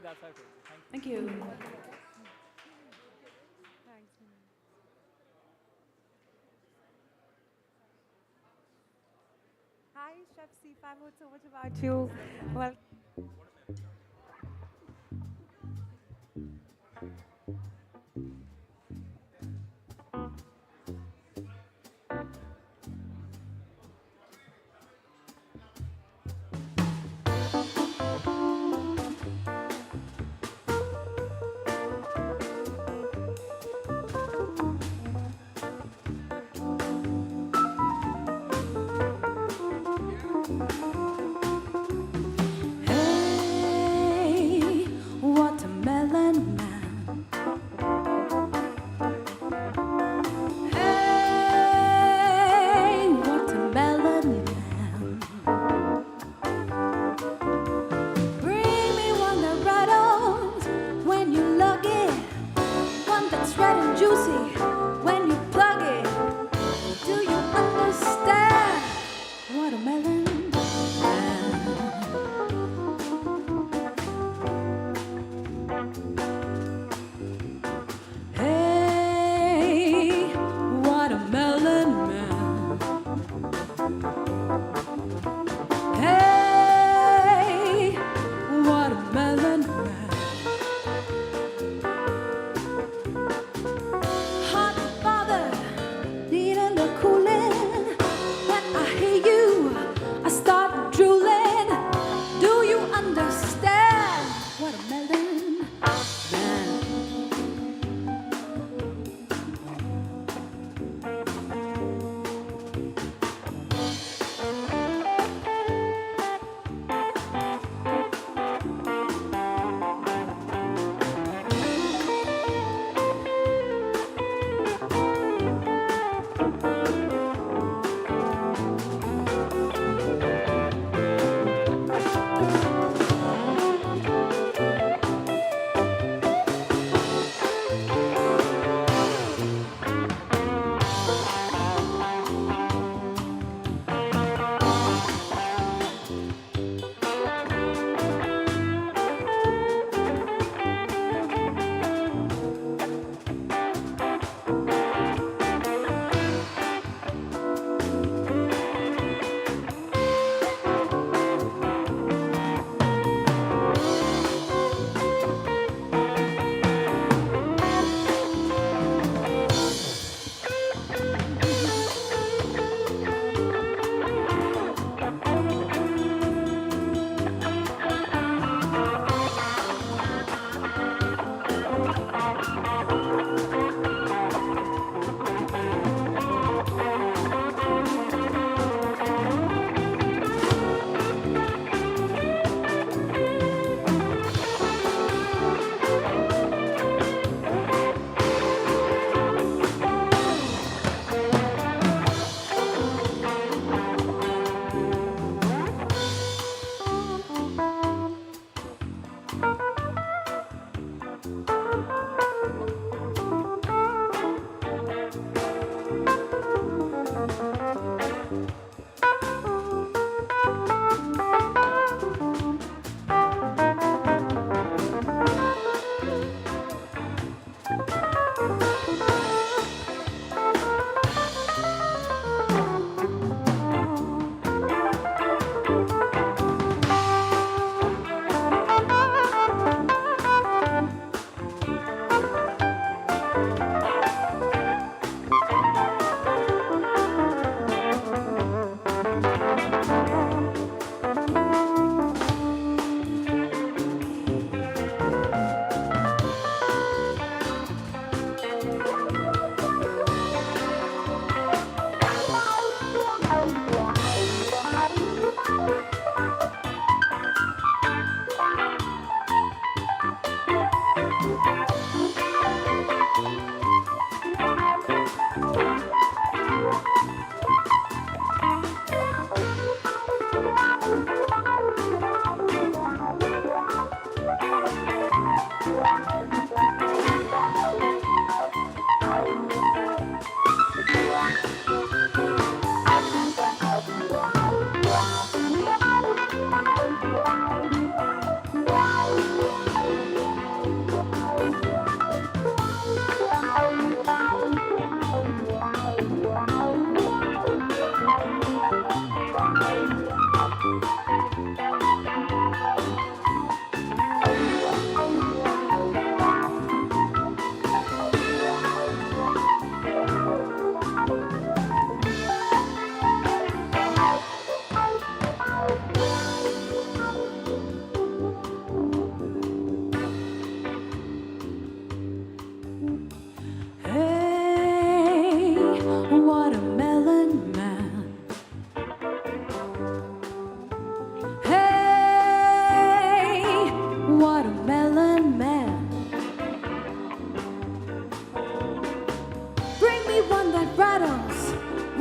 that's how it is. Thank you. Thank you. Thanks. Hi, Chef Sif. I've heard so much about you. Well,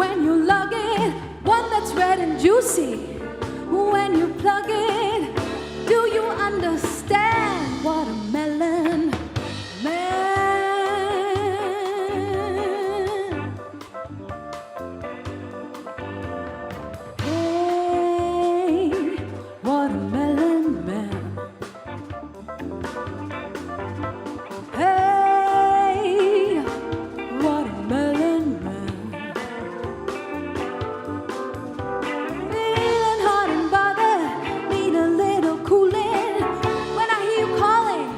when you lug it, one that's red and juicy. When you plug it, do you understand watermelon man? Hey, watermelon man. Hey, watermelon man. Feeling hot and bothered, need a little cooling. When I hear you calling,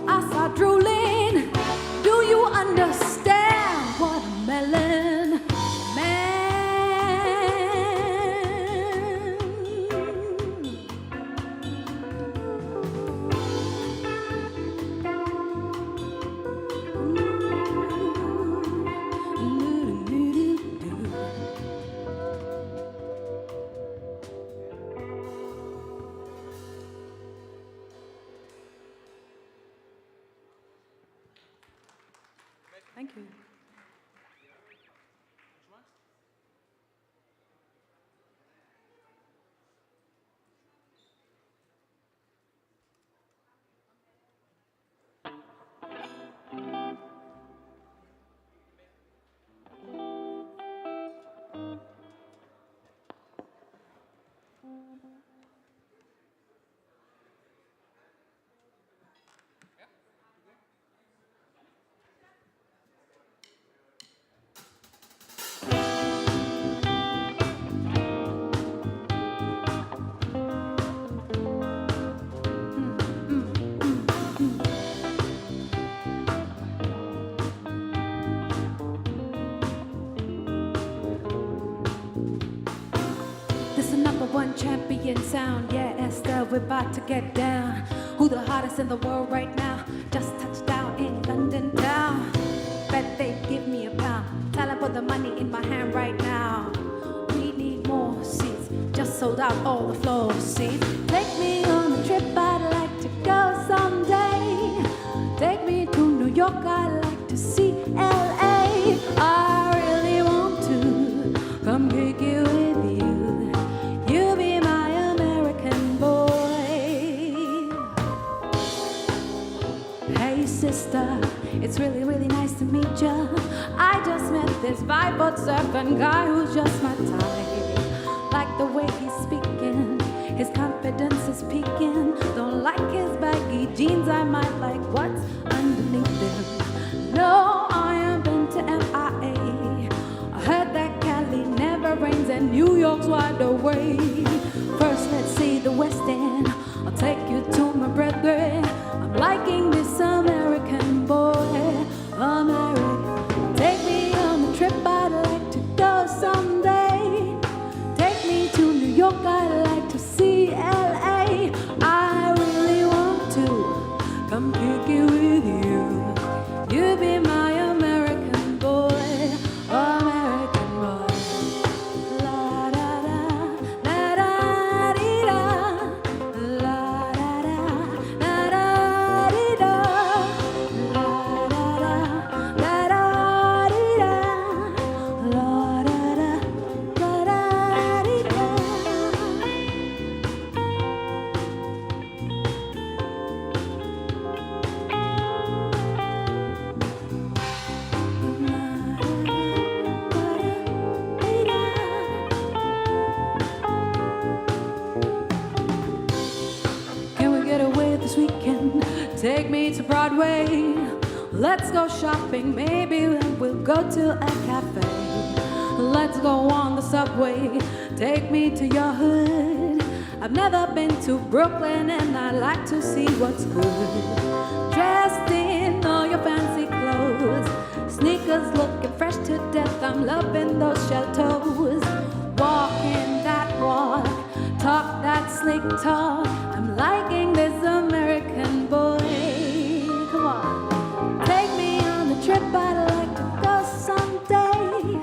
I start drooling. Do you understand watermelon man? Thank you. This is number one champion sound. Yeah, Esther, we're about to get down. Who the hottest in the world right now? Just touched down in London town. Bet they give me a pound. Tell 'em put the money in my hand right now. We need more seats. Just sold out all the floor seats. Take me on a trip, I'd like to go someday. Take me to New York, I'd like to see LA. I really want to come kick it with you. You be my American boy. Hey sister, it's really, really nice to meet ya. I just met this 5'7" guy who's just my type. Like the way he's speaking, his confidence is peaking. Don't like his baggy jeans, I might like what's underneath them. No, I haven't been to MIA. I heard that Cali never rains and New York's wide awake. First, let's see the West End. I'll take you to my brethren. I'm liking this American boy. American. Take me on a trip, I'd like to go someday. Take me to New York, I'd like to see LA. I really want to come kick it with you. You be my American boy, American boy. La da da, la da dee da, la da da, la da dee da, la da da, la da dee da, la da da, la da dee da. Can we get away this weekend? Take me to Broadway. Let's go shopping, maybe we'll go to a cafe. Let's go on the subway, take me to your hood. I've never been to Brooklyn and I'd like to see what's good. Dressed in all your fancy clothes, sneakers looking fresh to death. I'm loving those shell toes. Walking that walk, talk that slick talk. I'm liking this American boy. Come on, take me on the trip. I'd like to go someday.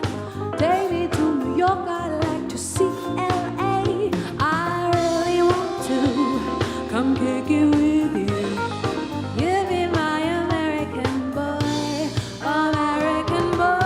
Take me to New York. I'd like to see LA. I really want to come kick it with you. You be my American boy, American boy.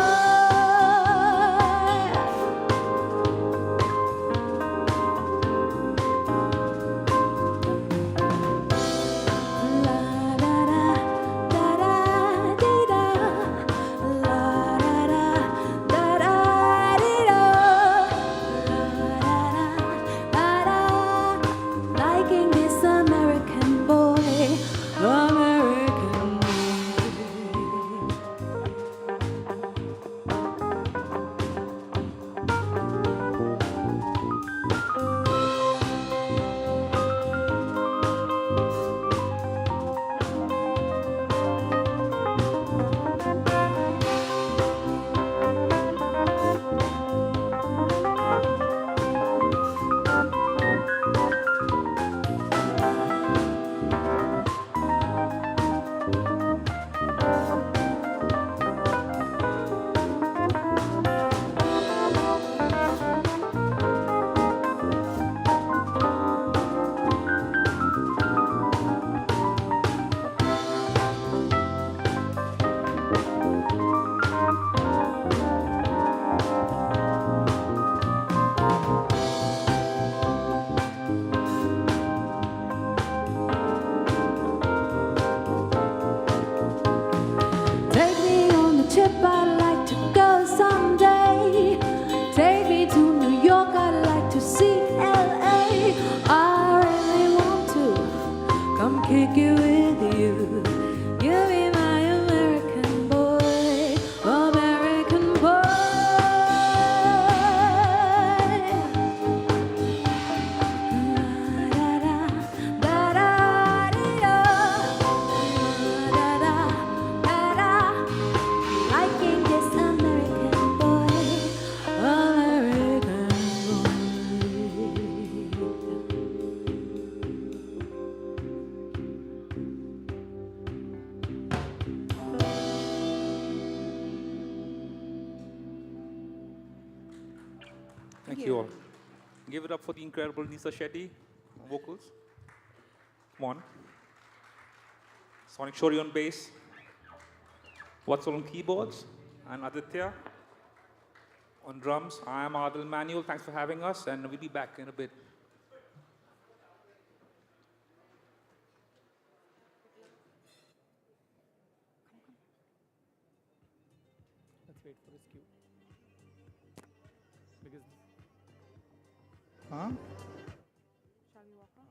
kick it with you. You be my American boy, American boy. Liking this American boy, American Thank you all. Give it up for the incredible Nisa Shetty, vocals. Come on. Sonic Shori on bass. Watsal on keyboards. And Aditya on drums. I am Adil Manuel. Thanks for having us, and we'll be back in a bit. Let's wait for his cue. Shall we walk up?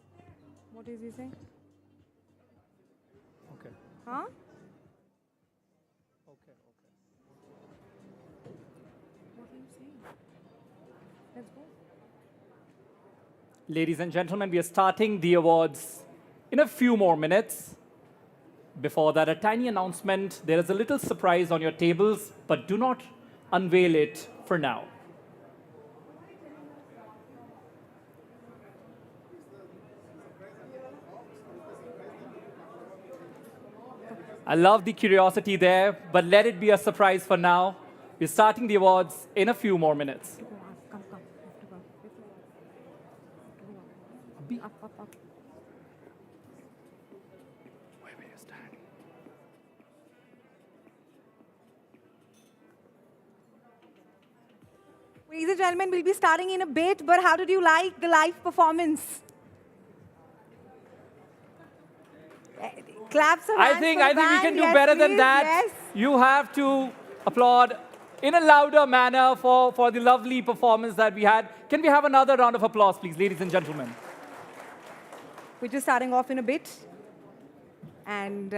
What is he saying? Okay. Huh? Okay. What are you saying? Let's go. Ladies and gentlemen, we are starting the awards in a few more minutes. Before that, a tiny announcement. There is a little surprise on your tables, but do not unveil it for now. I love the curiosity there, but let it be a surprise for now. We're starting the awards in a few more minutes. Come. We have to go. Up. Where will you stand? Ladies and gentlemen, we'll be starting in a bit, but how did you like the live performance? Claps of hands I think for the we band. can do Yes, better than please. that. Yes. You have to applaud in a louder manner for the lovely performance that we had. Can we have another round of applause, please, ladies and gentlemen? We're just starting off in a bit. And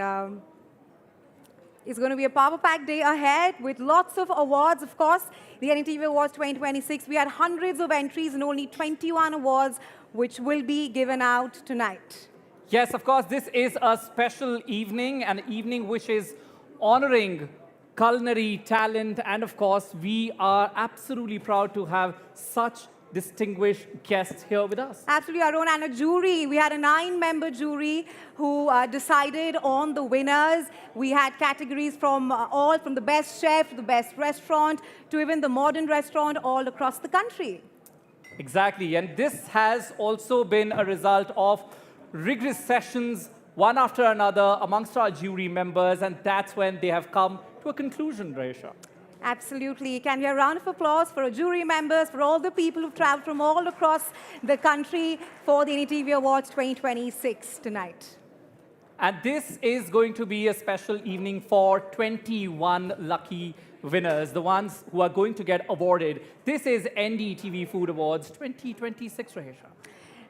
it's going to be a power-packed day ahead with lots of awards, of course. The NDTV Awards 2026, we had hundreds of entries and only 21 awards, which will be given out tonight. Yes, of course, this is a special evening, an evening which is honoring culinary talent. And of course, we are absolutely proud to have such distinguished guests here with us. Absolutely, our own, and a jury. We had a 9-member jury who decided on the winners. We had categories from from the best chef to the best restaurant to even the modern restaurant all across the country. Exactly, and this has also been a result of rigorous sessions, one after another, amongst our jury members, and that's when they have come to a conclusion, Resha. Absolutely. Can we have a round of applause for our jury members, for all the people who've traveled from all across the country for the NDTV Awards 2026 tonight. And this is going to be a special evening for 21 lucky winners, the ones who are going to get awarded. This is NDTV Food Awards 2026, Resha.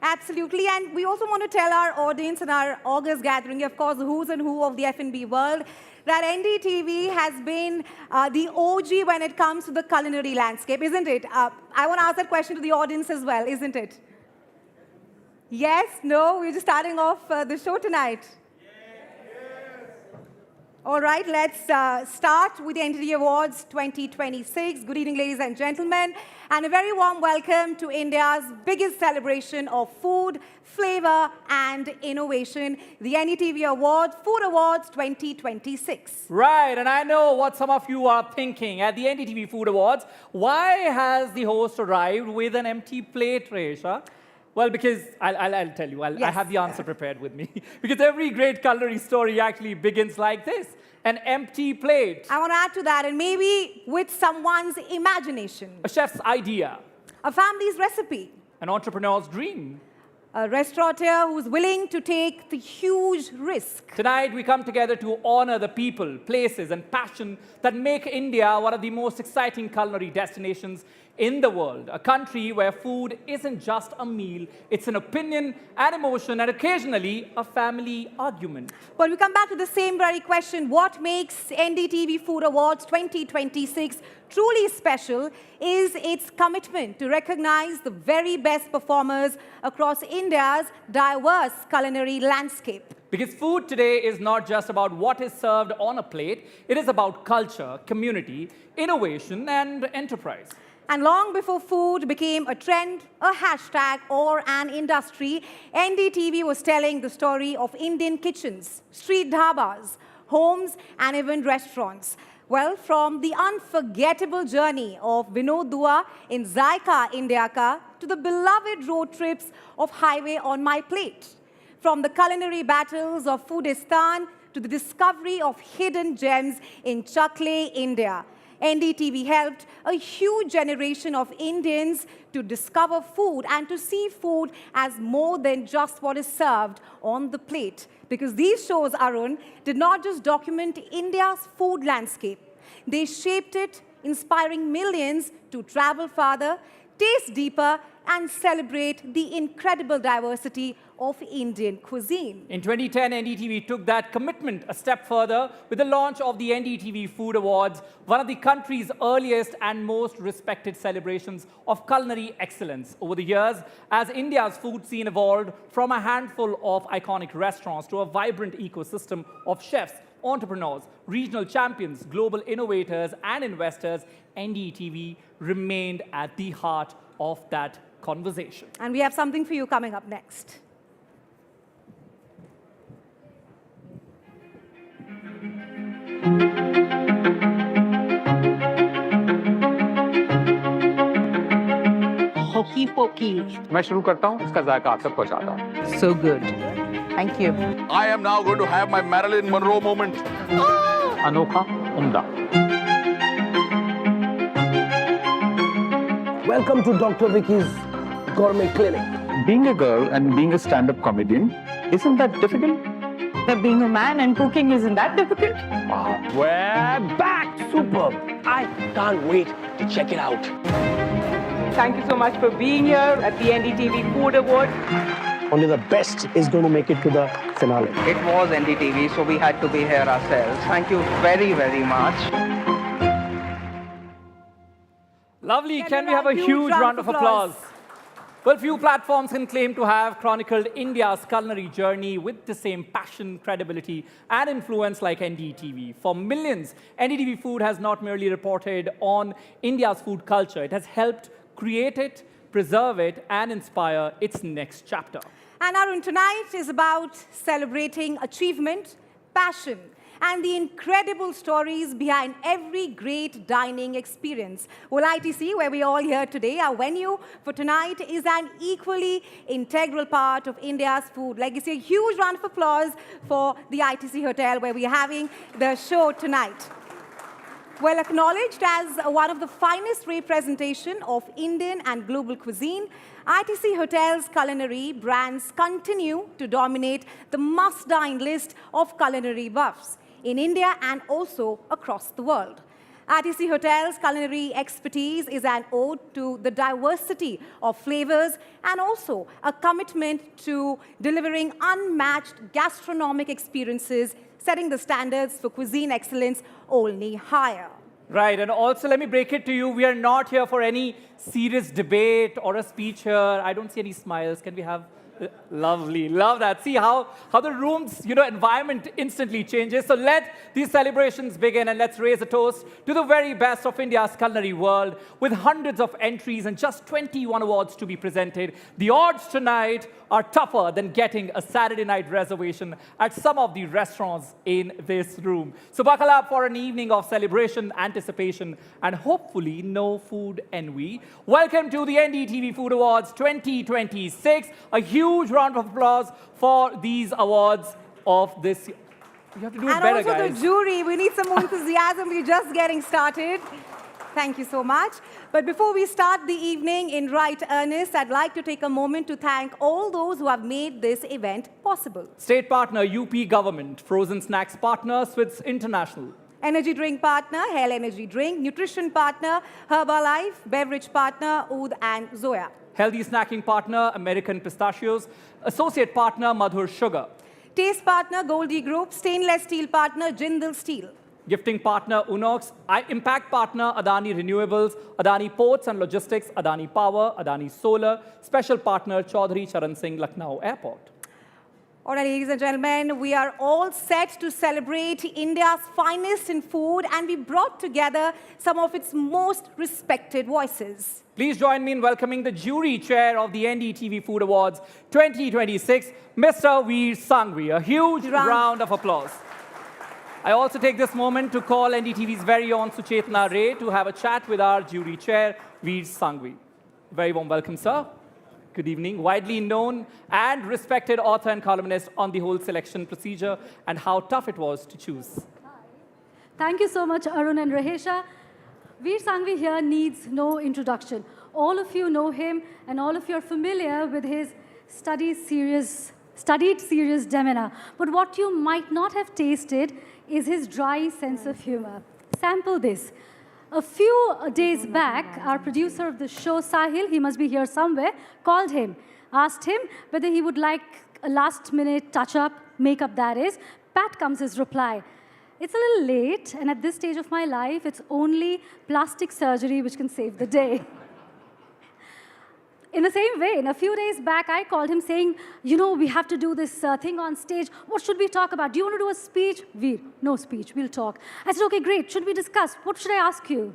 Absolutely, and we also want to tell our audience and our August gathering, of course, the who's and who of the F&B world, that NDTV has been the OG when it comes to the culinary landscape, isn't it? I want to ask that question to the audience as well, isn't it? Yes? No? We're just starting off the show tonight. All right, let's start with the NDTV Awards 2026. Good evening, ladies and gentlemen, and a very warm welcome to India's biggest celebration of food, flavor, and innovation, the NDTV Awards, Food Awards 2026. Right, and I know what some of you are thinking. At the NDTV Food Awards, why has the host arrived with an empty plate, Resha? Well, because I'll tell you, I have the answer prepared with me. Because every great culinary story actually begins like this, an empty plate. I want to add to that, and maybe with someone's imagination. A chef's idea. A family's recipe. An entrepreneur's dream. a restaurateur who's willing to take the huge risk. Tonight, we come together to honor the people, places, and passion that make India one of the most exciting culinary destinations in the world. A country where food isn't just a meal, it's an opinion, an emotion, and occasionally a family argument. Well, we come back to the same very question. What makes NDTV Food Awards 2026 truly special is its commitment to recognize the very best performers across India's diverse culinary landscape. Because food today is not just about what is served on a plate, it is about culture, community, innovation, and enterprise. And long before food became a trend, a hashtag, or an industry, NDTV was telling the story of Indian kitchens, street dhabas, homes, and even restaurants. Well, from the unforgettable journey of Vinod Dua in Zaika India Ka to the beloved road trips of Highway on My Plate. From the culinary battles of Foodistan to the discovery of hidden gems in Chakle, India. NDTV helped a huge generation of Indians to discover food and to see food as more than just what is served on the plate. Because these shows, Arun, did not just document India's food landscape. They shaped it, inspiring millions to travel farther, taste deeper, and celebrate the incredible diversity of Indian cuisine. In 2010, NDTV took that commitment a step further with the launch of the NDTV Food Awards, one of the country's earliest and most respected celebrations of culinary excellence. Over the years, as India's food scene evolved from a handful of iconic restaurants to a vibrant ecosystem of chefs, entrepreneurs, regional champions, global innovators, and investors, NDTV remained at the heart of that conversation. And we have something for you coming up next. Hokey pokey. मैं शुरू करता हूँ इसका जायका आप तक पहुँचाता हूँ. So good. Thank you. I am now going to have my Marilyn Monroe moment. अनोखा, उम्दा. Welcome to Dr. Vicky's Gourmet Clinic. Being a girl and being a stand-up comedian, isn't that difficult? But being a man and cooking isn't that difficult? We're back! Superb! I can't wait to check it out. Thank you so much for being here at the NDTV Food Awards. Only the best is going to make it to the finale. It was NDTV, so we had to be here ourselves. Thank you very, very much. Lovely. Can we have a huge round of applause? Well, few platforms can claim to have chronicled India's culinary journey with the same passion, credibility, and influence like NDTV. For millions, NDTV Food has not merely reported on India's food culture. It has helped create it, preserve it, and inspire its next chapter. And Arun, tonight is about celebrating achievement, passion, and the incredible stories behind every great dining experience. Well, ITC, where we all here today, our venue for tonight is an equally integral part of India's food legacy. A huge round of applause for the ITC Hotel, where we're having the show tonight. Well, acknowledged as one of the finest representation of Indian and global cuisine, ITC Hotel's culinary brands continue to dominate the must-dine list of culinary buffs in India and also across the world. ITC Hotel's culinary expertise is an ode to the diversity of flavors and also a commitment to delivering unmatched gastronomic experiences, setting the standards for cuisine excellence only higher. Right, and also let me break it to you. We are not here for any serious debate or a speech here. I don't see any smiles. Can we have... Lovely, love that. See how the room's environment instantly changes. So let these celebrations begin and let's raise a toast to the very best of India's culinary world. With hundreds of entries and just 21 awards to be presented, the odds tonight are tougher than getting a Saturday night reservation at some of the restaurants in this room. So buckle up for an evening of celebration, anticipation, and hopefully no food envy. Welcome to the NDTV Food Awards 2026. A huge round of applause for these awards of this year. You have to do it better, guys. And also the jury, we need some more enthusiasm. We're just getting started. Thank you so much. But before we start the evening in right earnest, I'd like to take a moment to thank all those who have made this event possible. State partner, UP Government. Frozen snacks partner, Swiss International. Energy drink partner, Hell Energy Drink. Nutrition partner, Herbalife. Beverage partner, Oud and Zoya. Healthy snacking partner, American Pistachios. Associate partner, Madhur Sugar. Taste partner, Goldie Group. Stainless steel partner, Jindal Steel. Gifting partner, Unox. Impact partner, Adani Renewables. Adani Ports and Logistics, Adani Power, Adani Solar. Special partner, Chaudhary Charan Singh, Lucknow Airport. All right, ladies and gentlemen, we are all set to celebrate India's finest in food, and we brought together some of its most respected voices. Please join me in welcoming the jury chair of the NDTV Food Awards 2026, Mr. Veer Sanghvi. A huge round of applause. I also take this moment to call NDTV's very own Suchetna Ray to have a chat with our jury chair, Veer Sanghvi. Very warm welcome, sir. Good evening. Widely known and respected author and columnist on the whole selection procedure and how tough it was to choose. Thank you so much, Arun and Rahesha. Veer Sanghvi here needs no introduction. All of you know him, and all of you are familiar with his studied serious demeanor. But what you might not have tasted is his dry sense of humor. Sample this. A few days back, our producer of the show, Sahil, he must be here somewhere, called him, asked him whether he would like a last-minute touch-up, makeup that is. Pat comes his reply. It's a little late, and at this stage of my life, it's only plastic surgery which can save the day. In the same vein, a few days back, I called him saying, you know, we have to do this thing on stage. What should we talk about? Do you want to do a speech? Veer, no speech, we'll talk. I said, okay, great. Should we discuss? What should I ask you?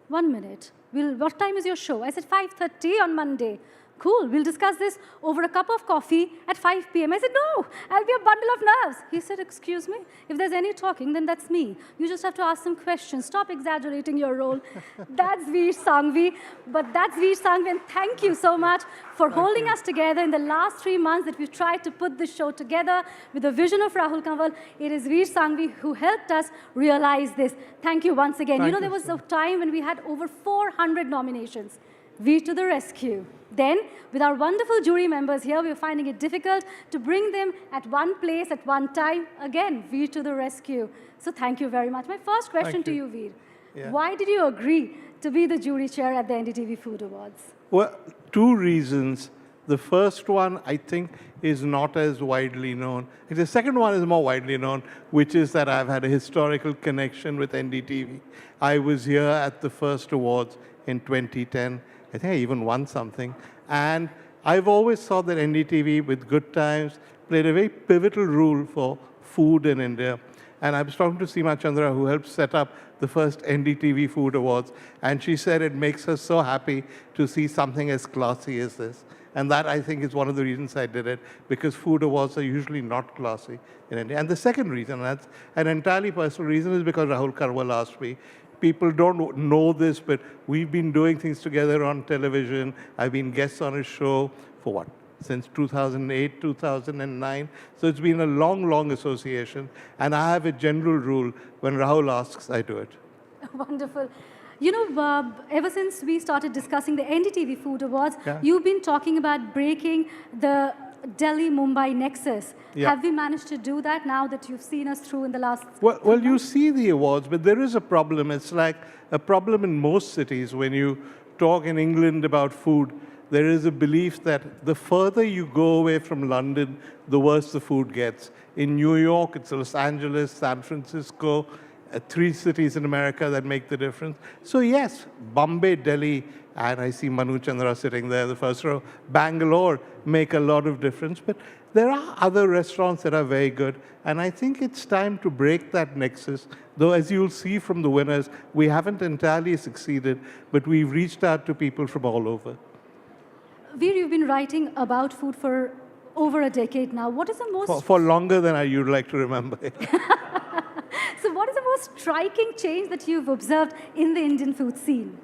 1 minute. What time is your show? I said, 5:30 on Monday. Cool, we'll discuss this over a cup of coffee at 5 p.m. I said, no, I'll be a bundle of nerves. He said, excuse me, if there's any talking, then that's me. You just have to ask some questions. Stop exaggerating your role. That's Veer Sanghvi. But that's Veer Sanghvi, and thank you so much for holding us together in the last 3 months that we've tried to put this show together with the vision of Rahul Kanwal. It is Veer Sanghvi who helped us realize this. Thank you once again. You know, there was a time when we had over 400 nominations. Veer to the rescue. Then, with our wonderful jury members here, we were finding it difficult to bring them at one place at one time. Again, Veer to the rescue. So thank you very much. My first question to you, Veer. Yeah. Why did you agree to be the jury chair at the NDTV Food Awards? Well, 2 reasons. The first one, I think, is not as widely known. The second one is more widely known, which is that I've had a historical connection with NDTV. I was here at the first awards in 2010. I think I even won something. And I've always thought that NDTV, with Good Times, played a very pivotal role for food in India. And I was talking to Seema Chandra, who helped set up the first NDTV Food Awards. And she said it makes her so happy to see something as classy as this. And that, I think, is one of the reasons I did it, because food awards are usually not classy in India. And the second reason, and that's an entirely personal reason, is because Rahul Kanwal asked me. People don't know this, but we've been doing things together on television. I've been guests on his show for what? Since 2008, 2009. So it's been a long, long association. And I have a general rule: when Rahul asks, I do it. Wonderful. You know, ever since we started discussing the NDTV Food Awards, you've been talking about breaking the Delhi-Mumbai nexus. Yeah. Have we managed to do that now that you've seen us through in the last Well, you see the awards, but there is a problem. It's like a problem in most cities. When you talk in England about food, there is a belief that the further you go away from London, the worse the food gets. In New York, it's Los Angeles, San Francisco, 3 cities in America that make the difference. So yes, Bombay, Delhi, and I see Manu Chandra sitting there in the first row, Bangalore make a lot of difference. But there are other restaurants that are very good. And I think it's time to break that nexus. Though, as you'll see from the winners, we haven't entirely succeeded, but we've reached out to people from all over. Veer, you've been writing about food for over a decade now. What is the most... For longer than you'd like to remember. So what is the most striking change that you've observed in the Indian food scene?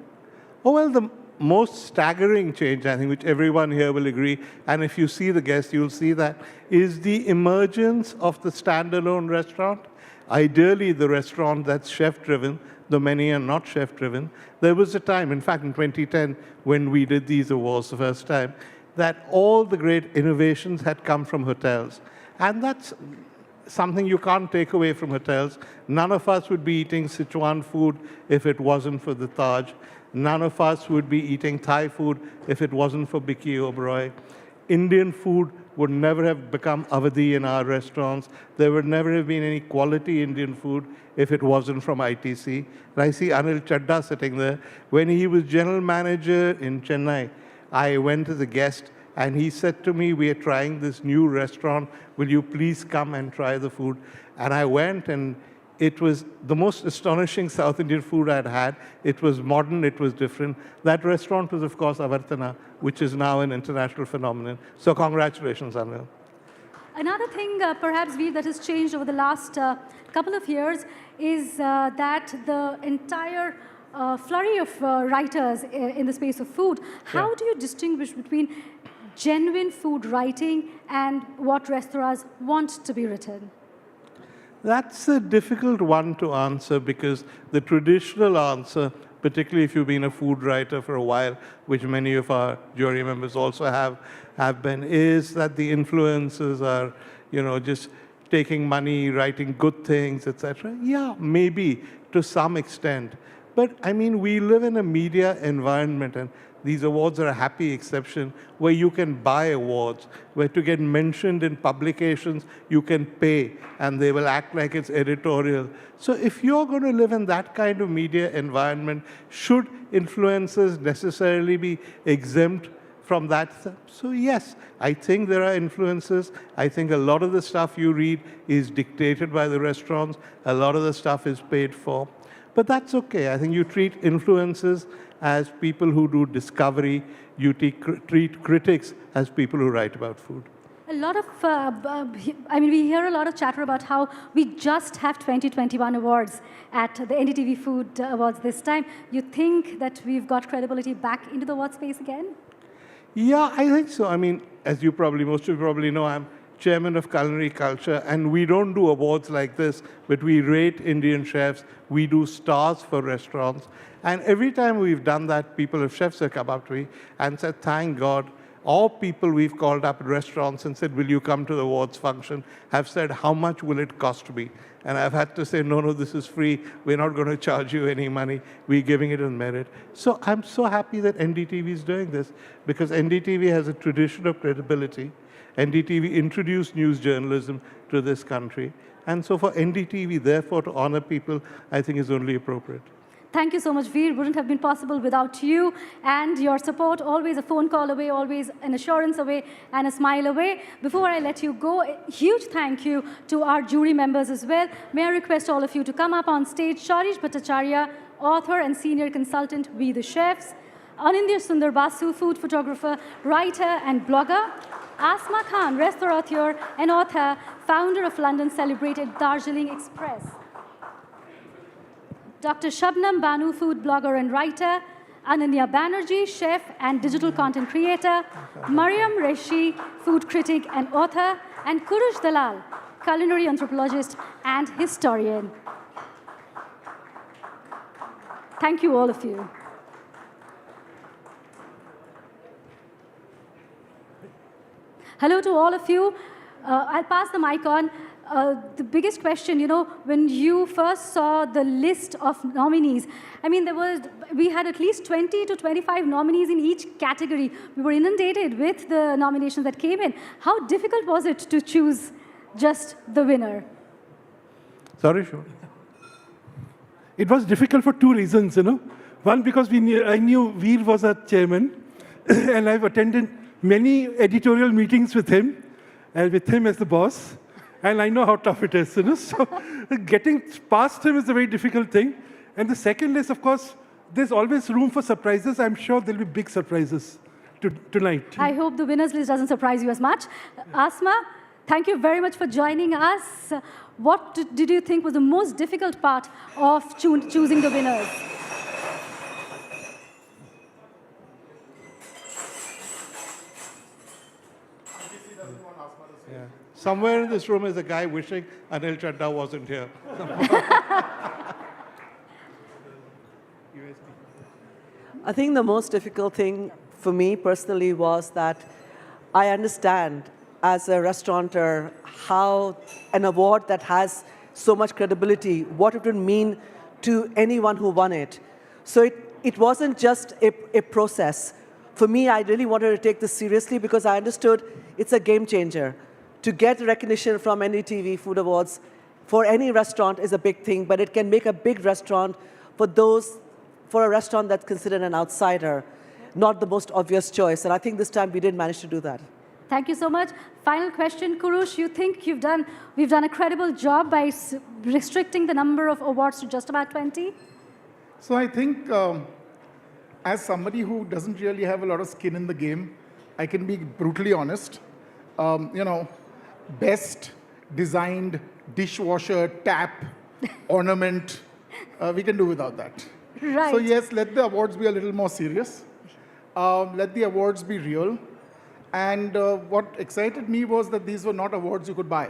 Oh, well, the most staggering change, I think, which everyone here will agree, and if you see the guests, you'll see that, is the emergence of the standalone restaurant. Ideally, the restaurant that's chef-driven, though many are not chef-driven. There was a time, in fact, in 2010, when we did these awards the first time, that all the great innovations had come from hotels. And that's something you can't take away from hotels. None of us would be eating Sichuan food if it wasn't for the Taj. None of us would be eating Thai food if it wasn't for Bicky Oberoi. Indian food would never have become Avadi in our restaurants. There would never have been any quality Indian food if it wasn't from ITC. And I see Anil Chadda sitting there. When he was general manager in Chennai, I went as a guest, and he said to me, "We are trying this new restaurant. Will you please come and try the food?" And I went, and it was the most astonishing South Indian food I'd had. It was modern, it was different. That restaurant was, of course, Avartana, which is now an international phenomenon. So congratulations, Anil. Another thing, perhaps, Veer, that has changed over the last couple of years is that the entire flurry of writers in the space of food, how do you distinguish between genuine food writing and what restaurants want to be written? That's a difficult one to answer, because the traditional answer, particularly if you've been a food writer for a while, which many of our jury members also have been, is that the influencers are, just taking money, writing good things, etc. Yeah, maybe to some extent. But I mean, we live in a media environment, and these awards are a happy exception, where you can buy awards, where to get mentioned in publications, you can pay, and they will act like it's editorial. So if you're going to live in that kind of media environment, should influencers necessarily be exempt from that? So yes, I think there are influences. I think a lot of the stuff you read is dictated by the restaurants. A lot of the stuff is paid for. But that's okay. I think you treat influencers as people who do discovery. You treat critics as people who write about food. A lot of, we hear a lot of chatter about how we just have 2021 awards at the NDTV Food Awards this time. You think that we've got credibility back into the award space again? Yeah, I think so. I mean, as most of you probably know, I'm chairman of Culinary Culture, and we don't do awards like this, but we rate Indian chefs. We do stars for restaurants. And every time we've done that, chefs have come up to me and said, thank God, all people we've called up at restaurants and said, will you come to the awards function, have said, how much will it cost me? And I've had to say, no, this is free. We're not going to charge you any money. We're giving it on merit. So I'm so happy that NDTV is doing this, because NDTV has a tradition of credibility. NDTV introduced news journalism to this country. And so for NDTV, therefore, to honor people, I think is only appropriate. Thank you so much, Veer. Wouldn't have been possible without you and your support. Always a phone call away, always an assurance away, and a smile away. Before I let you go, a huge thank you to our jury members as well. May I request all of you to come up on stage. Sharish Bhattacharya, author and senior consultant, We the Chefs. Anindya Sundar Basu, food photographer, writer and blogger. Asma Khan, restaurateur and author, founder of London's celebrated Darjeeling Express. Dr. Shabnam Banu, food blogger and writer. Ananya Banerjee, chef and digital content creator. Mariam Reshi, food critic and author. And Kurush Dalal, culinary anthropologist and historian. Thank you, all of you. Hello to all of you. I'll pass the mic on. The biggest question, when you first saw the list of nominees, we had at least 20 to 25 nominees in each category. We were inundated with the nominations that came in. How difficult was it to choose just the winner? Sorry, sure. It was difficult for two reasons, One, because I knew Veer was a chairman, and I've attended many editorial meetings with him, and with him as the boss. And I know how tough it is, So getting past him is a very difficult thing. And the second is, of course, there's always room for surprises. I'm sure there'll be big surprises tonight. I hope the winners list doesn't surprise you as much. Asma, thank you very much for joining us. What did you think was the most difficult part of choosing the winners? Somewhere in this room is a guy wishing Anil Chadda wasn't here. I think the most difficult thing for me personally was that I understand as a restaurateur how an award that has so much credibility, what it would mean to anyone who won it. So it wasn't just a process. For me, I really wanted to take this seriously because I understood it's a game changer. To get recognition from NDTV Food Awards for any restaurant is a big thing, but it can make a big restaurant for a restaurant that's considered an outsider, not the most obvious choice. And I think this time we did manage to do that. Thank you so much. Final question, Kurush. You think we've done a credible job by restricting the number of awards to just about 20? So I think as somebody who doesn't really have a lot of skin in the game, I can be brutally honest. Best designed dishwasher, tap, ornament, we can do without that. Right. So yes, let the awards be a little more serious. Let the awards be real. And what excited me was that these were not awards you could buy.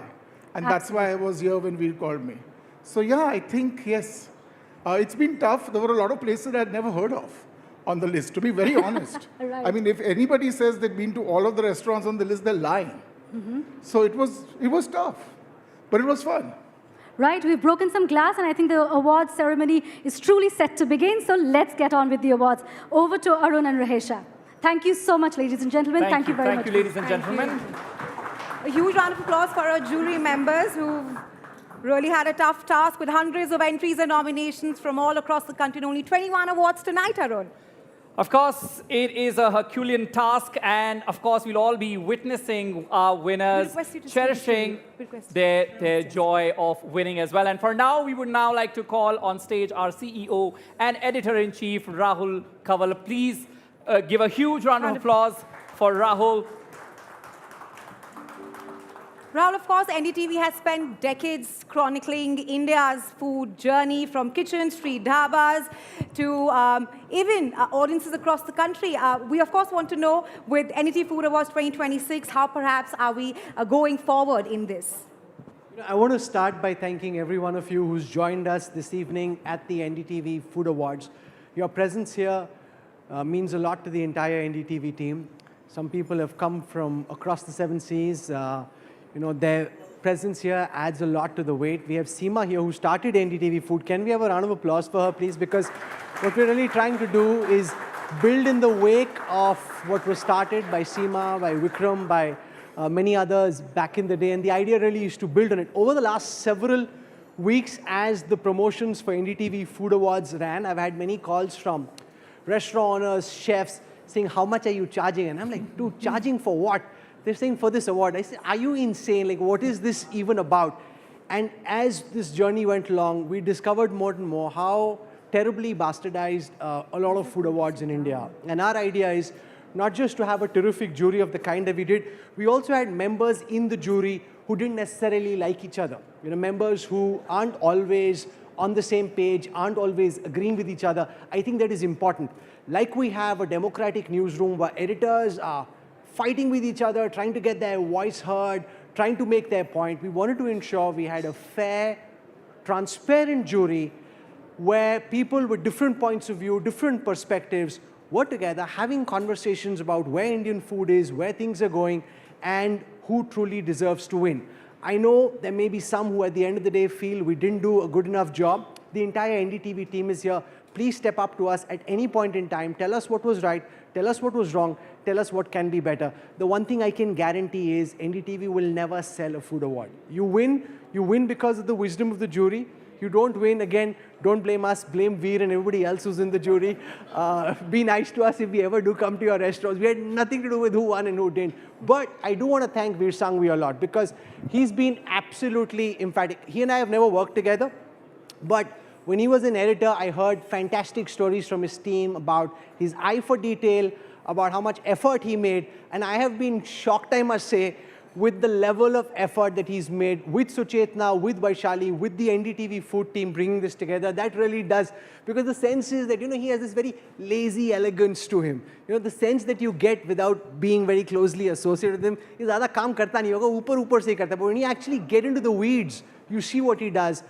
And that's why I was here when Veer called me. So yeah, I think, yes. It's been tough. There were a lot of places I'd never heard of on the list, to be very honest. Right. I mean, if anybody says they've been to all of the restaurants on the list, they're lying. So it was tough, but it was fun. Right, we've broken some glass, and I think the awards ceremony is truly set to begin. So let's get on with the awards. Over to Arun and Rahesha. Thank you so much, ladies and gentlemen. Thank you very much. Thank you, ladies and gentlemen. A huge round of applause for our jury members who really had a tough task with hundreds of entries and nominations from all across the country and only 21 awards tonight, Arun. Of course, it is a Herculean task, and of course, we'll all be witnessing our winners, cherishing their joy of winning as well. And for now, we would now like to call on stage our CEO and Editor-in-Chief, Rahul Kaval. Please give a huge round of applause for Rahul. Rahul, of course, NDTV has spent decades chronicling India's food journey from kitchen, street dhabas, to even audiences across the country. We, of course, want to know, with NDTV Food Awards 2026, how perhaps are we going forward in this? I want to start by thanking every one of you who's joined us this evening at the NDTV Food Awards. Your presence here means a lot to the entire NDTV team. Some people have come from across the 7 seas. Their presence here adds a lot to the weight. We have Seema here who started NDTV Food. Can we have a round of applause for her, please? Because what we're really trying to do is build in the wake of what was started by Seema, by Vikram, by many others back in the day. And the idea really is to build on it. Over the last several weeks, as the promotions for NDTV Food Awards ran, I've had many calls from restaurant owners, chefs, saying, how much are you charging? And I'm like, dude, charging for what? They're saying for this award. I said, are you insane? Like, what is this even about? And as this journey went along, we discovered more and more how terribly bastardized a lot of food awards in India. And our idea is not just to have a terrific jury of the kind that we did, we also had members in the jury who didn't necessarily like each other. Members who aren't always on the same page, aren't always agreeing with each other. I think that is important. Like we have a democratic newsroom where editors are fighting with each other, trying to get their voice heard, trying to make their point. We wanted to ensure we had a fair, transparent jury where people with different points of view, different perspectives were together having conversations about where Indian food is, where things are going, and who truly deserves to win. I know there may be some who at the end of the day feel we didn't do a good enough job. The entire NDTV team is here. Please step up to us at any point in time. Tell us what was right. Tell us what was wrong. Tell us what can be better. The one thing I can guarantee is NDTV will never sell a food award. You win because of the wisdom of the jury. You don't win, again, don't blame us, blame Veer and everybody else who's in the jury. Be nice to us if we ever do come to your restaurants. We had nothing to do with who won and who didn't. But I do want to thank Veer Sangvi a lot because he's been absolutely emphatic. He and I have never worked together, but when he was an editor, I heard fantastic stories from his team about his eye for detail, about how much effort he made. And I have been shocked, I must say, with the level of effort that he's made with Suchetna, with Vaishali, with the NDTV food team bringing this together. That really does, because the sense is that, he has this very lazy elegance to him. The sense that you get without being very closely associated with him is ज़्यादा काम करता नहीं होगा, ऊपर से ही करता है. But when you actually get into the weeds, you see what he does.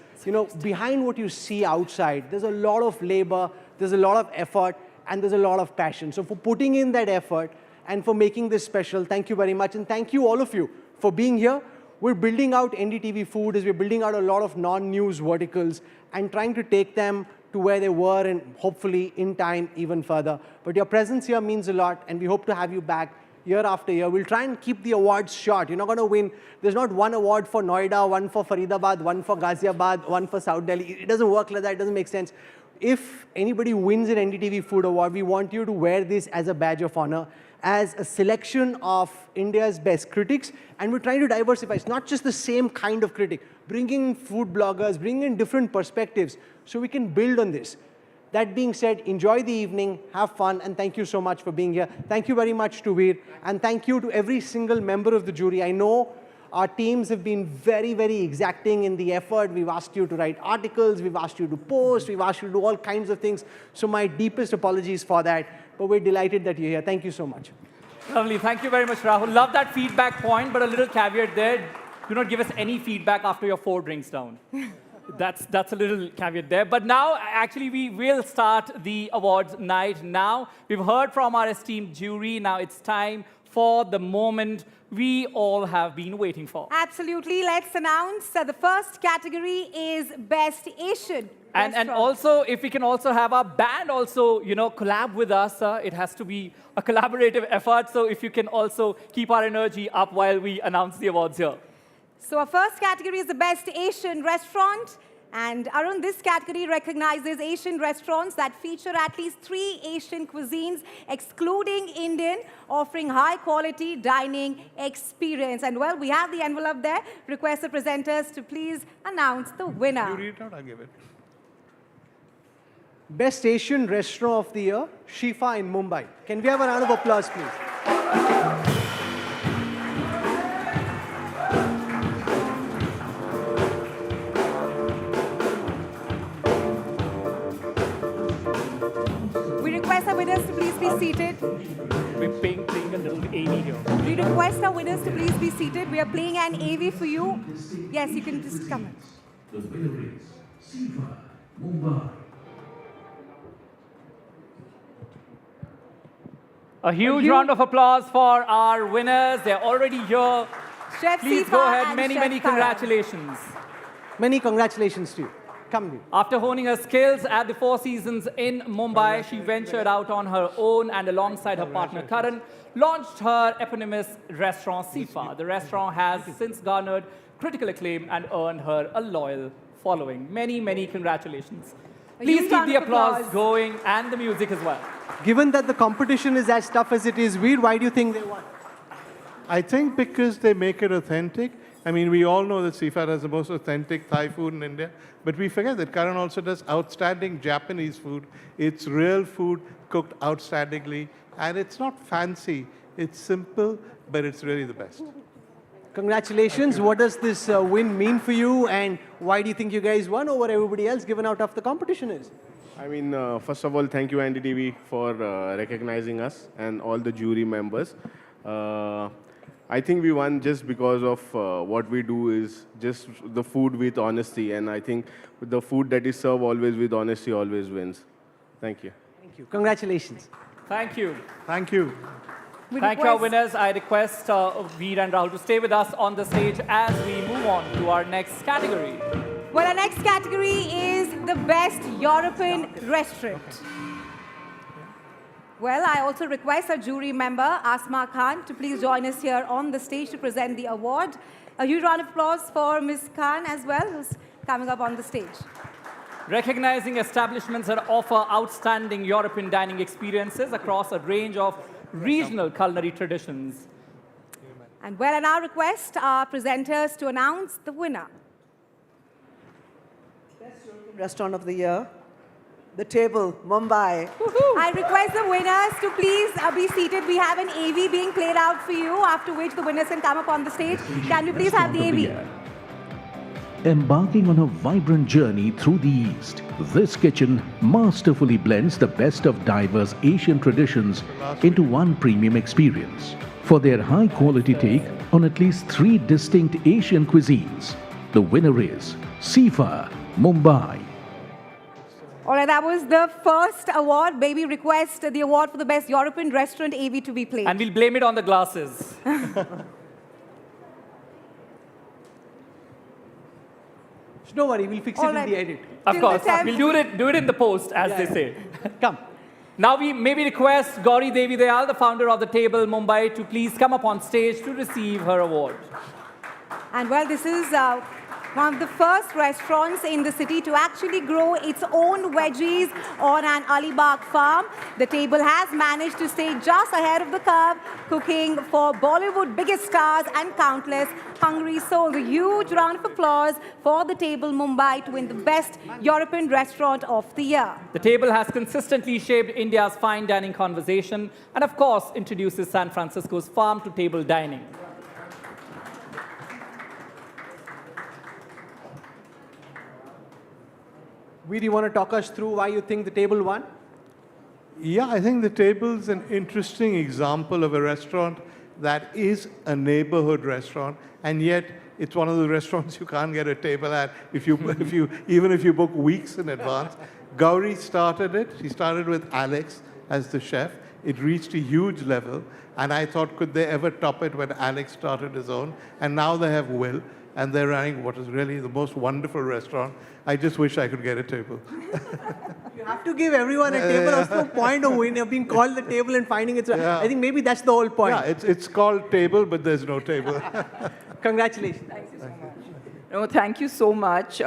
Behind what you see outside, there's a lot of labor, there's a lot of effort, and there's a lot of passion. So for putting in that effort and for making this special, thank you very much. And thank you all of you for being here. We're building out NDTV Food as we're building out a lot of non-news verticals and trying to take them to where they were and hopefully in time even further. But your presence here means a lot, and we hope to have you back year after year. We'll try and keep the awards short. You're not going to win. There's not one award for Noida, one for Faridabad, one for Ghaziabad, one for South Delhi. It doesn't work like that. It doesn't make sense. If anybody wins an NDTV Food Award, we want you to wear this as a badge of honor, as a selection of India's best critics, and we're trying to diversify. It's not just the same kind of critic. Bringing food bloggers, bringing in different perspectives so we can build on this. That being said, enjoy the evening, have fun, and thank you so much for being here. Thank you very much to Veer, and thank you to every single member of the jury. I know our teams have been very, very exacting in the effort. We've asked you to write articles, we've asked you to post, we've asked you to do all kinds of things. So my deepest apologies for that, but we're delighted that you're here. Thank you so much. Lovely. Thank you very much, Rahul. Love that feedback point, but a little caveat there. Do not give us any feedback after your 4 drinks down. That's a little caveat there. But now, actually, we will start the awards night now. We've heard from our esteemed jury. Now it's time for the moment we all have been waiting for. Absolutely. Let's announce the first category is Best Asian And also, if we can also have our band also, collab with us, it has to be a collaborative effort. So if you can also keep our energy up while we announce the awards here. So our first category is the Best Asian Restaurant. And Arun, this category recognizes Asian restaurants that feature at least 3 Asian cuisines, excluding Indian, offering high-quality dining experience. And well, we have the envelope there. Request the presenters to please announce the winner. You read it out, I'll give it. Best Asian Restaurant of the Year, Shifa in Mumbai. Can we have a round of applause, please? We request our winners to please be seated. We're playing a little AV here. We request our winners to please be seated. We are playing an AV for you. Yes, you can just come in. The winner is Shifa, Mumbai. A huge round of applause for our winners. They're already here. Chef Please Sifa go ahead. and Many, Chef many Karan. congratulations. Many congratulations to you. Come, Veer. After honing her skills at the Four Seasons in Mumbai, she ventured out on her own and alongside her partner Karan, launched her eponymous restaurant Sifa. The restaurant has since garnered critical acclaim and earned her a loyal following. Many, many congratulations. Please huge keep round the of applause applause. going and the music as well. Given that the competition is as tough as it is, Veer, why do you think they won? I think because they make it authentic. I mean, we all know that Sifa has the most authentic Thai food in India, but we forget that Karan also does outstanding Japanese food. It's real food cooked outstandingly, and it's not fancy. It's simple, but it's really the best. Congratulations. What does this win mean for you, and why do you think you guys won over everybody else, given how tough the competition is? I mean, first of all, thank you, NDTV, for recognizing us and all the jury members. I think we won just because of what we do is just the food with honesty, and I think the food that is served always with honesty always wins. Thank you. Thank you. Congratulations. Thank you. Thank you. Thank you, our winners. I request Veer and Rahul to stay with us on the stage as we move on to our next category. Well, our next category is the Best European Restaurant. Well, I also request our jury member, Asma Khan, to please join us here on the stage to present the award. A huge round of applause for Ms. Khan as well, who's coming up on the stage. Recognizing establishments that offer outstanding European dining experiences across a range of regional culinary traditions. And well, I now request our presenters to announce the winner. Restaurant of the Year, The Table, Mumbai. I request the winners to please be seated. We have an AV being played out for you, after which the winners can come up on the stage. Can we please have the AV? Embarking on a vibrant journey through the East, this kitchen masterfully blends the best of diverse Asian traditions into one premium experience. For their high-quality take on at least 3 distinct Asian cuisines, the winner is Sifa, Mumbai. All right, that was the first award. Baby request the award for the best European restaurant AV to be played. And we'll blame it on the glasses. Don't worry, we'll fix it in the edit. Of course. We'll do it in the post, as they say. Come. Now we maybe request Gauri Devi Dayal, the founder of the Table Mumbai, to please come up on stage to receive her award. And well, this is one of the first restaurants in the city to actually grow its own veggies on an Alibag farm. The Table has managed to stay just ahead of the curve, cooking for Bollywood biggest stars and countless hungry souls. A huge round of applause for the Table Mumbai to win the best European restaurant of the year. The Table has consistently shaped India's fine dining conversation and, of course, introduces San Francisco's farm-to-table dining. Veer, you want to talk us through why you think the Table won? Yeah, I think the Table's an interesting example of a restaurant that is a neighborhood restaurant, and yet it's one of the restaurants you can't get a table at even if you book weeks in advance. Gauri started it. She started with Alex as the chef. It reached a huge level, and I thought, could they ever top it when Alex started his own? And now they have Will, and they're running what is really the most wonderful restaurant. I just wish I could get a table. You have to give everyone a table. There's no point of being called the Table and finding it. Yeah. I think maybe that's the whole point. Yeah, it's called Table, but there's no table. Congratulations. Thank you so much. No, thank you so much.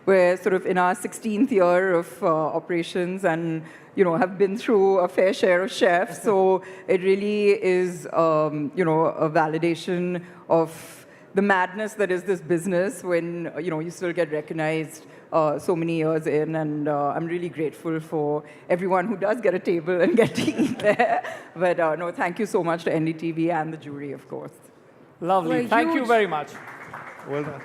We're sort of in our 16th year of operations and have been through a fair share of chefs. So it really is, a validation of the madness that is this business when, you still get recognized so many years in. And I'm really grateful for everyone who does get a table and get to eat there. But no, thank you so much to NDTV and the jury, of course. Lovely. Thank you very much. Well done.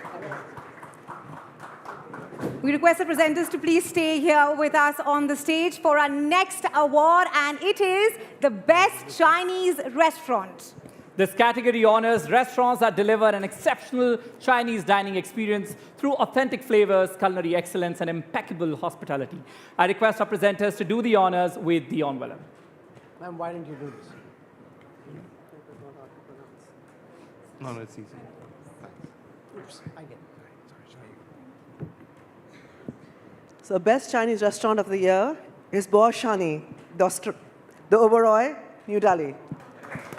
We request the presenters to please stay here with us on the stage for our next award, and it is the Best Chinese Restaurant. This category honors restaurants that deliver an exceptional Chinese dining experience through authentic flavors, culinary excellence, and impeccable hospitality. I request our presenters to do the honors with the envelope. Ma'am, why don't you do this? No, it's easy. Oops, I get it. So the best Chinese restaurant of the year is Boshani, the Oberoi, New Delhi.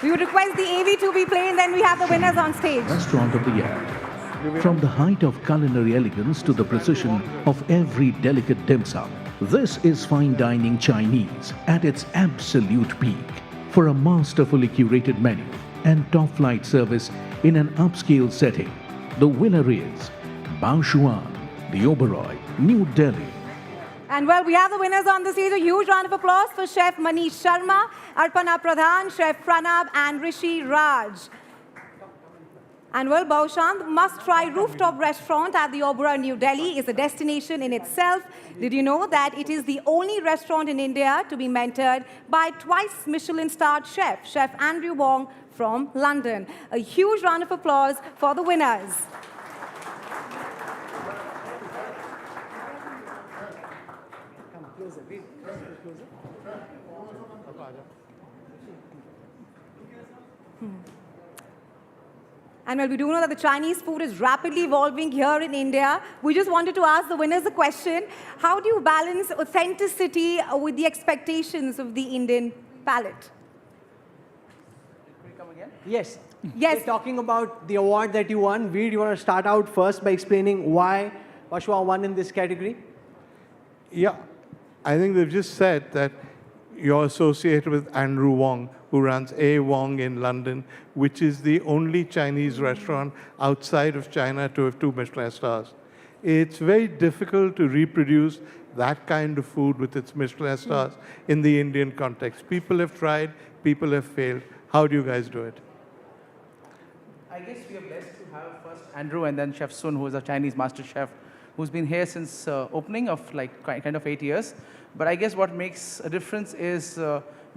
We would request the AV to be played, and then we have the winners on stage. Restaurant of the year. From the height of culinary elegance to the precision of every delicate dim sum, this is fine dining Chinese at its absolute peak. For a masterfully curated menu and top-flight service in an upscale setting, the winner is Baoshuan, the Oberoi, New Delhi. And well, we have the winners on the stage. A huge round of applause for Chef Manish Sharma, Arpana Pradhan, Chef Pranab, and Rishi Raj. And well, Baoshan, the must-try rooftop restaurant at the Oberoi, New Delhi, is a destination in itself. Did you know that it is the only restaurant in India to be mentored by twice Michelin-starred chef, Chef Andrew Wong from London? A huge round of applause for the winners. And well, we do know that the Chinese food is rapidly evolving here in India. We just wanted to ask the winners a question. How do you balance authenticity with the expectations of the Indian palate? Yes. Yes. We're talking about the award that you won. Veer, do you want to start out first by explaining why Baoshuan won in this category? Yeah, I think they've just said that you're associated with Andrew Wong, who runs A. Wong in London, which is the only Chinese restaurant outside of China to have 2 Michelin stars. It's very difficult to reproduce that kind of food with its Michelin stars in the Indian context. People have tried, people have failed. How do you guys do it? I guess we are blessed to have first Andrew and then Chef Sun, who is a Chinese master chef, who's been here since opening of kind of 8 years. But I guess what makes a difference is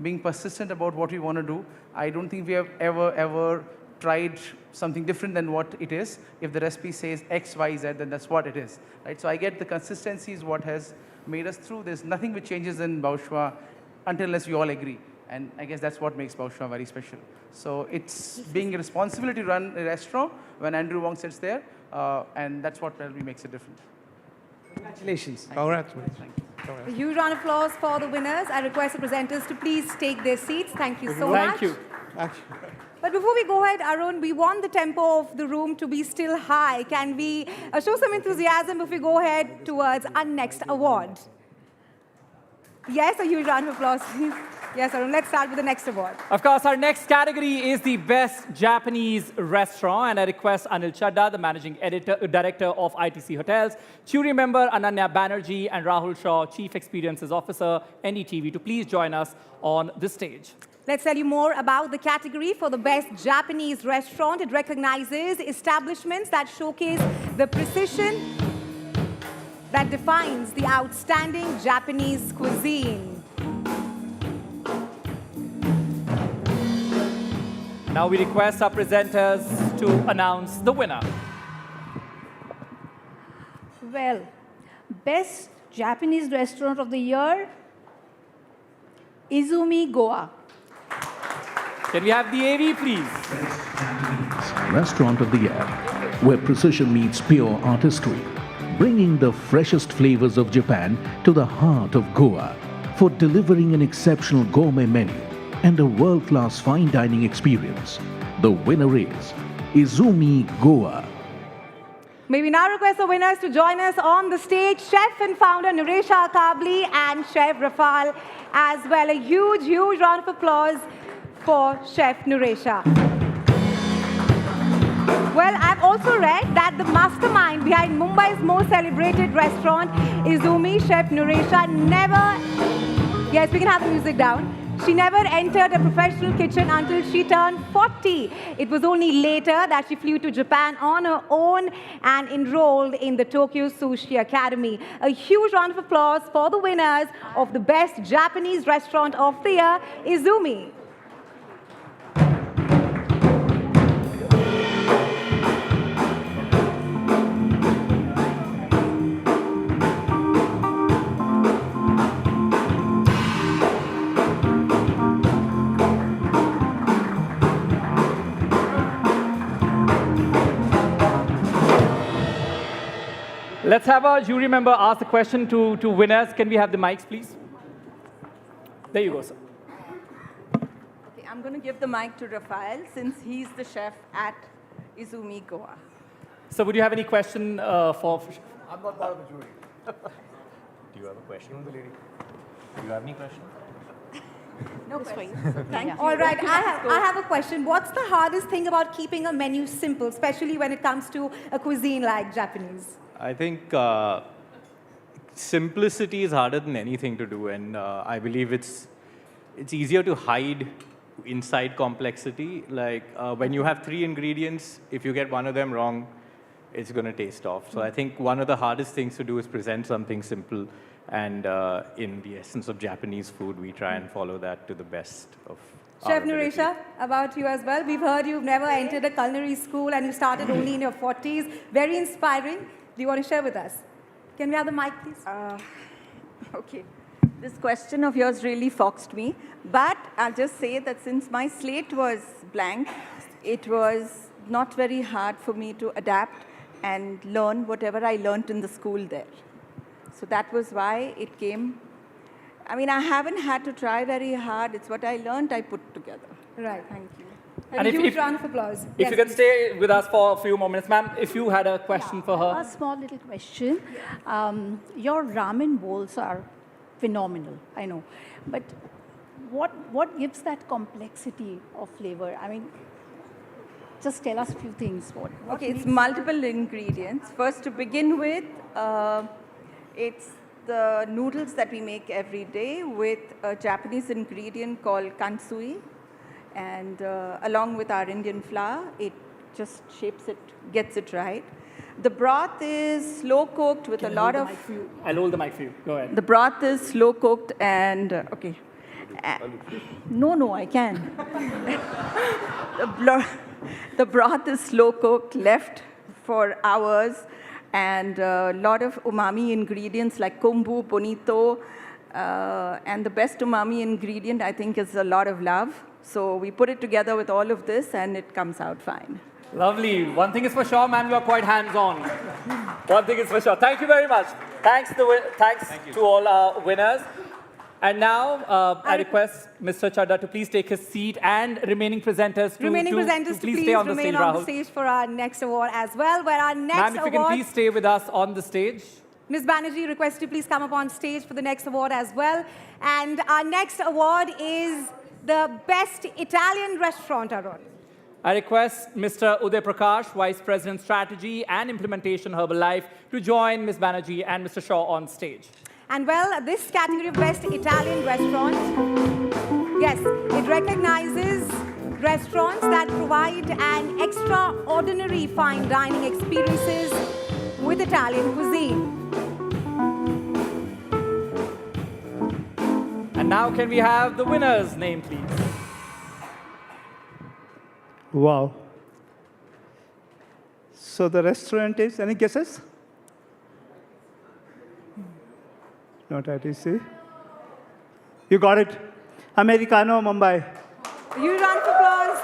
being persistent about what we want to do. I don't think we have ever tried something different than what it is. If the recipe says X, Y, Z, then that's what it is. Right? So I get the consistency is what has made us through. There's nothing which changes in Baoshua unless we all agree. And I guess that's what makes Baoshua very special. So it's being a responsibility to run a restaurant when Andrew Wong sits there, and that's what probably makes it different. Congratulations. Congratulations. A huge round of applause for the winners. I request the presenters to please take their seats. Thank you so much. Thank you. But before we go ahead, Arun, we want the tempo of the room to be still high. Can we show some enthusiasm if we go ahead towards our next award? Yes, a huge round of applause, please. Yes, Arun, let's start with the next award. Of course, our next category is the Best Japanese Restaurant, and I request Anil Chadda, the Managing Director of ITC Hotels, jury member Ananya Banerjee, and Rahul Shaw, Chief Experiences Officer, NDTV, to please join us on the stage. Let's tell you more about the category for the Best Japanese Restaurant. It recognizes establishments that showcase the precision that defines the outstanding Japanese cuisine. Now we request our presenters to announce the winner. Well, Best Japanese Restaurant of the Year, Izumi, Goa. Can we have the AV, please? Restaurant of the Year, where precision meets pure artistry, bringing the freshest flavors of Japan to the heart of Goa for delivering an exceptional gourmet menu and a world-class fine dining experience. The winner is Izumi, Goa. May we now request the winners to join us on the stage, Chef and founder Nuresha Kabli and Chef Rafal as well. A huge, huge round of applause for Chef Nuresha. Well, I've also read that the mastermind behind Mumbai's most celebrated restaurant, Izumi, Chef Nuresha, never... Yes, we can have the music down. She never entered a professional kitchen until she turned 40. It was only later that she flew to Japan on her own and enrolled in the Tokyo Sushi Academy. A huge round of applause for the winners of the Best Japanese Restaurant of the Year, Izumi. Let's have our jury member ask the question to winners. Can we have the mics, please? There you go, sir. Okay, I'm going to give the mic to Rafael since he's the chef at Izumi, Goa. So would you have any question for... I'm not part of the jury. Do you have a question? The lady. Do you have any question? No question. Thank you. All right, I have a question. What's the hardest thing about keeping a menu simple, especially when it comes to a cuisine like Japanese? I think simplicity is harder than anything to do, and I believe it's easier to hide inside complexity. Like when you have 3 ingredients, if you get one of them wrong, it's going to taste off. So I think one of the hardest things to do is present something simple, and in the essence of Japanese food, we try and follow that to the best of Chef Nuresha, about you as well. We've heard you've never entered a culinary school and you started only in your 40s. Very inspiring. Do you want to share with us? Can we have the mic, please? Okay. This question of yours really foxed me. But I'll just say that since my slate was blank, it was not very hard for me to adapt and learn whatever I learned in the school there. So that was why it came. I mean, I haven't had to try very hard. It's what I learned, I put together. Right. Thank you. And a huge round of applause. If you can stay with us for a few more minutes, ma'am, if you had a question for her. A small little question. Your ramen bowls are phenomenal, I know. But what gives that complexity of flavor? I mean, just tell us a few things. Okay, it's multiple ingredients. First, to begin with, it's the noodles that we make every day with a Japanese ingredient called kansui. And along with our Indian flour, it just shapes it, gets it right. The broth is slow cooked with a lot of... I'll hold the mic for you. Go ahead. The broth is slow cooked and... okay. No, I can. The broth is slow cooked, left for hours. and a lot of umami ingredients like kombu, bonito, and the best umami ingredient, I think, is a lot of love. So we put it together with all of this, and it comes out fine. Lovely. One thing is for sure, ma'am, you are quite hands-on. One thing is for sure. Thank you very much. Thanks to all our winners. And now, I request Mr. Chadda to please take his seat and remaining presenters to please stay on the stage, remain on the stage for our next award as well, where our next Ma'am, if you can award... please stay with us on the stage. Ms. Banerjee, request you please come up on stage for the next award as well. And our next award is the Best Italian Restaurant, Arun. I request Mr. Uday Prakash, Vice President Strategy and Implementation Herbalife, to join Ms. Banerjee and Mr. Shaw on stage. And well, this category of Best Italian Restaurant, yes, it recognizes restaurants that provide an extraordinary fine dining experiences with Italian cuisine. And now can we have the winner's name, please? Wow. So the restaurant is, any guesses? Not ITC. You got it. Americano, Mumbai. You round of applause.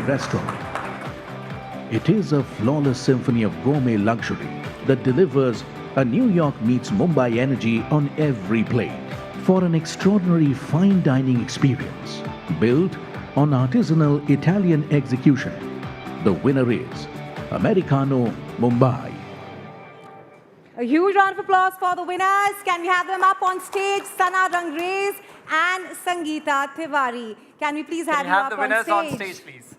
Restaurant. It is a flawless symphony of gourmet luxury that delivers a New York meets Mumbai energy on every plate for an extraordinary fine dining experience built on artisanal Italian execution. The winner is Americano Mumbai. A huge round of applause for the winners. Can we have them up on stage? Sana Rangrez and Sangeeta Tiwari. Can we please have you up the winners on on stage, please?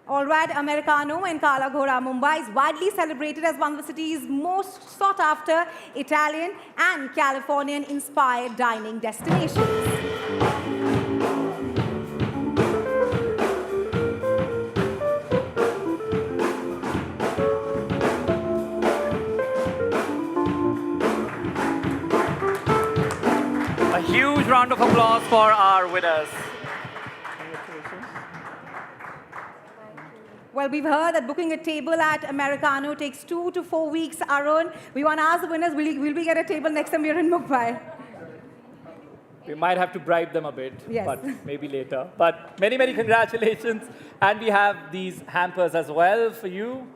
All right, Americano in Kala Ghora, Mumbai is widely celebrated as one of the city's most sought-after Italian and Californian-inspired dining destinations. A huge round of applause for our winners. Well, we've heard that booking a table at Americano takes 2 to 4 weeks, Arun. We want to ask the winners, will we get a table next time we're in Mumbai? We might have to bribe them a bit, Yes. but maybe later. But many, many congratulations. And we have these hampers as well for you.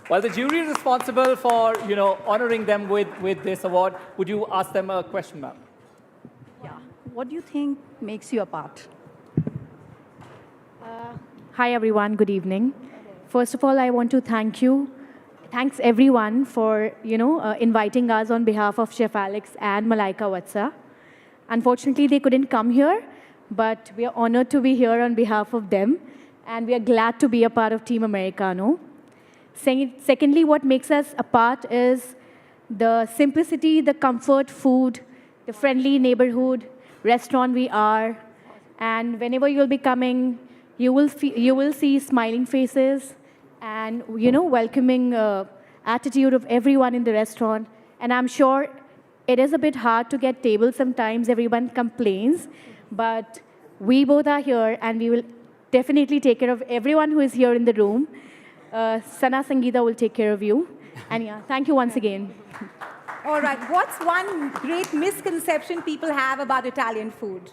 Well, the jury is responsible for, honoring them with this award. Would you ask them a question, ma'am? Yeah. What do you think makes you apart? Hi, everyone. Good evening. First of all, I want to thanks everyone for, inviting us on behalf of Chef Alex and Malaika Vatsa. Unfortunately, they couldn't come here, but we are honored to be here on behalf of them, and we are glad to be a part of Team Americano. Secondly, what makes us apart is the simplicity, the comfort food, the friendly neighborhood restaurant we are. And whenever you'll be coming, you will see smiling faces and, welcoming attitude of everyone in the restaurant. And I'm sure it is a bit hard to get tables sometimes. Everyone complains. But we both are here, and we will definitely take care of everyone who is here in the room. Sana Sangeeta will take care of you. And yeah, thank you once again. All right, what's one great misconception people have about Italian food?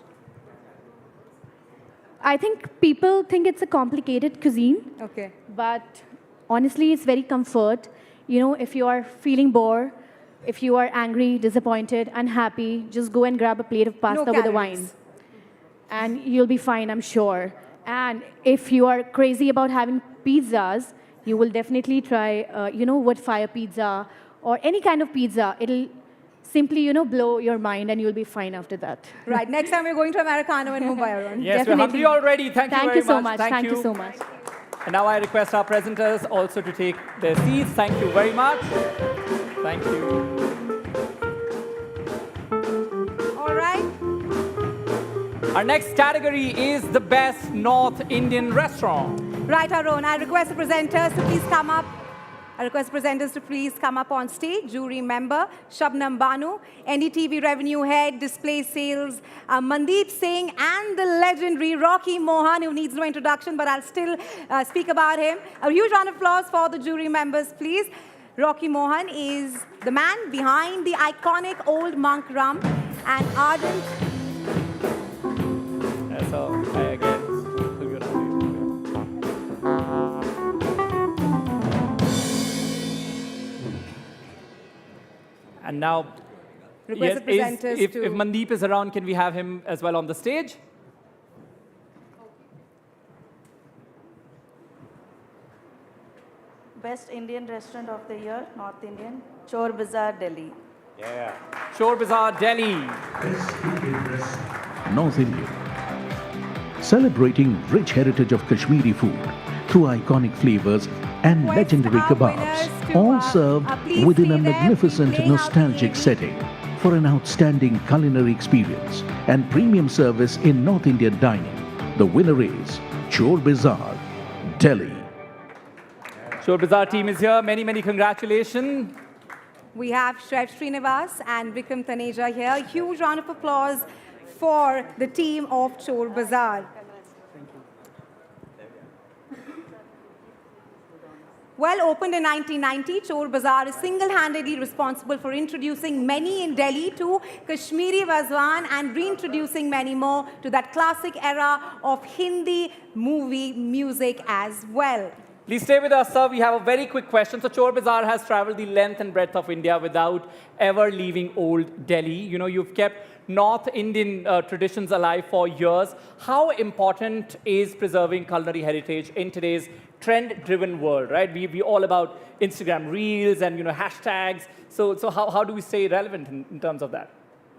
I think people think it's a complicated cuisine. Okay. But honestly, it's very comfort. If you are feeling bored, if you are angry, disappointed, unhappy, just go and grab a plate of pasta with a wine. And you'll be fine, I'm sure. And if you are crazy about having pizzas, you will definitely try, wood fire pizza or any kind of pizza. It'll simply, blow your mind, and you'll be fine after that. Right. Next time we're going to Americano in Mumbai, Arun. Yes, we're hungry already. Thank you very so much. much. Thank you so much. And now I request our presenters also to take their seats. Thank you very much. Thank you. All right. Our next category is the Best North Indian Restaurant. Right, Arun. I request the presenters to please come up I request presenters to please come up on stage. Jury member Shabnam Banu, NDTV Revenue Head, Display Sales, Mandeep Singh, and the legendary Rocky Mohan, who needs no introduction, but I'll still speak about him. A huge round of applause for the jury members, please. Rocky Mohan is the man behind the iconic Old Monk rum and ardent. So, again. And now, Request the presenters if to... Mandeep is around, can we have him as well on the stage? Best Indian Restaurant of the Year, North Indian, Chor Bazaar, Delhi. Yeah. Chor Bazaar, Delhi. North Indian. Celebrating rich heritage of Kashmiri food through iconic flavors and legendary kebabs, all served within a magnificent nostalgic setting for an outstanding culinary experience and premium service in North Indian dining. The winner is Chor Bazaar, Delhi. Chor Bazaar team is here. Many, many congratulations. We have Chef Srinivas and Vikram Taneja here. A huge round of applause for the team of Chor Bazaar. Well, opened in 1990, Chor Bazaar is single-handedly responsible for introducing many in Delhi to Kashmiri Wazwan and reintroducing many more to that classic era of Hindi movie music as well. Please stay with us, sir. We have a very quick question. So Chor Bazaar has traveled the length and breadth of India without ever leaving old Delhi. You know, you've kept North Indian traditions alive for years. How important is preserving culinary heritage in today's trend-driven world, right? We all about Instagram Reels and, you know, hashtags. So how do we stay relevant in terms of that?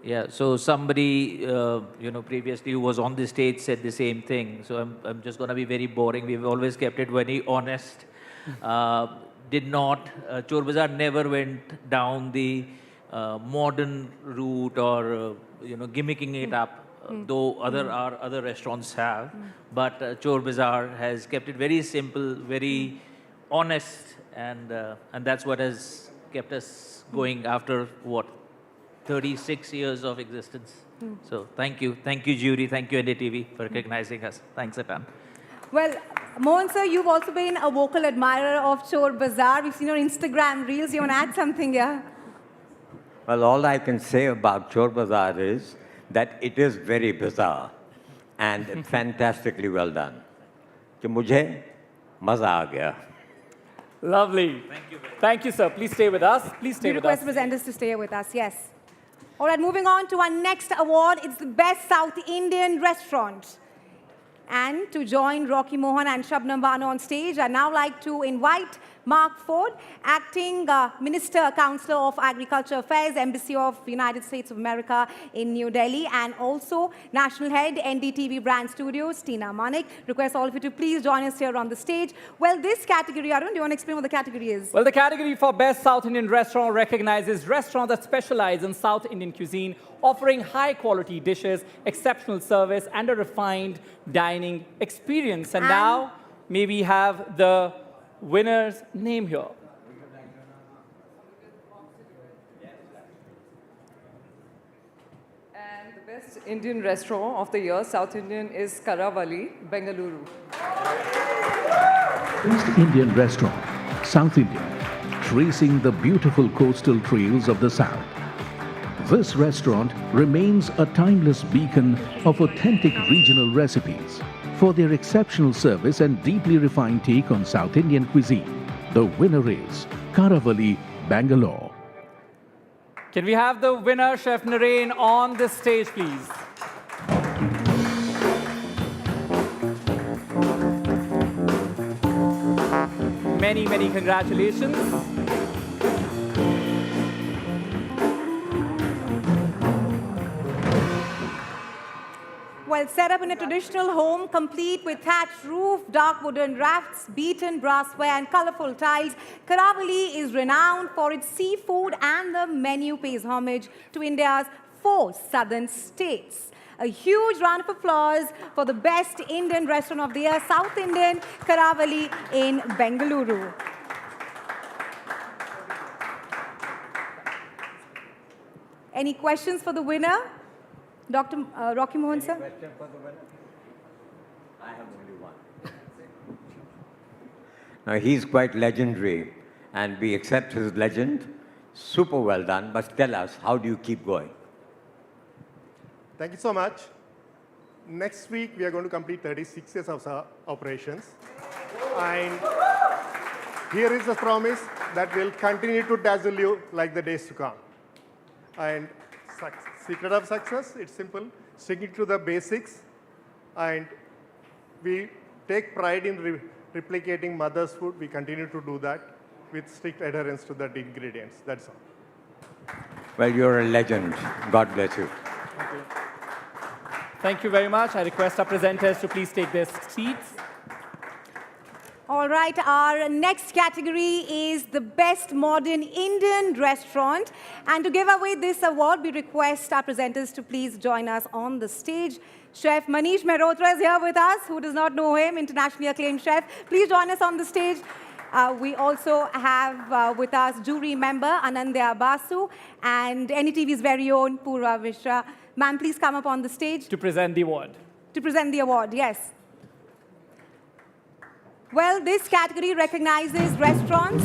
Yeah, so somebody, previously who was on the stage said the same thing. So I'm just going to be very boring. We've always kept it very honest. Chor Bazaar never went down the modern route or, gimmicking it up, though other restaurants have. But Chor Bazaar has kept it very simple, very honest, and that's what has kept us going after, 36 years of existence. So thank you, jury, thank you NDTV for recognizing us. Thanks a ton. Well, Mohan sir, you've also been a vocal admirer of Chor Bazaar. We've seen your Instagram Reels. You want to add something, yeah? Well, all I can say about Chor Bazaar is that it is very bizarre and fantastically well done. कि मुझे मजा आ गया. Lovely. Thank you, sir. Please stay with us. Please stay with us. We request presenters to stay with us, yes. All right, moving on to our next award. It's the Best South Indian Restaurant. And to join Rocky Mohan and Shabnam Banu on stage, I'd now like to invite Mark Ford, Acting Minister, Counselor of Agriculture Affairs, Embassy of the United States of America in New Delhi, and also National Head, NDTV Brand Studios, Tina Manik. Request all of you to please join us here on the stage. Well, this category, Arun, do you want to explain what the category is? Well, the category for Best South Indian Restaurant recognizes restaurants that specialize in South Indian cuisine, offering high-quality dishes, exceptional service, and a refined dining experience. And now, may we have the winner's name here. And the Best Indian Restaurant of the Year, South Indian, is Karavali, Bengaluru. Best Indian Restaurant, South Indian, tracing the beautiful coastal trails of the South. This restaurant remains a timeless beacon of authentic regional recipes for their exceptional service and deeply refined take on South Indian cuisine. The winner is Karavali, Bangalore. Can we have the winner, Chef Narain, on the stage, please? Many, many congratulations. Well, set up in a traditional home, complete with thatched roof, dark wooden rafts, beaten brassware, and colorful tiles, Karavali is renowned for its seafood, and the menu pays homage to India's 4 southern states. A huge round of applause for the Best Indian Restaurant of the Year, South Indian, Karavali in Bengaluru. Any questions for the winner? Dr. Rocky Mohan, sir? Question for the winner? I have only one. Now, he's quite legendary, and we accept his legend. Super well done, but tell us, how do you keep going? Thank you so much. Next week, we are going to complete 36 years of our operations. And here is the promise that we'll continue to dazzle you like the days to come. And secret of success, it's simple, sticking to the basics. And we take pride in replicating mother's food. We continue to do that with strict adherence to the ingredients. That's all. Well, you're a legend. God bless you. Thank you. Thank you very much. I request our presenters to please take their seats. All right, our next category is the Best Modern Indian Restaurant. And to give away this award, we request our presenters to please join us on the stage. Chef Manish Mehrotra is here with us. Who does not know him? Internationally acclaimed chef. Please join us on the stage. We also have with us jury member Anandya Basu and NDTV's very own Purva Mishra. Ma'am, please come up on the stage. To present the award. To present the award, yes. Well, this category recognizes restaurants.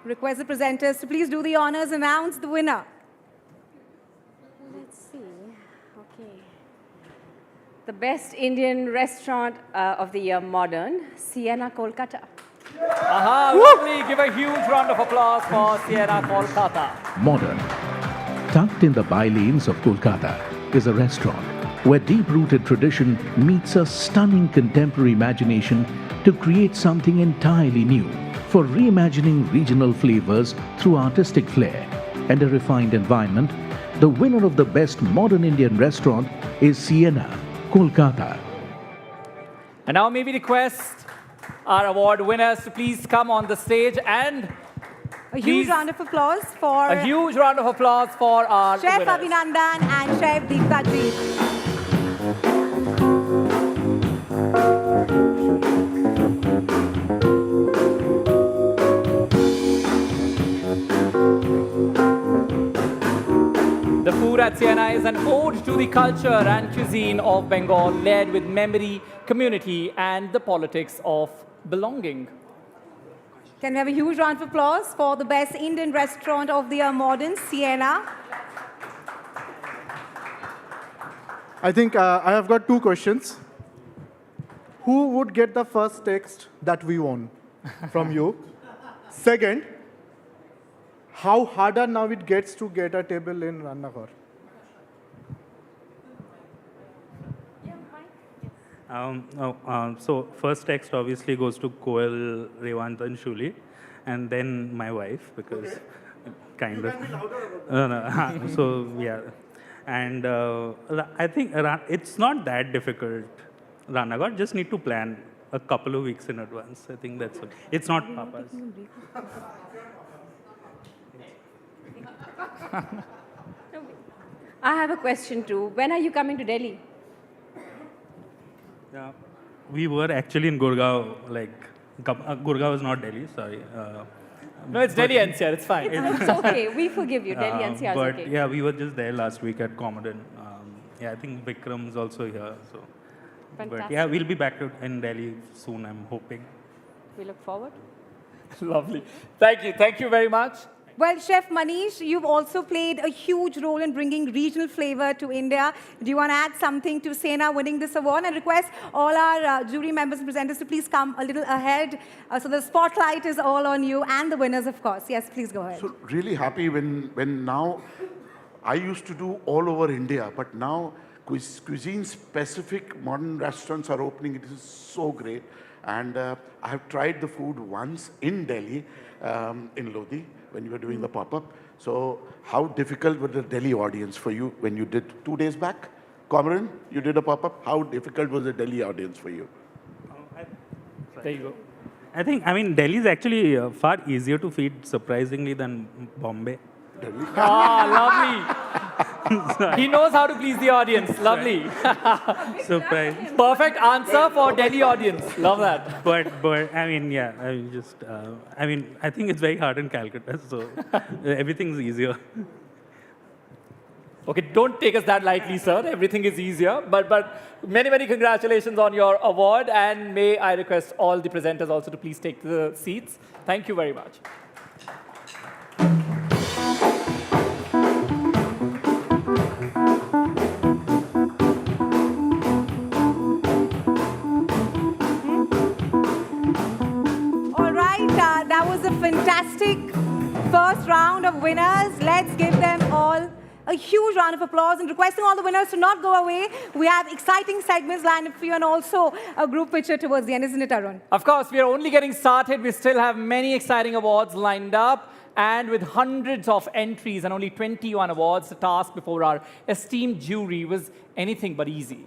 Request the presenters to please do the honors, announce the winner. Let's see. Okay. The Best Indian Restaurant of the Year Modern, Sienna, Kolkata. Aha, lovely. Give a huge round of applause for Sienna, Kolkata. Modern. Tucked in the by-lanes of Kolkata is a restaurant where deep-rooted tradition meets a stunning contemporary imagination to create something entirely new. For reimagining regional flavors through artistic flair and a refined environment, the winner of the Best Modern Indian Restaurant is Sienna, Kolkata. And now may we request our award winners to please come on the stage and a huge round of applause for a huge round of applause for our Chef winners. Abhinandan and Chef Deepika Ji. The food at Sienna is an ode to the culture and cuisine of Bengal, led with memory, community, and the politics of belonging. Can we have a huge round of applause for the Best Indian Restaurant of the Year Modern, Sienna? I think I have got two questions. Who would get the first text that we won from you? Second, how harder now it gets to get a table in Rannaghar? So first text obviously goes to Koel, Revant and Shuli, and then my wife, because kind of. No. So yeah, and I think it's not that difficult. Rannaghar, just need to plan a couple of weeks in advance. I think that's okay. It's not Papa's. I have a question too. When are you coming to Delhi? Yeah, we were actually in Gurgaon, like, Gurgaon is not Delhi, sorry. No, it's Delhi NCR, it's fine. It's okay, we forgive you. Delhi NCR is but okay. yeah, we were just there last week at Commodore. Yeah, I think Vikram's also here. So, but Fantastic. yeah, we'll be back in Delhi soon, I'm hoping. We look forward. Lovely. Thank you very much. Well, Chef Manish, you've also played a huge role in bringing regional flavor to India. Do you want to add something to Sienna winning this award? And request all our jury members and presenters to please come a little ahead. So the spotlight is all on you and the winners, of course. Yes, please go ahead. So really happy when now, I used to do all over India, but now cuisine-specific modern restaurants are opening. It is so great. And I have tried the food once in Delhi, in Lodi, when you were doing the pop-up. So how difficult was the Delhi audience for you when you did 2 days back? Comoran, you did a pop-up. How difficult was the Delhi audience for you? There you go. I mean, Delhi is actually far easier to feed, surprisingly, than Bombay. Delhi? Ah, lovely. He knows how to please the audience. Lovely. Surprise. Perfect answer for Delhi audience. Love that. But I mean, yeah, I think it's very hard in Calcutta, so everything's easier. Okay, don't take us that lightly, sir. Everything is easier. But many, many congratulations on your award. And may I request all the presenters also to please take the seats. Thank you very much. All right, that was a fantastic first round of winners. Let's give them all a huge round of applause and requesting all the winners to not go away. We have exciting segments lined up for you and also a group picture towards the end, isn't it, Arun? Of course, we are only getting started. We still have many exciting awards lined up. And with hundreds of entries and only 21 awards, the task before our esteemed jury was anything but easy.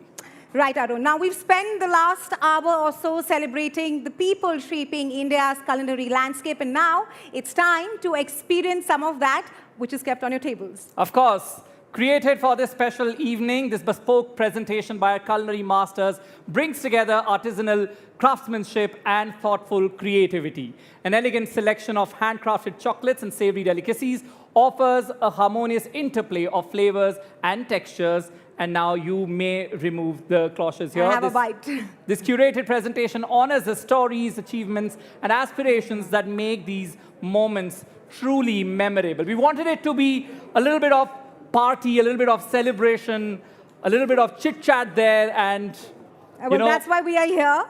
Right, Arun. Now, we've spent the last hour or so celebrating the people shaping India's culinary landscape, and now it's time to experience some of that which is kept on your tables. Of course, created for this special evening, this bespoke presentation by our culinary masters brings together artisanal craftsmanship and thoughtful creativity. An elegant selection of handcrafted chocolates and savory delicacies offers a harmonious interplay of flavors and textures. And now you may remove the cloches here. Have a bite. This curated presentation honors the stories, achievements, and aspirations that make these moments truly memorable. We wanted it to be a little bit of party, a little bit of celebration, a little bit of chit-chat there, and Well, that's why we are here.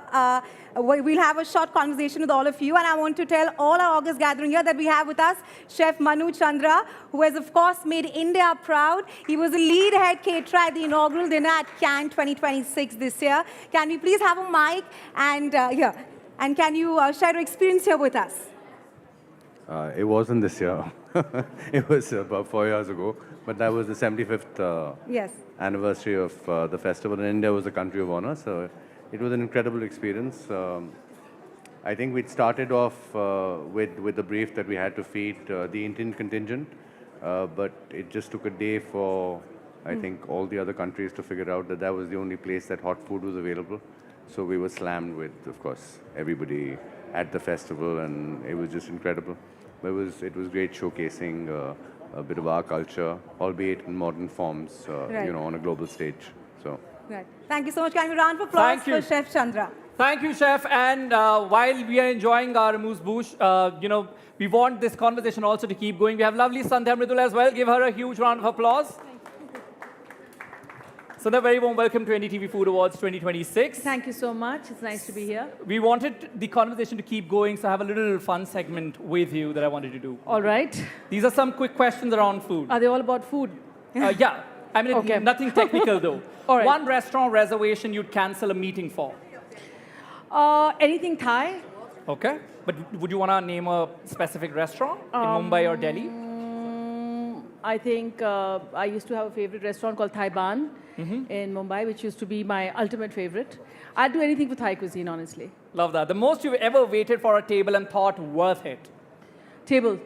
We'll have a short conversation with all of you, and I want to tell all our August gathering here that we have with us Chef Manu Chandra, who has, of course, made India proud. He was the lead head caterer at the inaugural dinner at Cannes 2026 this year. Can we please have a mic and here? And can you share your experience here with us? It wasn't this year. It was about 4 years ago. But that was the 75th Yes. anniversary of the festival, and India was a country of honor. So it was an incredible experience. I think we'd started off with the brief that we had to feed the Indian contingent, but it just took a day for, I think, all the other countries to figure out that that was the only place that hot food was available. So we were slammed with, of course, everybody at the festival, and it was just incredible. It was great showcasing a bit of our culture, albeit in modern forms, Right. on a global stage. So. Right. Thank you so much. Can we round of applause Thank you. for Chef Chandra? Thank you, Chef. And while we are enjoying our amuse-bouche, we want this conversation also to keep going. We have lovely Sandhya Mridul as well. Give her a huge round of applause. Sandhya, very warm welcome to NDTV Food Awards 2026. Thank you so much. It's nice to be here. We wanted the conversation to keep going, so I have a little fun segment with you that I wanted to do. All right. These are some quick questions around food. Are they all about food? Yeah. I mean, Okay. nothing technical, though. All right. One restaurant reservation you'd cancel a meeting for. Anything Thai? Okay. But would you want to name a specific restaurant in Mumbai or Delhi? I think I used to have a favorite restaurant called Thai Ban in Mumbai, which used to be my ultimate favorite. I'd do anything for Thai cuisine, honestly. Love that. The most you've ever waited for a table and thought worth it? Table.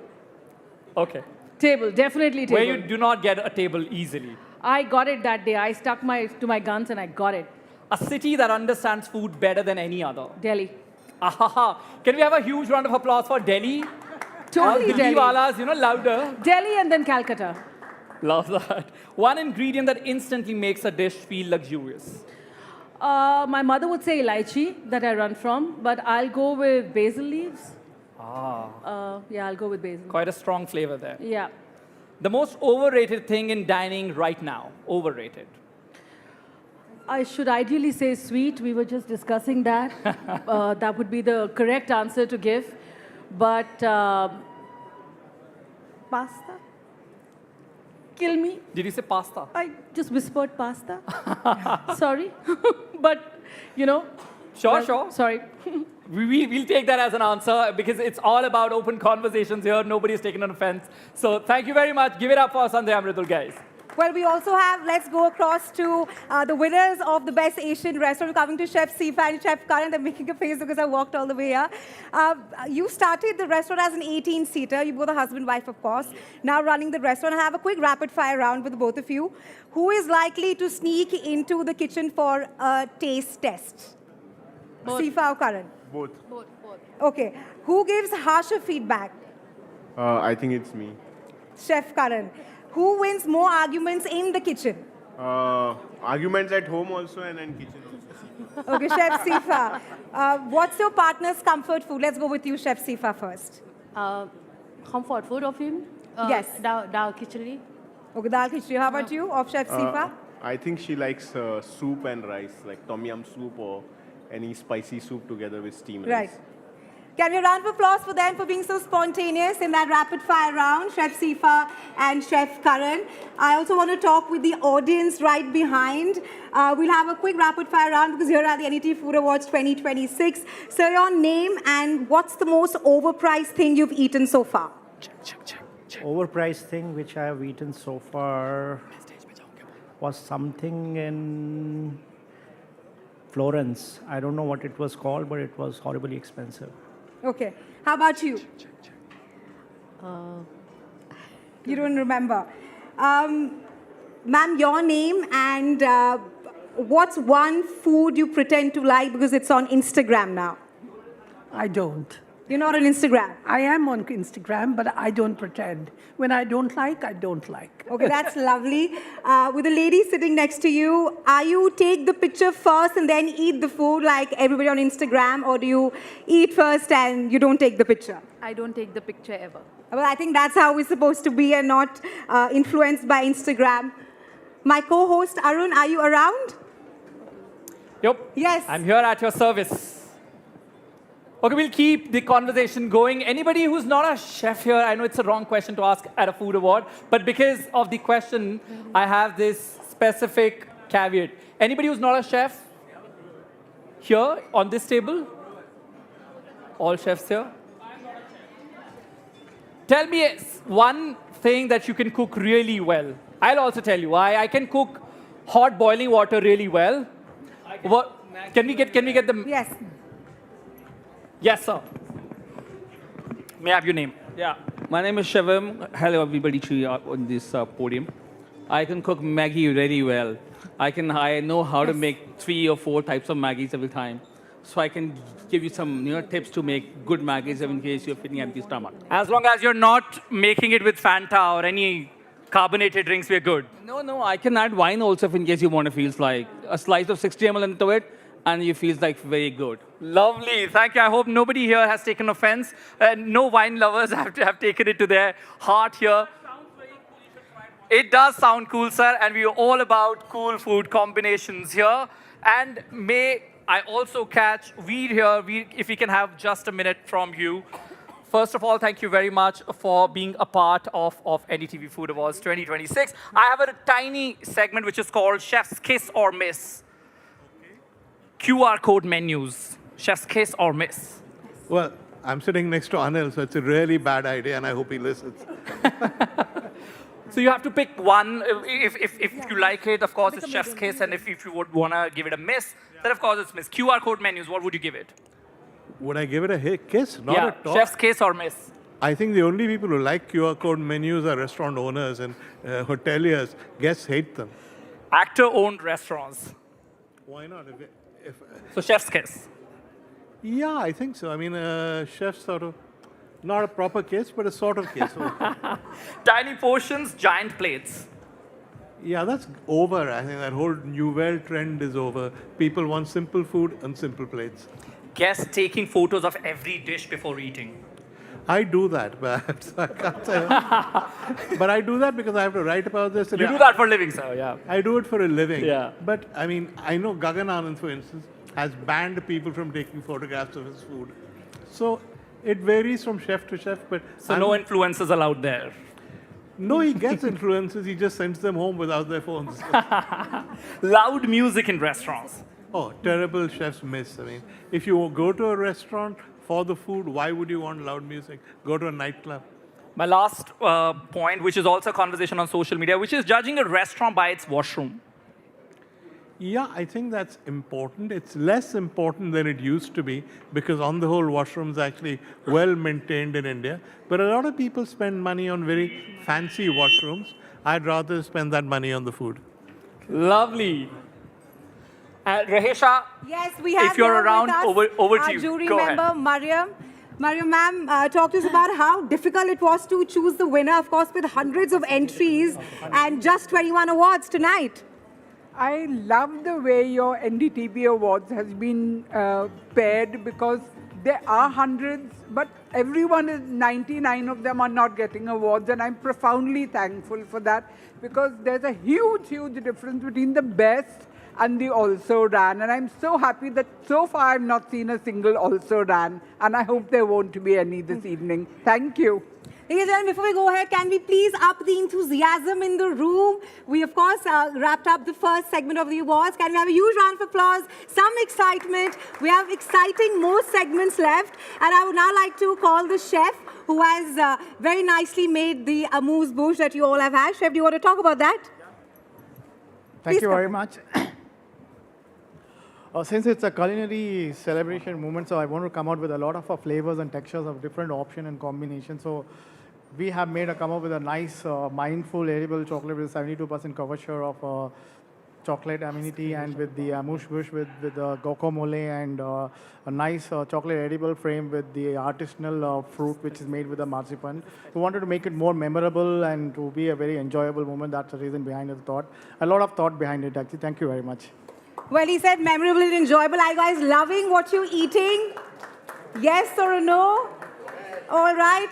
Okay. Table, definitely table. Where you do not get a table easily. I got it that day. I stuck to my guns and I got it. A city that understands food better than any other. Delhi. Ahaha. Can we have a huge round of applause for Delhi? Totally All Delhi. Delhi-walas, louder. Delhi and then Calcutta. Love that. One ingredient that instantly makes a dish feel luxurious. My mother would say elaichi that I run from, but I'll go with basil leaves. Yeah, I'll go with basil. Quite a strong flavor there. Yeah. The most overrated thing in dining right now. Overrated. I should ideally say sweet. We were just discussing that. That would be the correct answer to give. But pasta? Kill me. Did you say pasta? I just whispered pasta. Sorry. But, Sure. Sorry. We'll take that as an answer because it's all about open conversations here. Nobody's taken an offense. So thank you very much. Give it up for Sandhya Mridul, guys. Well, we also have, let's go across to the winners of the Best Asian Restaurant, coming to Chef Sifa and Chef Karan. They're making a face because I walked all the way here. You started the restaurant as an 18-seater. You both are husband, wife, of course. Now running the restaurant. I have a quick rapid-fire round with both of you. Who is likely to sneak into the kitchen for a taste test? Both. Sifa or Karan? Both. Okay. Who gives harsher feedback? I think it's me. Chef Karan. Who wins more arguments in the kitchen? Arguments at home also and in kitchen also. Okay, Chef Sifa. What's your partner's comfort food? Let's go with you, Chef Sifa, first. Comfort food of him? Yes. Dal khichdi. Okay, dal khichdi. How about you, of Chef Sifa? I think she likes soup and rice, like tom yum soup or any spicy soup together with steamed Right. rice. Can we have a round of applause for them for being so spontaneous in that rapid fire round, Chef Sifa and Chef Karan. I also want to talk with the audience right behind. We'll have a quick rapid fire round because here are the NDTV Food Awards 2026. So your name and what's the most overpriced thing you've eaten so far? Overpriced thing which I have eaten so far was something in Florence. I don't know what it was called, but it was horribly expensive. Okay. How about you? You don't remember. Ma'am, your name and what's one food you pretend to like because it's on Instagram now? I don't. You're not on Instagram? I am on Instagram, but I don't pretend. When I don't like, I don't like. Okay, that's lovely. With the lady sitting next to you, are you take the picture first and then eat the food like everybody on Instagram, or do you eat first and you don't take the picture? I don't take the picture ever. Well, I think that's how we're supposed to be and not influenced by Instagram. My co-host, Arun, are you around? Yep. Yes. I'm here at your service. Okay, we'll keep the conversation going. Anybody who's not a chef here, I know it's a wrong question to ask at a food award, but because of the question, I have this specific caveat. Anybody who's not a chef here on this table? All chefs here? Tell me one thing that you can cook really well. I'll also tell you why. I can cook hot boiling water really well. What? Can we get them? Yes. Yes, sir. May I have your name? Yeah, my name is Shivam. Hello, everybody on this podium. I can cook Maggie really well. I know how to make 3 or 4 types of Maggies every time. So I can give you some tips to make good Maggies in case you're feeling empty stomach. As long as you're not making it with Fanta or any carbonated drinks, we're good. No, I can add wine also in case you want to feel like a slice of 60 ml into it, and you feel like very good. Lovely, thank you. I hope nobody here has taken offense. No wine lovers have taken it to their heart here. It does sound cool, sir, and we're all about cool food combinations here. And may I also catch Veer here, if we can have just a minute from you. First of all, thank you very much for being a part of NDTV Food Awards 2026. I have a tiny segment which is called Chef's Kiss or Miss. QR code menus. Chef's Kiss or Miss. Well, I'm sitting next to Anil, so it's a really bad idea, and I hope he listens. So you have to pick one. If you like it, of course, it's Chef's Kiss, and if you would want to give it a miss, then of course it's Miss. QR code menus, what would you give it? Would I give it a kiss? Not yeah, a talk. Chef's Kiss or Miss. I think the only people who like QR code menus are restaurant owners and hoteliers. Guests hate them. Actor-owned restaurants. Why not? So Chef's Kiss. Yeah, I think so. I mean, chef's sort of, not a proper kiss, but a sort of kiss. Tiny portions, giant plates. Yeah, that's over. I think that whole nouvelle trend is over. People want simple food and simple plates. Guests taking photos of every dish before eating. I do that, perhaps. I can't say. But I do that because I have to write about this. You do that for a living, sir, yeah. I do it for a living. Yeah. But, I mean, I know Gagan Anand, for instance, has banned people from taking photographs of his food. So it varies from chef to chef, but... So no influencers allowed there? No, he gets influencers. He just sends them home without their phones. Loud music in restaurants. Oh, terrible chef's miss. I mean, if you go to a restaurant for the food, why would you want loud music? Go to a nightclub. my last point, which is also a conversation on social media, which is judging a restaurant by its washroom. Yeah, I think that's important. It's less important than it used to be because on the whole, washrooms are actually well maintained in India. But a lot of people spend money on very fancy washrooms. I'd rather spend that money on the food. Lovely. Rahesha, yes, we have if you're here around, with us over to our you. jury Go member, ahead. Mariam. Mariam, ma'am, talk to us about how difficult it was to choose the winner, of course, with hundreds of entries and just 21 awards tonight. I love the way your NDTV Awards has been paired because there are hundreds, but 99 of them are not getting awards, and I'm profoundly thankful for that because there's a huge, huge difference between the best and the also ran, and I'm so happy that so far I've not seen a single also ran, and I hope there won't be any this evening. Thank you. Ladies and gentlemen, before we go ahead, can we please up the enthusiasm in the room? We, of course, wrapped up the first segment of the awards. Can we have a huge round of applause, some excitement? We have exciting more segments left. And I would now like to call the chef who has very nicely made the amuse-bouche that you all have had. Chef, do you want to talk about that? Thank you very much. Since it's a culinary celebration moment, so I want to come out with a lot of flavors and textures of different options and combinations. So we have come up with a nice, mindful, edible chocolate with 72% cover share of chocolate amenity, and with the amuse-bouche with the guacamole, and a nice chocolate edible frame with the artisanal fruit which is made with the marzipan. We wanted to make it more memorable and to be a very enjoyable moment. That's the reason behind the thought. A lot of thought behind it, actually. Thank you very much. Well, he said memorable and enjoyable. Are you guys loving what you're eating? Yes or a no? All right.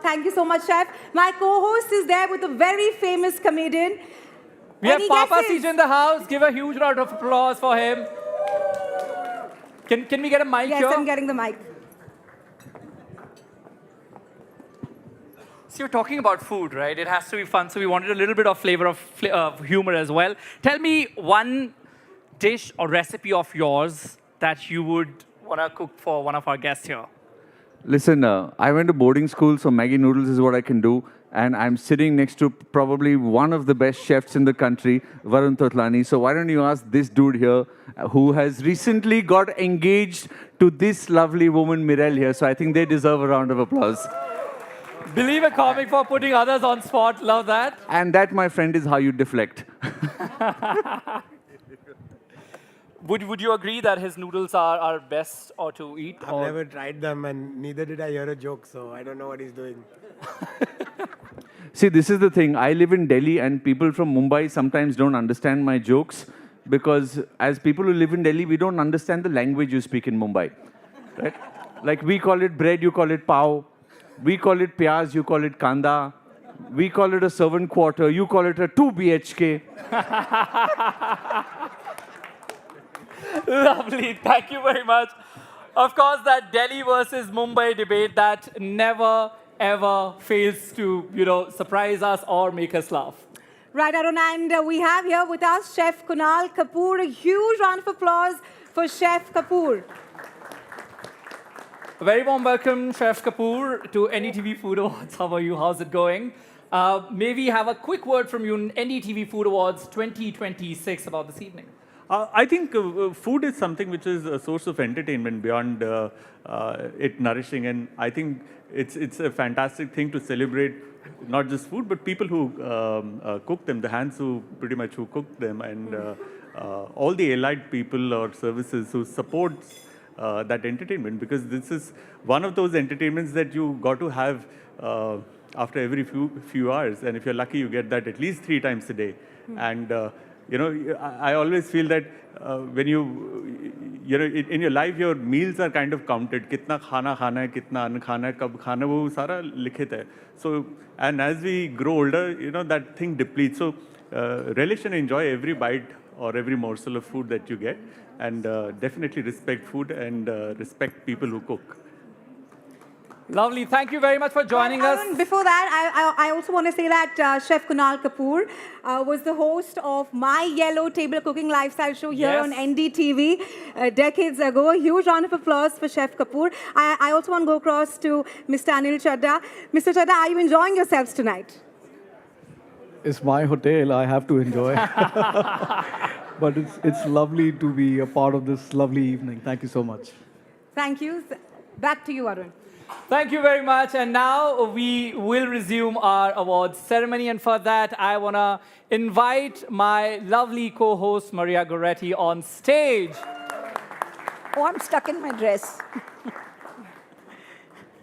Thank you so much, Chef. My co-host is there with a very famous comedian. We have Any Papa guesses? Sij in the house. Give a huge round of applause for him. Can we get a mic Yes, here? I'm getting the mic. So you're talking about food, right? It has to be fun. So we wanted a little bit of flavor of humor as well. Tell me one dish or recipe of yours that you would want to cook for one of our guests here. Listen, I went to boarding school, so Maggi noodles is what I can do. And I'm sitting next to probably one of the best chefs in the country, Varun Totlani. So why don't you ask this dude here, who has recently got engaged to this lovely woman, Mirel, here. So I think they deserve a round of applause. Believe a comic for putting others on spot. Love that. And that, my friend, is how you deflect. Would you agree that his noodles are best or to eat? I've never tried them, and neither did I hear a joke, so I don't know what he's doing. See, this is the thing. I live in Delhi, and people from Mumbai sometimes don't understand my jokes because as people who live in Delhi, we don't understand the language you speak in Mumbai. Right? Like we call it bread, you call it pav. We call it pyaz, you call it kanda. We call it a servant quarter, you call it a 2 BHK. Lovely. Thank you very much. Of course, that Delhi versus Mumbai debate that never, ever fails to, surprise us or make us laugh. Right, Arun, and we have here with us Chef Kunal Kapoor. A huge round of applause for Chef Kapoor. A very warm welcome, Chef Kapoor, to NDTV Food Awards. How are you? How's it going? May we have a quick word from you in NDTV Food Awards 2026 about this evening? I think food is something which is a source of entertainment beyond it nourishing, and I think it's a fantastic thing to celebrate not just food but people who cook them, the hands who cook them, and all the allied people or services who supports that entertainment, because this is one of those entertainments that you got to have after every few hours, and if you're lucky you get that at least 3 times a day. And I always feel that when in your life, your meals are kind of counted. Kitna khana khana hai, kitna ann khana hai, kab khana, wo sara likhit hai. So, and as we grow older, that thing depletes. So, relish and enjoy every bite or every morsel of food that you get, and definitely respect food and respect people who cook. Lovely. Thank you very much for joining us. Arun, before that, I also want to say that Chef Kunal Kapoor was the host of My Yellow Table Cooking Lifestyle Show here on NDTV decades ago. A huge round of applause for Chef Kapoor. I also want to go across to Mr. Anil Chadda. Mr. Chadda, are you enjoying yourselves tonight? It's my hotel. I have to enjoy. But it's lovely to be a part of this lovely evening. Thank you so much. Thank you. Back to you, Arun. Thank you very much. And now we will resume our awards ceremony. And for that, I want to invite my lovely co-host, Maria Goretti, on stage. Oh, I'm stuck in my dress.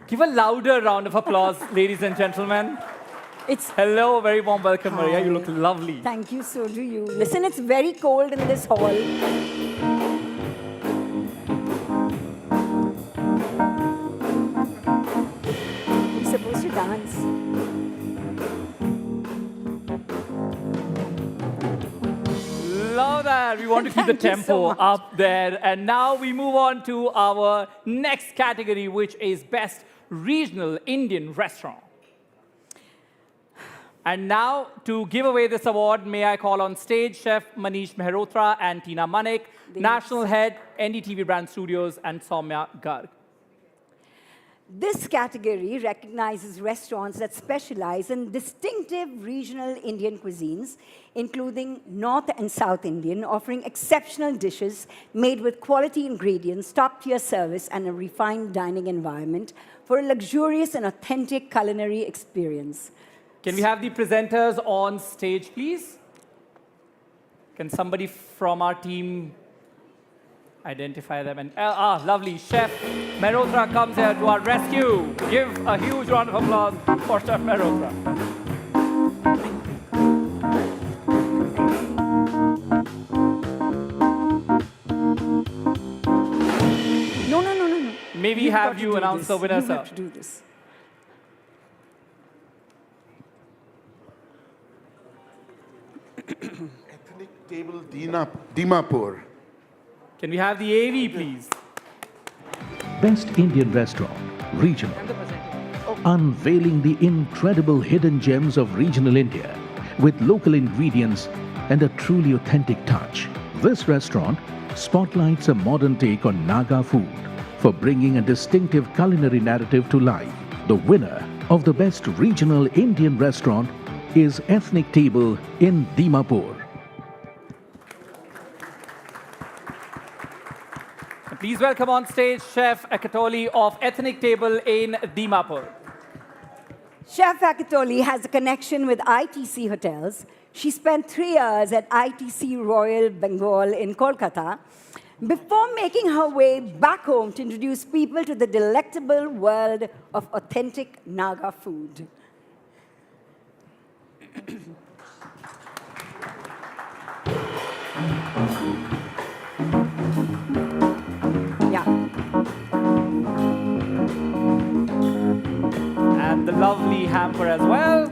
Give a louder round of applause, ladies and gentlemen. Hello, very warm welcome, Hi. Maria. You look lovely. Thank you, so do you. Listen, it's very cold in this hall. We're supposed to dance. Love that. We want to keep the Thank you so tempo much. up there. And now we move on to our next category, which is Best Regional Indian Restaurant. And now, to give away this award, may I call on stage Chef Manish Mehrotra and Tina Manik, National Head, NDTV Brand Studios, and Soumya Garg. This category recognizes restaurants that specialize in distinctive regional Indian cuisines, including North and South Indian, offering exceptional dishes made with quality ingredients, top-tier service, and a refined dining environment for a luxurious and authentic culinary experience. Can we have the presenters on stage, please? Can somebody from our team identify them? And lovely. Chef Mehrotra comes here to our rescue. Give a huge round of applause for Chef Mehrotra. No. Maybe You've have got to you do announce this. the winner, You sir. have to do this. Ethnic Table Dimapur. Can we have the AV, please? Best Indian Restaurant, Regional. Unveiling the incredible hidden gems of regional India with local ingredients and a truly authentic touch. This restaurant spotlights a modern take on Naga food for bringing a distinctive culinary narrative to life. The winner of the Best Regional Indian Restaurant is Ethnic Table in Dimapur. Please welcome on stage Chef Akatoli of Ethnic Table in Dimapur. Chef Akatoli has a connection with ITC Hotels. She spent 3 years at ITC Royal Bengal in Kolkata before making her way back home to introduce people to the delectable world of authentic Naga food. And the lovely hamper as well.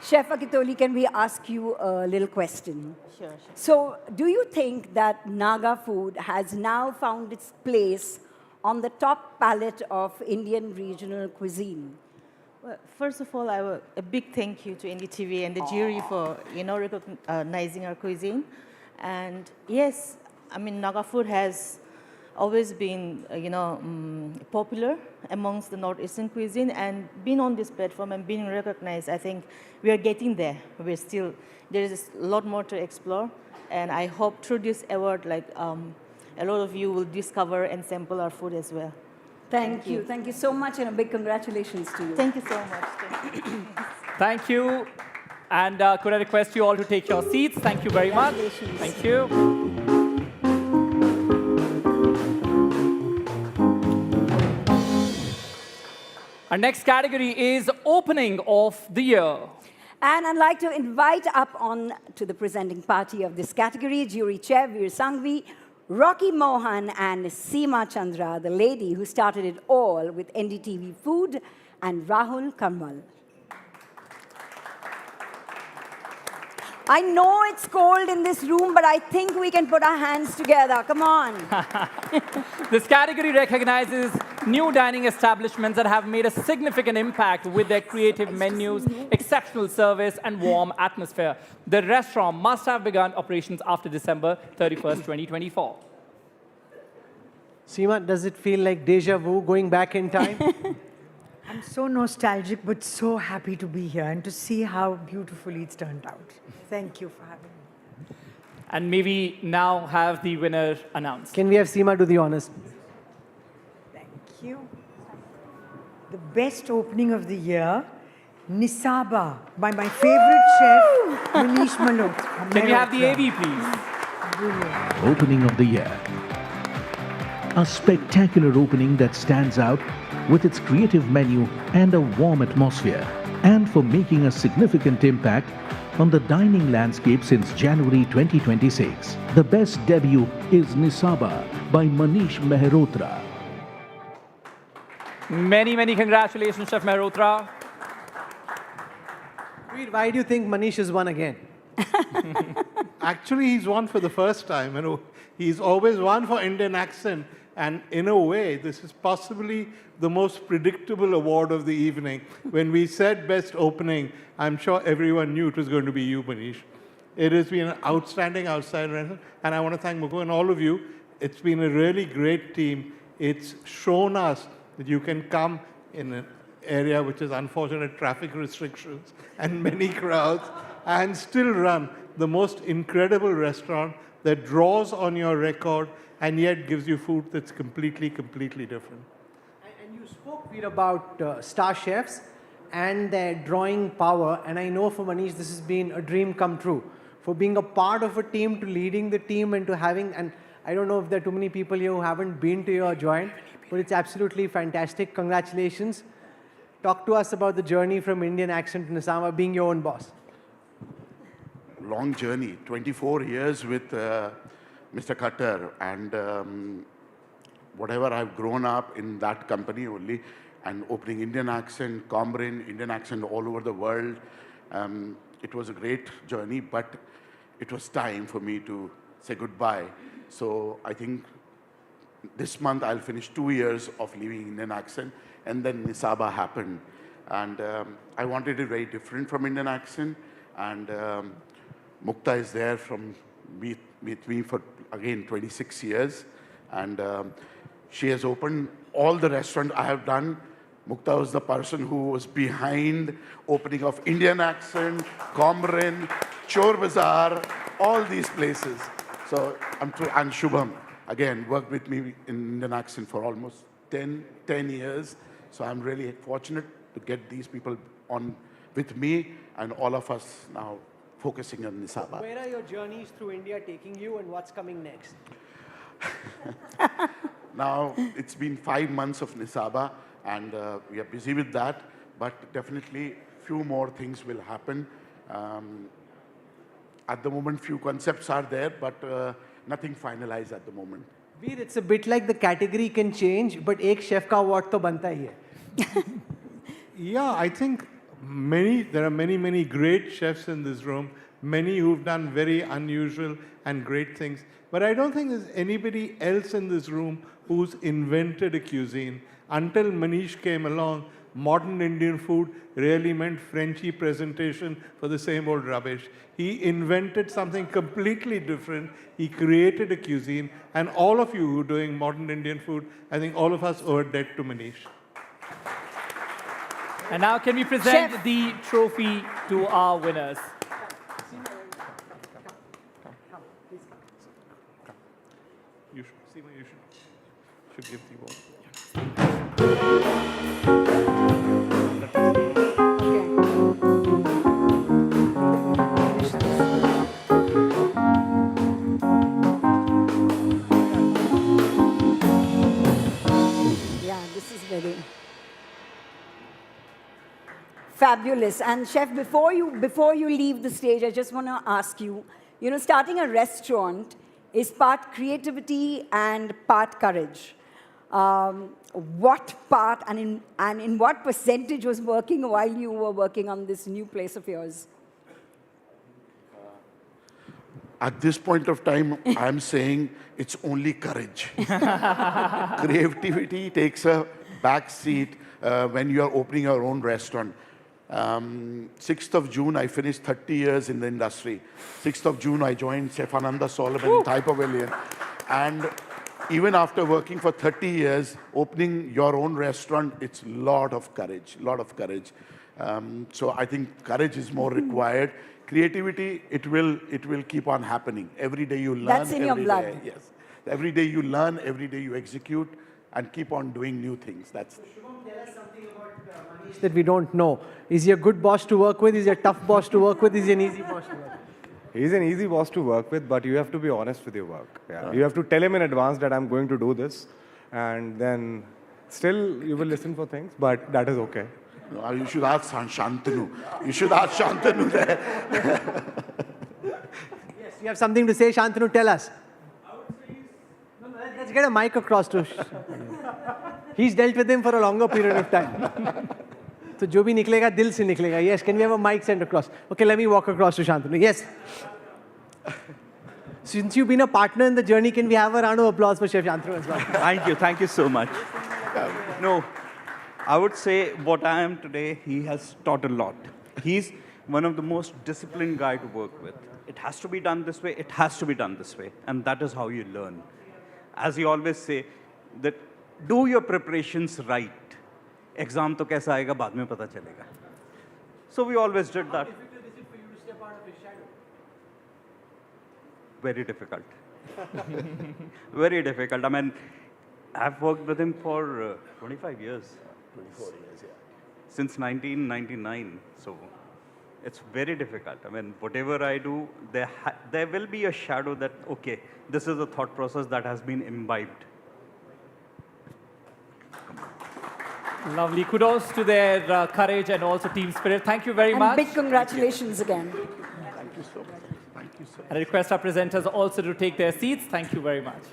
Chef Akatoli, can we ask you a little question? Sure. So, do you think that Naga food has now found its place on the top palette of Indian regional cuisine? Well, first of all, a big thank you to NDTV and the jury for, recognizing our cuisine. And yes, I mean, Naga food has always been, popular amongst the Northeastern cuisine, and being on this platform and being recognized, I think we are getting there. There is a lot more to explore, and I hope through this award, a lot of you will discover and sample our food as well. Thank you. Thank you so much, and a big congratulations to you. Thank you so much. Thank you. And could I request you all to take your seats? Thank you very much. Thank you. Our next category is Opening of the Year. And I'd like to invite up on to the presenting party of this category, Jury Chair Veer Sanghvi, Rocky Mohan, and Seema Chandra, the lady who started it all with NDTV Food, and Rahul Karmal. I know it's cold in this room, but I think we can put our hands together. Come on. This category recognizes new dining establishments that have made a significant impact with their creative menus, exceptional service, and warm atmosphere. The restaurant must have begun operations after December 31st, 2024. Seema, does it feel like deja vu going back in time? I'm so nostalgic, but so happy to be here and to see how beautifully it's turned out. Thank you for having me. And may we now have the winner announced. Can we have Seema do the honors? Thank you. The best opening of the year, Nisaba, by my favorite chef, Manish Malhotra. Can we have the AV, please? Brilliant. Opening of the year. A spectacular opening that stands out with its creative menu and a warm atmosphere, and for making a significant impact on the dining landscape since January 2026. The best debut is Nisaba by Manish Malhotra. Many, many congratulations, Chef Malhotra. Why do you think Manish has won again? Actually, he's won for the first time. You know, he's always won for Indian accent. And in a way, this is possibly the most predictable award of the evening. When we said best opening, I'm sure everyone knew it was going to be you, Manish. It has been an outstanding restaurant, and I want to thank Mukul and all of you. It's been a really great team. It's shown us that you can come in an area which is unfortunate traffic restrictions and many crowds and still run the most incredible restaurant that draws on your record and yet gives you food that's completely, completely different. And you spoke, Veer, about star chefs and their drawing power. And I know for Manish, this has been a dream come true. For being a part of a team, to leading the team, and to having, and I don't know if there are too many people here who haven't been to your joint, but it's absolutely fantastic. Congratulations. Talk to us about the journey from Indian accent to Nisaba, being your own boss. Long journey, 24 years with Mr. Khattar, and whatever I've grown up in that company only, and opening Indian accent, Comrin, Indian accent all over the world. It was a great journey, but it was time for me to say goodbye. So I think this month I'll finish 2 years of leaving Indian accent, and then Nisaba happened. And I wanted it very different from Indian accent, and Mukta is there from with me for, again, 26 years. And she has opened all the restaurants I have done. Mukta was the person who was behind opening of Indian accent, Comrin, Chor Bazaar, all these places. So, and Shubham, again, worked with me in Indian accent for almost 10 years. So I'm really fortunate to get these people on with me, and all of us now focusing on Nisaba. Where are your journeys through India taking you, and what's coming next? Now, it's been 5 months of Nisaba, and we are busy with that, but definitely few more things will happen. At the moment, few concepts are there, but nothing finalized at the moment. Veer, it's a bit like the category can change, but ek chef ka award to banta hi hai. Yeah, I think there are many great chefs in this room, many who've done very unusual and great things. But I don't think there's anybody else in this room who's invented a cuisine. Until Manish came along, modern Indian food really meant Frenchy presentation for the same old rubbish. He invented something completely different. He created a cuisine, and all of you who are doing modern Indian food, I think all of us owe a debt to Manish. And now can we present the trophy to our winners? You should give the award. Yeah, this is very fabulous. And Chef, before you leave the stage, I just want to ask you, starting a restaurant is part creativity and part courage. What part and in what percentage was working while you were working on this new place of yours? at this point of time, I'm saying it's only courage. Creativity takes a back seat when you are opening your own restaurant. 6th of June, I finished 30 years in the industry. 6th of June, I joined Chef Ananda Solomon in Thai Pavilion. And even after working for 30 years, opening your own restaurant, it's a lot of courage, So I think courage is more required. Creativity, it will keep on happening. Every day you learn. That's in your blood. Yes. Every day you learn, every day you execute, and keep on doing new things. That's. Shubham, tell us something about Manish that we don't know. Is he a good boss to work with? Is he a tough boss to work with? Is he an easy boss to work with? He's an easy boss to work with, but you have to be honest with your work. Yeah. You have to tell him in advance that I'm going to do this, and then still you will listen for things, but that is okay. No, you should ask Shantanu. You should ask Shantanu there. Yes, you have something to say, Shantanu, tell us. Let's get a mic across to He's dealt with him for a longer period of time. So jo bhi niklega, dil se niklega. Yes, can we have a mic sent across? Okay, let me walk across to Shantanu. Yes. Since you've been a partner in the journey, can we have a round of applause for Chef Shantanu as well? Thank you so much. No, I would say what I am today, he has taught a lot. He's one of the most disciplined guy to work with. It has to be done this way, it has to be done this way. And that is how you learn. As he always say, that do your preparations right. Exam to kaisa aayega, baad mein pata chalega. So we always did that. How difficult is it for you to step out of his shadow? Very difficult. Very difficult. I mean, I've worked with him for 25 years. 24 years, yeah. Since 1999. So it's very difficult. I mean, whatever I do, there will be a shadow that, okay, this is a thought process that has been imbibed. Lovely. Kudos to their courage and also team spirit. Thank you very much. And big congratulations again. Thank you so much. Thank you so much. And I request our presenters also to take their seats. Thank you very much.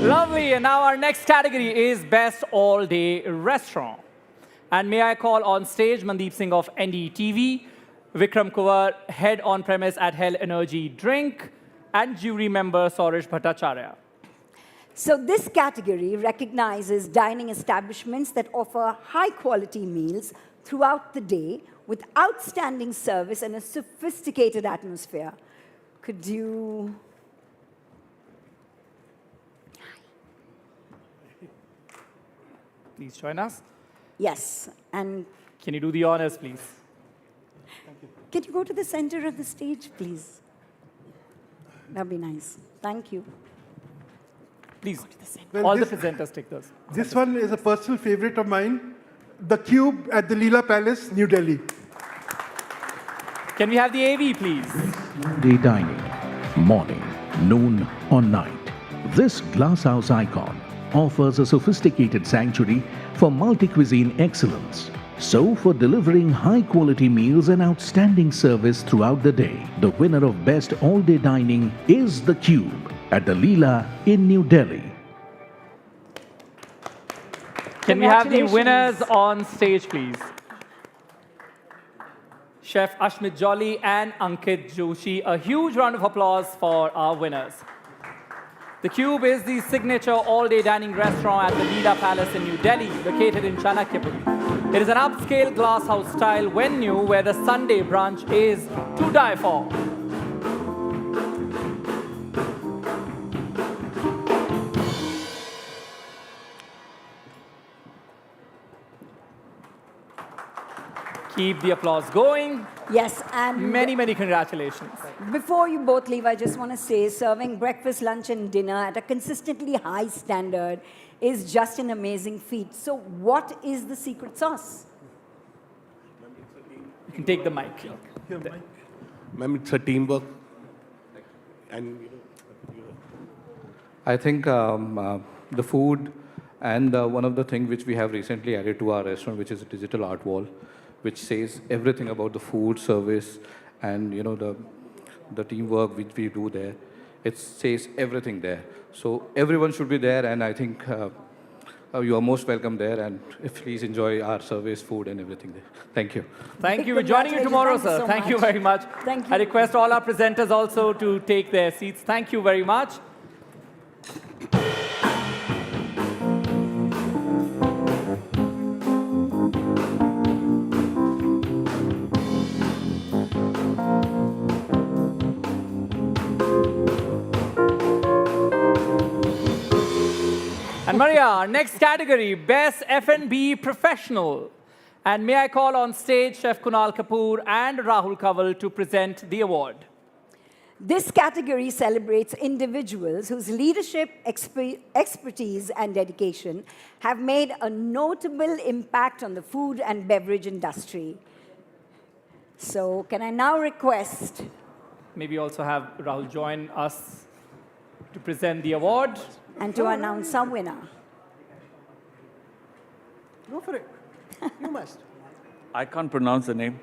Lovely. And now our next category is Best All-Day Restaurant. And may I call on stage Mandeep Singh of NDTV, Vikram Kuwar, head on premise at Hell Energy Drink, and jury member Saurish Bhattacharya. So this category recognizes dining establishments that offer high-quality meals throughout the day with outstanding service and a sophisticated atmosphere. Could you... Please join us. Yes, and... Can you do the honors, please? Can you go to the center of the stage, please? That'd be nice. Thank you. Please, Well, all the this- presenters take those. This one is a personal favorite of mine. The Cube at the Leela Palace, New Delhi. Can we have the AV, please? Day dining, morning, noon or night. This glasshouse icon offers a sophisticated sanctuary for multi-cuisine excellence. So for delivering high-quality meals and outstanding service throughout the day, the winner of Best All-Day Dining is The Cube at the Leela in New Delhi. Can we have the winners on stage, please? Chef Ashmit Jolly and Ankit Joshi. A huge round of applause for our winners. The Cube is the signature all-day dining restaurant at the Leela Palace in New Delhi, located in Chanakyapuri. It is an upscale glasshouse style venue where the Sunday brunch is to die for. Keep the applause going. Yes, and... Many, many congratulations. Before you both leave, I just want to say serving breakfast, lunch, and dinner at a consistently high standard is just an amazing feat. So what is the secret sauce? You can take the mic. Ma'am, it's a teamwork. And I think the food and one of the things which we have recently added to our restaurant, which is a digital art wall, which says everything about the food, service, and the teamwork which we do there. It says everything there. So everyone should be there, and I think you are most welcome there, and please enjoy our service, food, and everything there. Thank you. Thank you. We're joining you tomorrow, sir. Thank you very much. Thank you. I request all our presenters also to take their seats. Thank you very much. And Maria, our next category, Best F&B Professional. And may I call on stage Chef Kunal Kapoor and Rahul Kaval to present the award. This category celebrates individuals whose leadership, expertise, and dedication have made a notable impact on the food and beverage industry. So, can I now request... Maybe also have Rahul join us to present the award. And to announce our winner. Go for it. You must. I can't pronounce the name.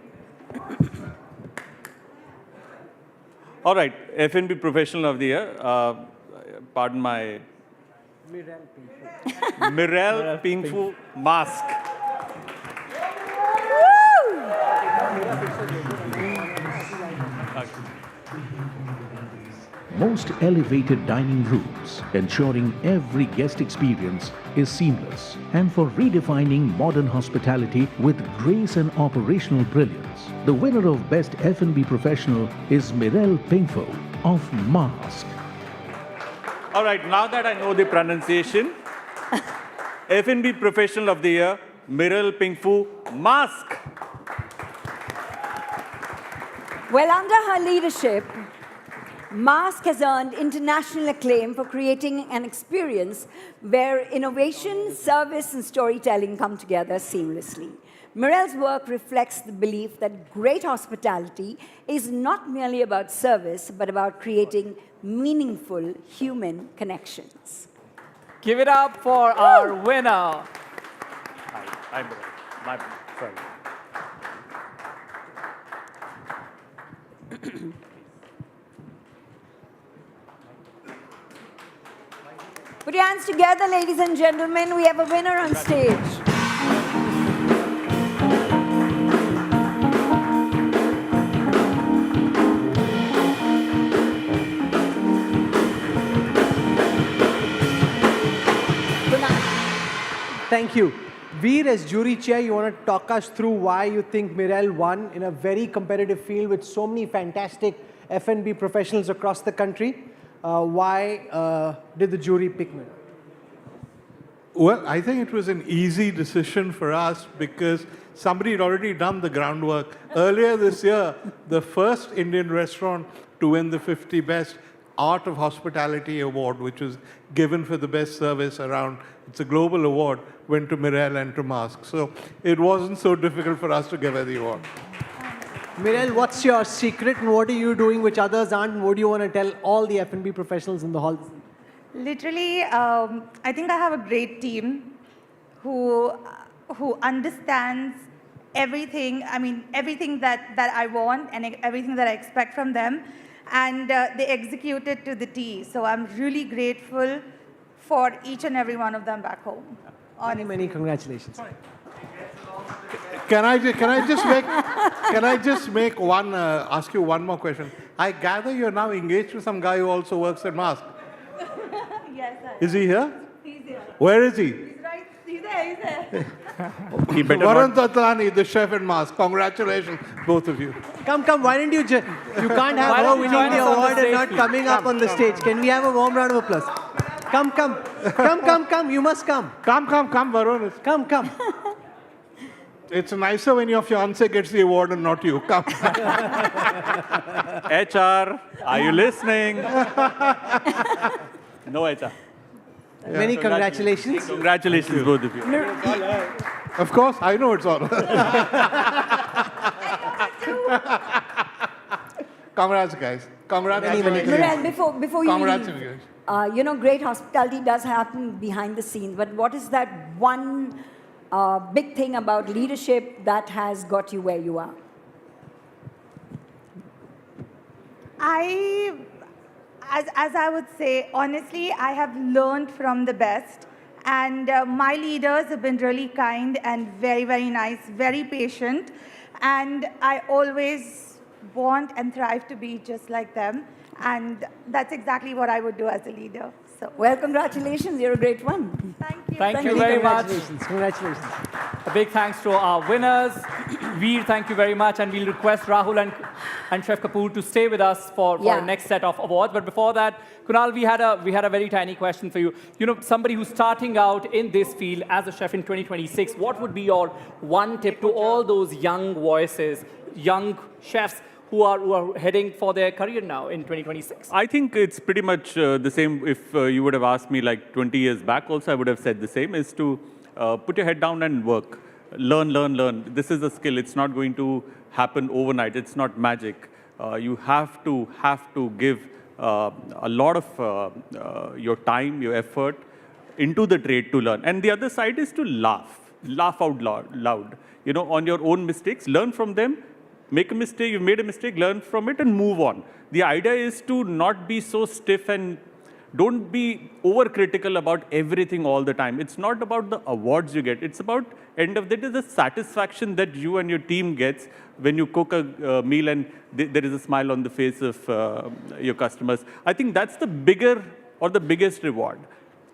All right, F&B Professional of the Year. Pardon my... Mirel Pingfu Mask. Most elevated dining rooms, ensuring every guest experience is seamless, and for redefining modern hospitality with grace and operational brilliance. The winner of Best F&B Professional is Mirel Pingfo of Mask. All right, now that I know the pronunciation, F&B Professional of the Year, Mirel Pingfu Mask. Well, under her leadership, Mask has earned international acclaim for creating an experience where innovation, service, and storytelling come together seamlessly. Mirel's work reflects the belief that great hospitality is not merely about service, but about creating meaningful human connections. Give it up for our winner. Hi, Mirel. My sorry. Put your hands together, ladies and gentlemen. We have a winner on stage. Thank you. Veer, as jury chair, you want to talk us through why you think Mirel won in a very competitive field with so many fantastic F&B professionals across the country. Why did the jury pick Mirel? Well, I think it was an easy decision for us because somebody had already done the groundwork. Earlier this year, the first Indian restaurant to win the 50 Best Art of Hospitality Award, which was given for the best service around, it's a global award, went to Mirel and to Mask. So it wasn't so difficult for us to give her the award. Mirel, what's your secret and what are you doing which others aren't, and what do you want to tell all the F&B professionals in the hall? Literally, I think I have a great team who understands everything, everything that I want and everything that I expect from them, and they execute it to the T. So I'm really grateful for each and every one of them back home. Many, many congratulations. Can I just ask you one more question? I gather you're now engaged to some guy who also works at Mask. Yes, sir. Is he here? He's here. Where is he? He's right. He's there. He better Varun Tatlani, the chef at Mask. Congratulations, both of you. Come, why don't you just... You can't have her winning the award and not coming up on the stage. Can we have a warm round of applause? Come. You must come. Come, Varun. Come. It's nicer when your fiancé gets the award and not you. Come. HR, are you listening? No HR. Many congratulations. Congratulations, both of you. Of course, I know it's all. Congrats, guys. Congrats. Mirel, before you Congrats, leave, great hospitality does happen behind the scenes, but what is that one big thing about leadership that has got you where you are? As I would say, honestly, I have learned from the best. And my leaders have been really kind and very, very nice, very patient. And I always want and thrive to be just like them. And that's exactly what I would do as a leader. So, well, congratulations. You're a great one. Thank you very much. Congratulations. A big thanks to our winners. Veer, thank you very much. And we'll request Rahul and Chef Kapoor to stay with us for our next set of awards. But before that, Kunal, we had a very tiny question for you. You know, somebody who's starting out in this field as a chef in 2026, what would be your one tip to all those young voices, young chefs who are heading for their career now in 2026? I think it's pretty much the same. If you would have asked me like 20 years back also, I would have said the same, is to put your head down and work. Learn, learn, learn. This is a skill. It's not going to happen overnight. It's not magic. You have to give a lot of your time, your effort into the trade to learn. And the other side is to laugh out loud. You know, on your own mistakes, learn from them. Make a mistake, you've made a mistake, learn from it and move on. The idea is to not be so stiff and don't be overcritical about everything all the time. It's not about the awards you get. It's about, end of the day, the satisfaction that you and your team gets when you cook a meal and there is a smile on the face of your customers. I think that's the bigger or the biggest reward.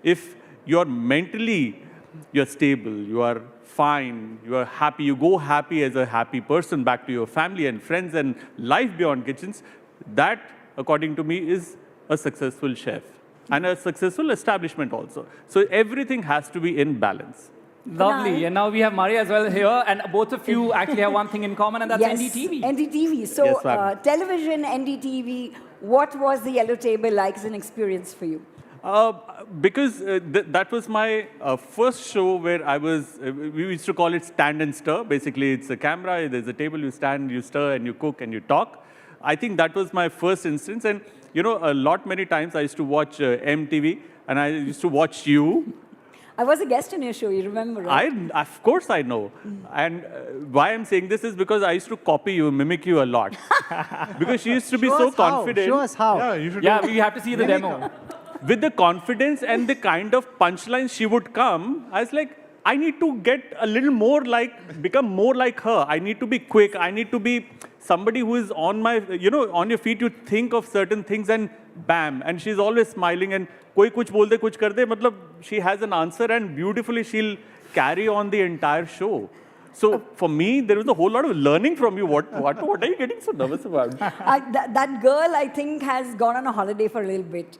If you're mentally, you're stable, you are fine, you are happy, you go happy as a happy person back to your family and friends and life beyond kitchens, that, according to me, is a successful chef and a successful establishment also. So everything has to be in balance. Lovely. And now we have Maria as well here, and both of you actually have one thing in common, and that's NDTV. NDTV. So, Yes, television, NDTV, what was the yellow table like as an experience for you? Because that was my first show where I was, we used to call it stand and stir. Basically, it's a camera, there's a table, you stand, you stir, and you cook, and you talk. I think that was my first instance. And, you know, many times I used to watch MTV, and I used to watch you. I was a guest on your show, you remember, right? Of course I know. And why I'm saying this is because I used to copy you, mimic you a lot. Because she used to be so confident. Show us how. Yeah, we have to see the demo. With the confidence and the kind of punchlines she would come, I was like, I need to get a little more like, become more like her. I need to be quick. I need to be somebody who is on my, you know, on your feet. You think of certain things and bam. And she's always smiling and koi kuch bol de, kuch kar de. Matlab, she has an answer and beautifully she'll carry on the entire show. So for me, there was a whole lot of learning from you. What are you getting so nervous about? That girl, I think, has gone on a holiday for a little bit.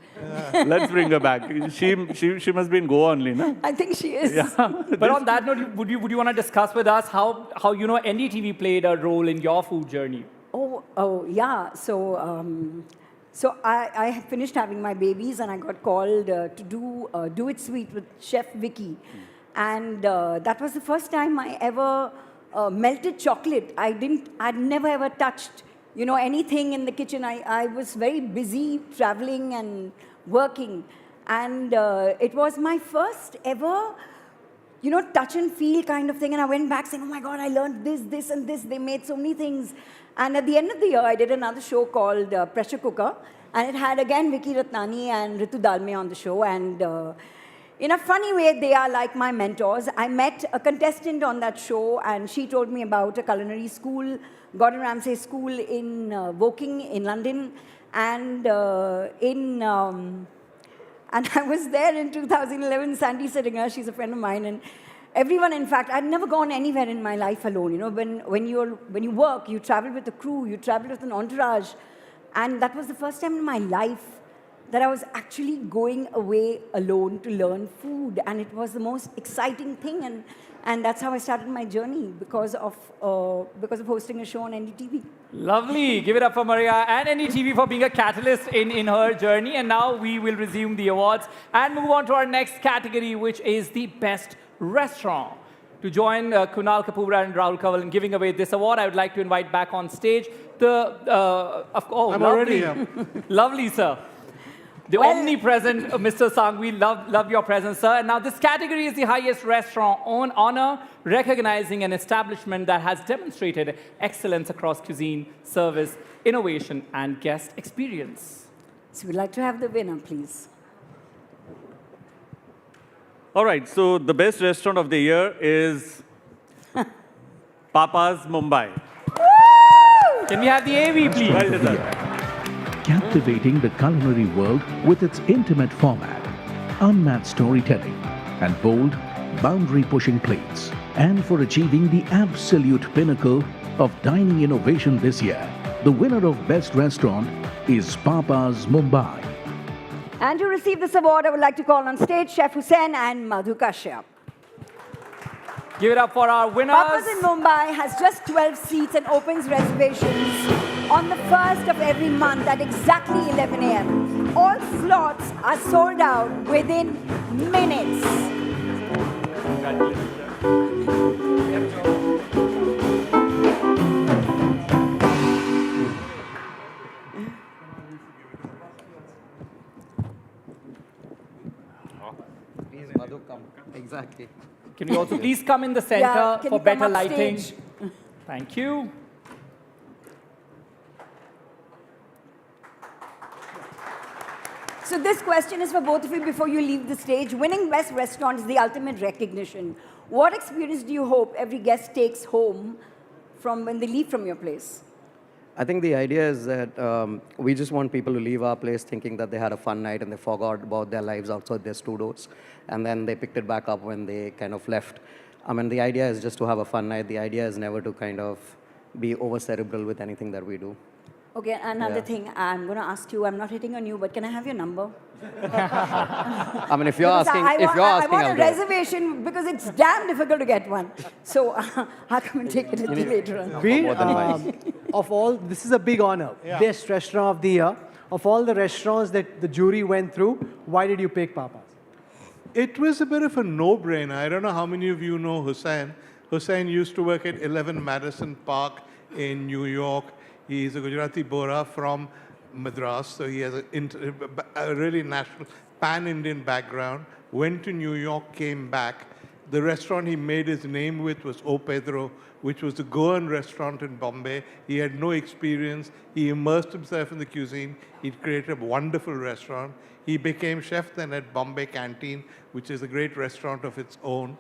Let's bring her back. She must be in Goa only, no? I think she is. Yeah. But on that note, would you want to discuss with us how you know NDTV played a role in your food journey? Oh yeah. So I had finished having my babies and I got called to do It Sweet with Chef Vicky. And that was the first time I ever melted chocolate. I'd never ever touched, you know, anything in the kitchen. I was very busy traveling and working. And it was my first ever, you know, touch and feel kind of thing. And I went back saying, oh my God, I learned this and this. They made so many things. And at the end of the year, I did another show called Pressure Cooker. And it had, again, Vicky Ratnani and Ritu Dalmia on the show. And in a funny way, they are like my mentors. I met a contestant on that show, and she told me about a culinary school, Gordon Ramsay School in Woking in London. And and I was there in 2011. Sandy Sittinger, she's a friend of mine, and everyone, in fact, I'd never gone anywhere in my life alone. You know, when you work, you travel with a crew, you travel with an entourage, and that was the first time in my life that I was actually going away alone to learn food, and it was the most exciting thing, and that's how I started my journey because of hosting a show on NDTV. Lovely. Give it up for Maria and NDTV for being a catalyst in her journey. And now we will resume the awards and move on to our next category, which is the best restaurant. To join Kunal Kapoor and Rahul Kanwal in giving away this award, I would like to invite back on stage I'm lovely. already here. Lovely, sir. The omnipresent Mr. Sangvi, love your presence, sir. And now this category is the highest restaurant honor, recognizing an establishment that has demonstrated excellence across cuisine, service, innovation, and guest experience. So we'd like to have the winner, please. All right, so the best restaurant of the year is Papa's Mumbai. Can we have the AV, please? Well deserved. Captivating the culinary world with its intimate format, unmatched storytelling, and bold, boundary-pushing plates. And for achieving the absolute pinnacle of dining innovation this year, the winner of Best Restaurant is Papa's Mumbai. And to receive this award, I would like to call on stage Chef Hussain and Madhu Kashyap. Give it up for our winners. Papa's in Mumbai has just 12 seats and opens reservations on the 1st of every month at exactly 11 a.m. All slots are sold out within minutes. Please, Madhu, come. Exactly. Can we also please come in the center Yeah, can for you come better up lighting? stage? Thank you. So this question is for both of you before you leave the stage. Winning Best Restaurant is the ultimate recognition. What experience do you hope every guest takes home from when they leave from your place? I think the idea is that we just want people to leave our place thinking that they had a fun night and they forgot about their lives outside their studios. And then they picked it back up when they kind of left. I mean, the idea is just to have a fun night. The idea is never to kind of be over-cerebral with anything that we do. Okay, another thing I'm going to ask you. I'm not hitting on you, but can I have your number? I mean, if you're Because asking, I want I'll a do it. reservation because it's damn difficult to get one. So I'll come and take it with you later on. Veer, of all, this is a big honor. Yeah. Best Restaurant of the Year. Of all the restaurants that the jury went through, why did you pick Papa's? It was a bit of a no-brainer. I don't know how many of you know Hussain. Hussain used to work at 11 Madison Park in New York. He's a Gujarati Bora from Madras, so he has a really national, pan-Indian background. Went to New York, came back. The restaurant he made his name with was O Pedro, which was a Goan restaurant in Bombay. He had no experience. He immersed himself in the cuisine. He created a wonderful restaurant. He became chef then at Bombay Canteen, which is a great restaurant of its own.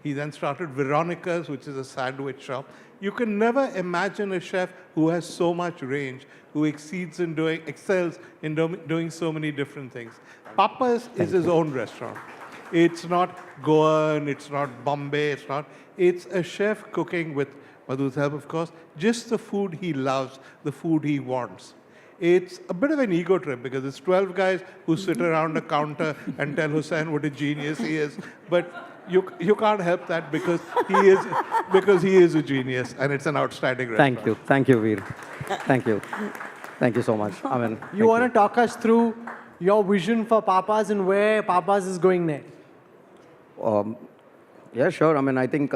He then started Veronica's, which is a sandwich shop. You can never imagine a chef who has so much range, who excels in doing so many different things. Papa's is his own restaurant. It's not Goan, it's not Bombay, it's a chef cooking with Madhu's help, of course, just the food he loves, the food he wants. It's a bit of an ego trip because it's 12 guys who sit around a counter and tell Hussain what a genius he is. But you can't help that because he is a genius and it's an outstanding restaurant. Thank you, Veer. Thank you so much. I mean, You want to talk us through your vision for Papa's and where Papa's is going next? Yeah, sure. I mean, I think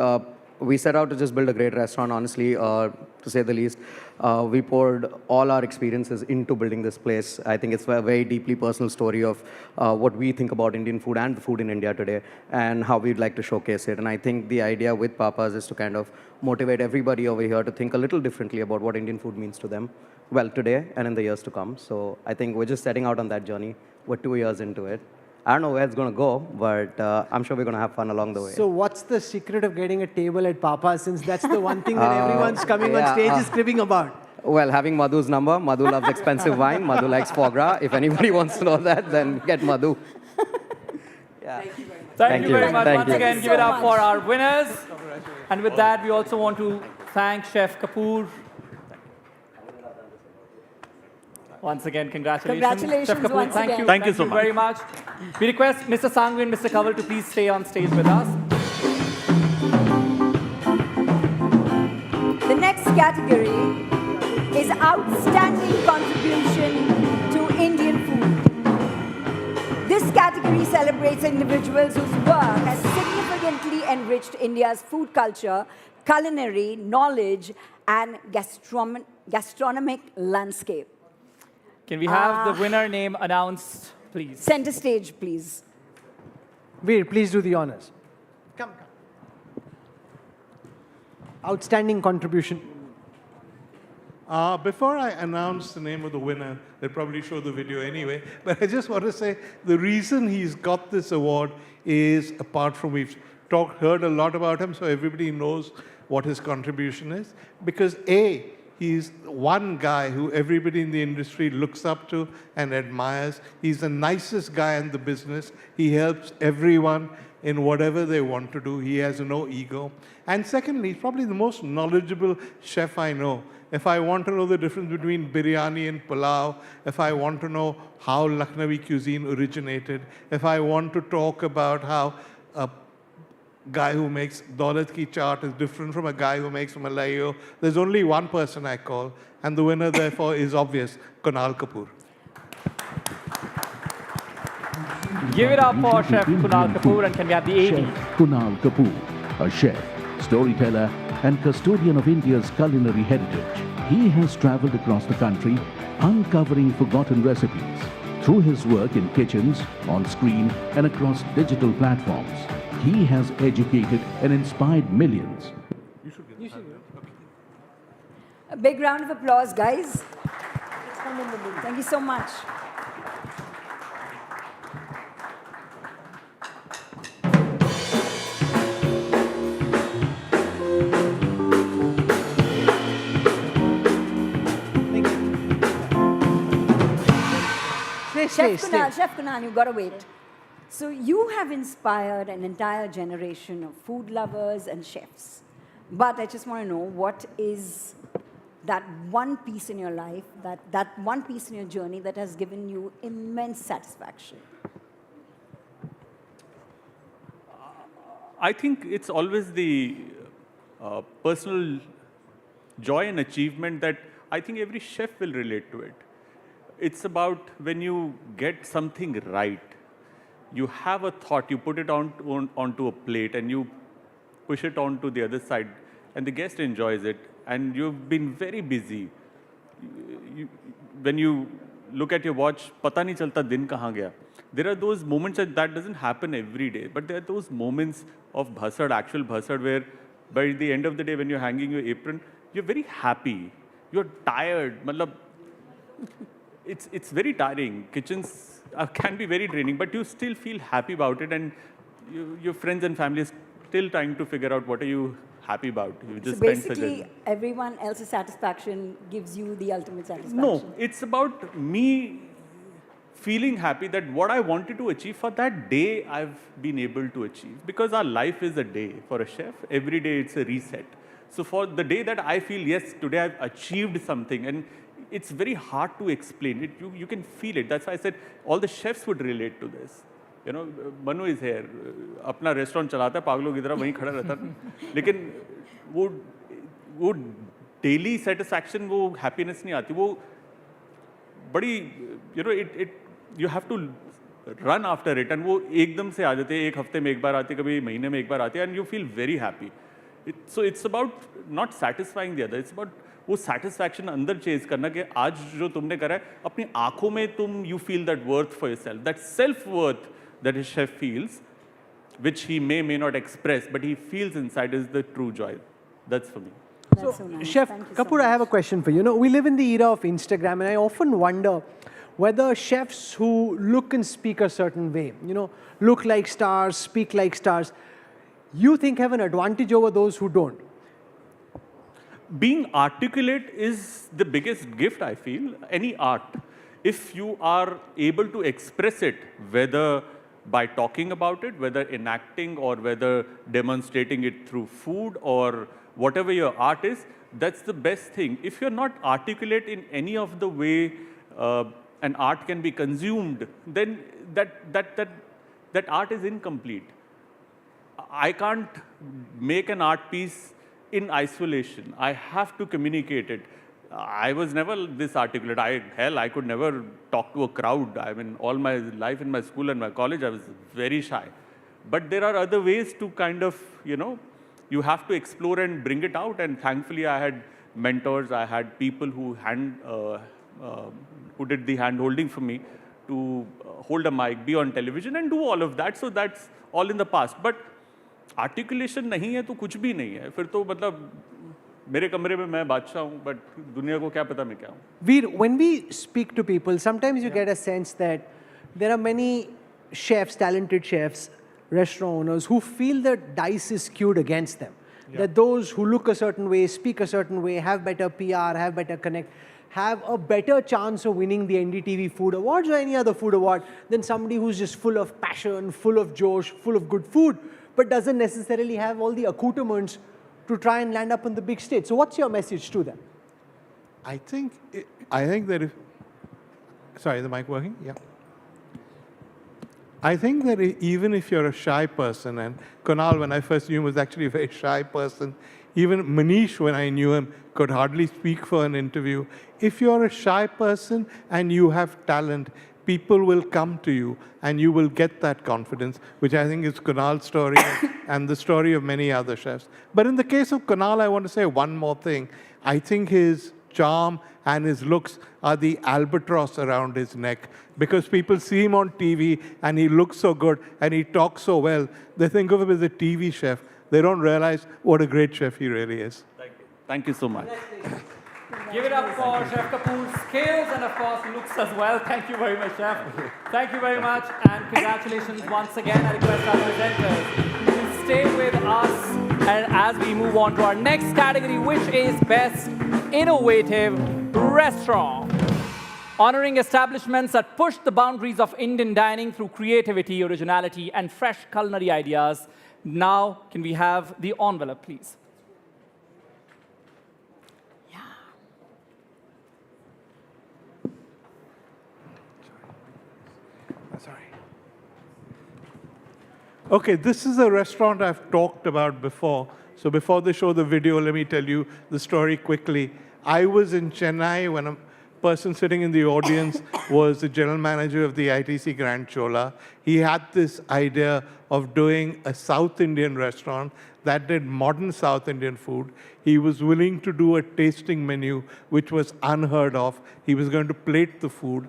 we set out to just build a great restaurant, honestly, to say the least. We poured all our experiences into building this place. I think it's a very deeply personal story of what we think about Indian food and the food in India today and how we'd like to showcase it. And I think the idea with Papa's is to kind of motivate everybody over here to think a little differently about what Indian food means to them, well, today and in the years to come. So I think we're just setting out on that journey. We're 2 years into it. I don't know where it's going to go, but I'm sure we're going to have fun along the way. So what's the secret of getting a table at Papa's, since that's the one thing that everyone's coming on stage is cribbing about? Well, having Madhu's number. Madhu loves expensive wine. Madhu likes foie gras. If anybody wants to know that, then get Madhu. Yeah. Thank you very much. Thank Once you. again, give it up for our winners. And with that, we also want to thank Chef Kapoor. Once again, congratulations. Congratulations Chef Kapoor, once thank again. you. Thank you so much. very much. We request Mr. Sangvi and Mr. Kanwal to please stay on stage with us. The next category is Outstanding Contribution to Indian Food. This category celebrates individuals whose work has significantly enriched India's food culture, culinary knowledge, and gastronomic landscape. Can we have the winner name announced please. Center stage, please. Veer, please do the honors. Come. Outstanding contribution. Before I announce the name of the winner, they'll probably show the video anyway, but I just want to say the reason he's got this award is, apart from we've heard a lot about him, so everybody knows what his contribution is, because A, he's one guy who everybody in the industry looks up to and admires. He's the nicest guy in the business. He helps everyone in whatever they want to do. He has no ego. And secondly, he's probably the most knowledgeable chef I know. If I want to know the difference between biryani and pulao, if I want to know how Lucknowi cuisine originated, if I want to talk about how a guy who makes Daulat ki chaat is different from a guy who makes Malayo, there's only one person I call, and the winner therefore is obvious, Kunal Kapoor. Give it up for Chef Kunal Kapoor, and can we have the AD? Chef Kunal Kapoor, a chef, storyteller, and custodian of India's culinary heritage. He has traveled across the country, uncovering forgotten recipes. Through his work in kitchens, on screen, and across digital platforms, he has educated and inspired millions. A big round of applause, guys. Thank you so much. Chef Kunal, you've got to wait. So you have inspired an entire generation of food lovers and chefs. But I just want to know, what is that one piece in your life, that one piece in your journey that has given you immense satisfaction? I think it's always the personal joy and achievement that I think every chef will relate to it. It's about when you get something right. You have a thought, you put it onto a plate, and you push it onto the other side, and the guest enjoys it. And you've been very busy. When you look at your watch, pata nahi chalta din kahan gaya. There are those moments that doesn't happen every day, but there are those moments of bhasad, actual bhasad, where by the end of the day, when you're hanging your apron, you're very happy. You're tired. It's very tiring. Kitchens can be very draining, but you still feel happy about it, and your friends and family are still trying to figure out what are you happy about. You just So basically, everyone else's satisfaction gives you the ultimate satisfaction. No, it's about me feeling happy that what I wanted to achieve for that day, I've been able to achieve. Because our life is a day for a chef. Every day it's a reset. So for the day that I feel, yes, today I've achieved something, and it's very hard to explain it. You can feel it. That's why I said all the chefs would relate to this. You know, Manu is here. अपना restaurant चलाता है, पागलों की तरह वहीं खड़ा रहता है. लेकिन वो daily satisfaction, वो happiness नहीं आती. वो बड़ी, you know, you have to run after it, and वो एकदम से आ जाते हैं. एक हफ्ते में एक बार आती है, कभी महीने में एक बार आती है, and you feel very happy. So it's about not satisfying the other. It's about वो satisfaction अंदर chase करना कि आज जो तुमने करा है, अपनी आँखों में तुम you feel that worth for yourself, that self-worth that a chef feels, which he may not express, but he feels inside is the true joy. That's for me. That's so nice. Chef Kapoor, I have a question for you. You know, we live in the era of Instagram, and I often wonder whether chefs who look and speak a certain way, you know, look like stars, speak like stars, you think have an advantage over those who don't? Being articulate is the biggest gift, I feel. Any art, if you are able to express it, whether by talking about it, whether enacting, or whether demonstrating it through food, or whatever your art is, that's the best thing. If you're not articulate in any of the way an art can be consumed, then that art is incomplete. I can't make an art piece in isolation. I have to communicate it. I was never this articulate. I could never talk to a crowd. I mean, all my life in my school and my college, I was very shy. But there are other ways to kind of, you know, you have to explore and bring it out. And thankfully, I had mentors. I had people who did the hand holding for me to hold a mic, be on television and do all of that. So that's all in the past. But articulation नहीं है तो कुछ भी नहीं है. फिर तो मतलब मेरे कमरे में मैं बादशाह हूँ, but दुनिया को क्या पता मैं क्या हूँ. Veer, when we speak to people, sometimes you get a sense that there are many chefs, talented chefs, restaurant owners who feel the dice is skewed against them. That those who look a certain way, speak a certain way, have better PR, have better connect, have a better chance of winning the NDTV Food Awards or any other food award than somebody who's just full of passion, full of josh, full of good food, but doesn't necessarily have all the accoutrements to try and land up on the big stage. So what's your message to them? I think that if, sorry, the mic working? Yeah. I think that even if you're a shy person, and Kunal, when I first knew him, was actually a very shy person. Even Manish, when I knew him, could hardly speak for an interview. If you're a shy person and you have talent, people will come to you and you will get that confidence, which I think is Kunal's story and the story of many other chefs. But in the case of Kunal, I want to say one more thing. I think his charm and his looks are the albatross around his neck, because people see him on TV and he looks so good and he talks so well. They think of him as a TV chef. They don't realize what a great chef he really is. Thank you. Thank you so much. Give it up for Chef Kapoor's skills and, of course, looks as well. Thank you very much, Chef. Thank you very much, and congratulations once again. I request our presenters to stay with us and as we move on to our next category, which is Best Innovative Restaurant. Honoring establishments that push the boundaries of Indian dining through creativity, originality, and fresh culinary ideas. Now, can we have the envelope, please? Okay, this is a restaurant I've talked about before. So before they show the video, let me tell you the story quickly. I was in Chennai when a person sitting in the audience was the general manager of the ITC Grand Chola. He had this idea of doing a South Indian restaurant that did modern South Indian food. He was willing to do a tasting menu, which was unheard of. He was going to plate the food.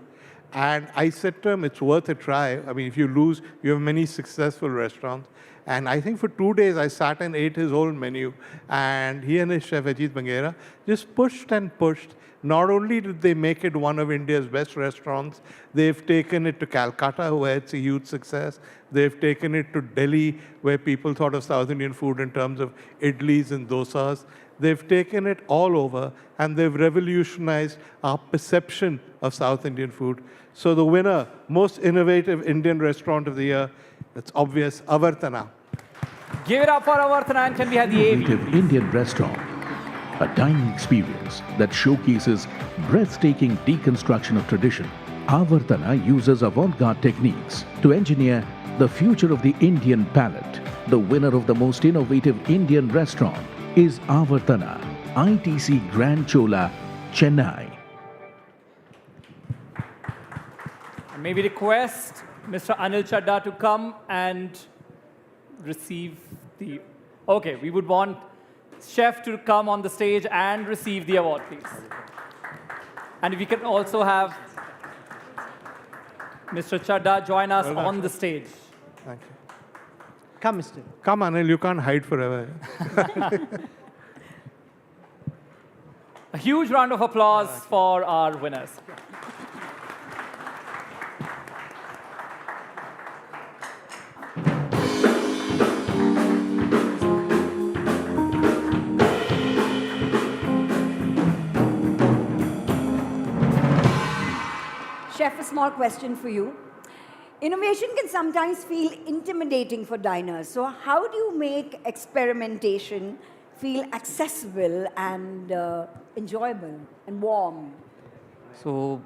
And I said to him, it's worth a try. I mean, if you lose, you have many successful restaurants. And I think for 2 days, I sat and ate his whole menu. And he and his chef, Ajit Bangera, just pushed and pushed. Not only did they make it one of India's best restaurants, they've taken it to Calcutta, where it's a huge success. They've taken it to Delhi, where people thought of South Indian food in terms of idlis and dosas. They've taken it all over, and they've revolutionized our perception of South Indian food. So the winner, most innovative Indian restaurant of the year, it's obvious, Avartana. Give it up for Avartana, and can we have the AV? Innovative Indian restaurant, a dining experience that showcases breathtaking deconstruction of tradition. Avartana uses avant-garde techniques to engineer the future of the Indian palate. The winner of the most innovative Indian restaurant is Avartana, ITC Grand Chola, Chennai. May we request Mr. Anil Chadda to come and receive the... Okay, we would want Chef to come on the stage and receive the award, please. And if we can also have Mr. Chadda join us on the stage. Thank you. Come, Mr. Come, Anil, you can't hide forever. A huge round of applause for our winners. Chef, a small question for you. Innovation can sometimes feel intimidating for diners. So how do you make experimentation feel accessible and enjoyable and warm? So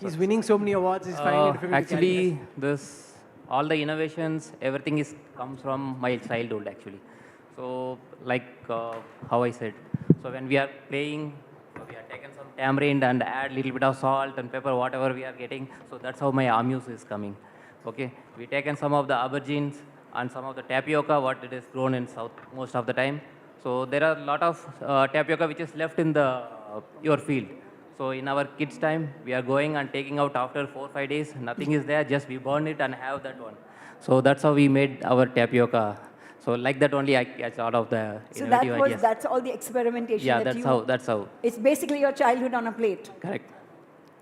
he's winning so many awards, he's finding it difficult actually, all the innovations, everything comes from my childhood actually. So like how I said, so when we are playing, we are taken some tamarind and add a little bit of salt and pepper, whatever we are getting. So that's how my amuse is coming. Okay, we taken some of the aubergines and some of the tapioca, what it is grown in south most of the time. So there are a lot of tapioca which is left in your field. So in our kids' time, we are going and taking out after 4-5 days. Nothing is there, just we burn it and have that one. So that's how we made our tapioca. So like that only I thought of the So innovative ideas. that's all the experimentation Yeah, that that's how. It's basically your childhood on a plate. Correct.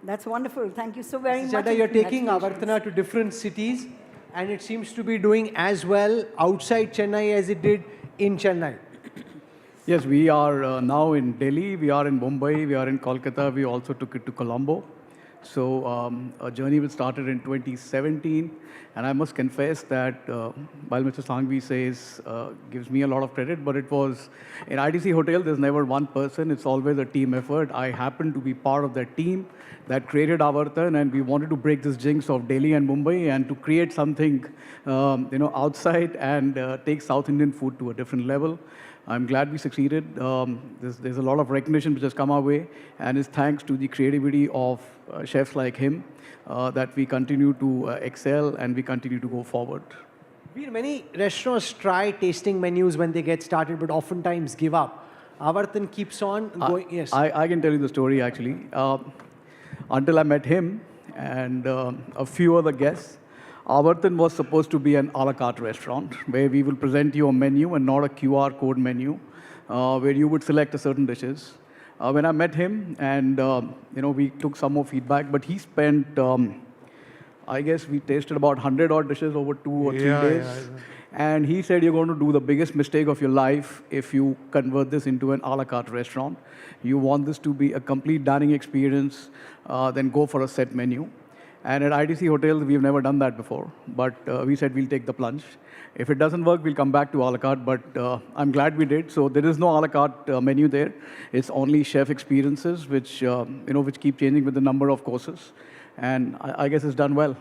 That's wonderful. Thank you so very much. Chadda, you're taking Congratulations. Avartana to different cities, and it seems to be doing as well outside Chennai as it did in Chennai. Yes, we are now in Delhi, we are in Mumbai, we are in Kolkata, we also took it to Colombo. So our journey was started in 2017, and I must confess that while Mr. Sanghvi says, gives me a lot of credit, but it was, in ITC Hotel, there's never one person, it's always a team effort. I happened to be part of that team that created Avartan, and we wanted to break this jinx of Delhi and Mumbai and to create something outside and take South Indian food to a different level. I'm glad we succeeded. There's a lot of recognition which has come our way, and it's thanks to the creativity of chefs like him that we continue to excel and we continue to go forward. Many restaurants try tasting menus when they get started, but oftentimes give up. Avartan keeps on going. Yes. I can tell you the story actually. Until I met him and a few other guests, Avartan was supposed to be an a la carte restaurant where we will present you a menu and not a QR code menu where you would select a certain dishes. When I met him and we took some more feedback, but he spent, I guess we tasted about 100 odd dishes over 2 or 3 days. And he said, you're going to do the biggest mistake of your life if you convert this into an a la carte restaurant. You want this to be a complete dining experience, then go for a set menu. And at ITC Hotels, we've never done that before. But we said we'll take the plunge. If it doesn't work, we'll come back to a la carte. But I'm glad we did. So there is no a la carte menu there. It's only chef experiences, which which keep changing with the number of courses. And I guess it's done well.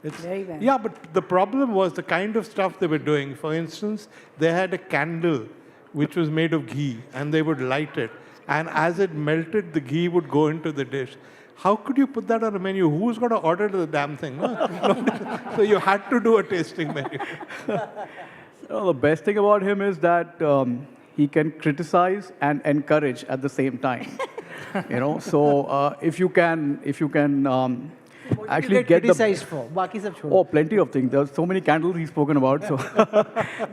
Very well. Yeah, but the problem was the kind of stuff they were doing. For instance, they had a candle which was made of ghee, and they would light it. And as it melted, the ghee would go into the dish. How could you put that on a menu? Who's going to order the damn thing? So you had to do a tasting menu. The best thing about him is that he can criticize and encourage at the same time. So if you can actually get criticized for? Baki sab chhod. Oh, plenty of things. There's so many candles he's spoken about. So,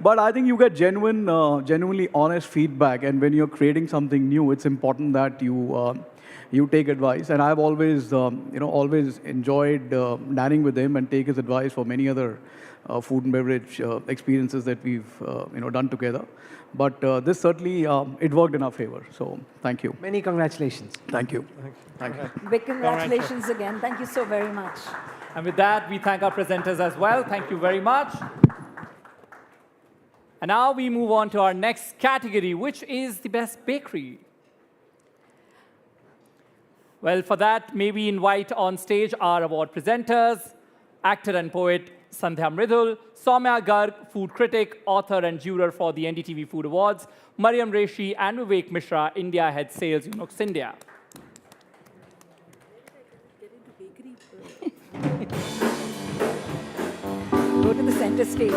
but I think you get genuinely honest feedback, and when you're creating something new, it's important that you take advice. And I've always, always enjoyed dining with him and take his advice for many other food and beverage experiences that we've, done together. But this certainly, it worked in our favor. So thank you. Many congratulations. Thank you. Thank you. Big congratulations again. Thank you so very much. And with that, we thank our presenters as well. Thank you very much. And now we move on to our next category, which is the best bakery. Well, for that, may we invite on stage our award presenters, actor and poet Sandhya Mridul, Soumya Garg, food critic, author and juror for the NDTV Food Awards, Mariam Reshi and Vivek Mishra, India Head Sales, Unux India. Go to the center stage.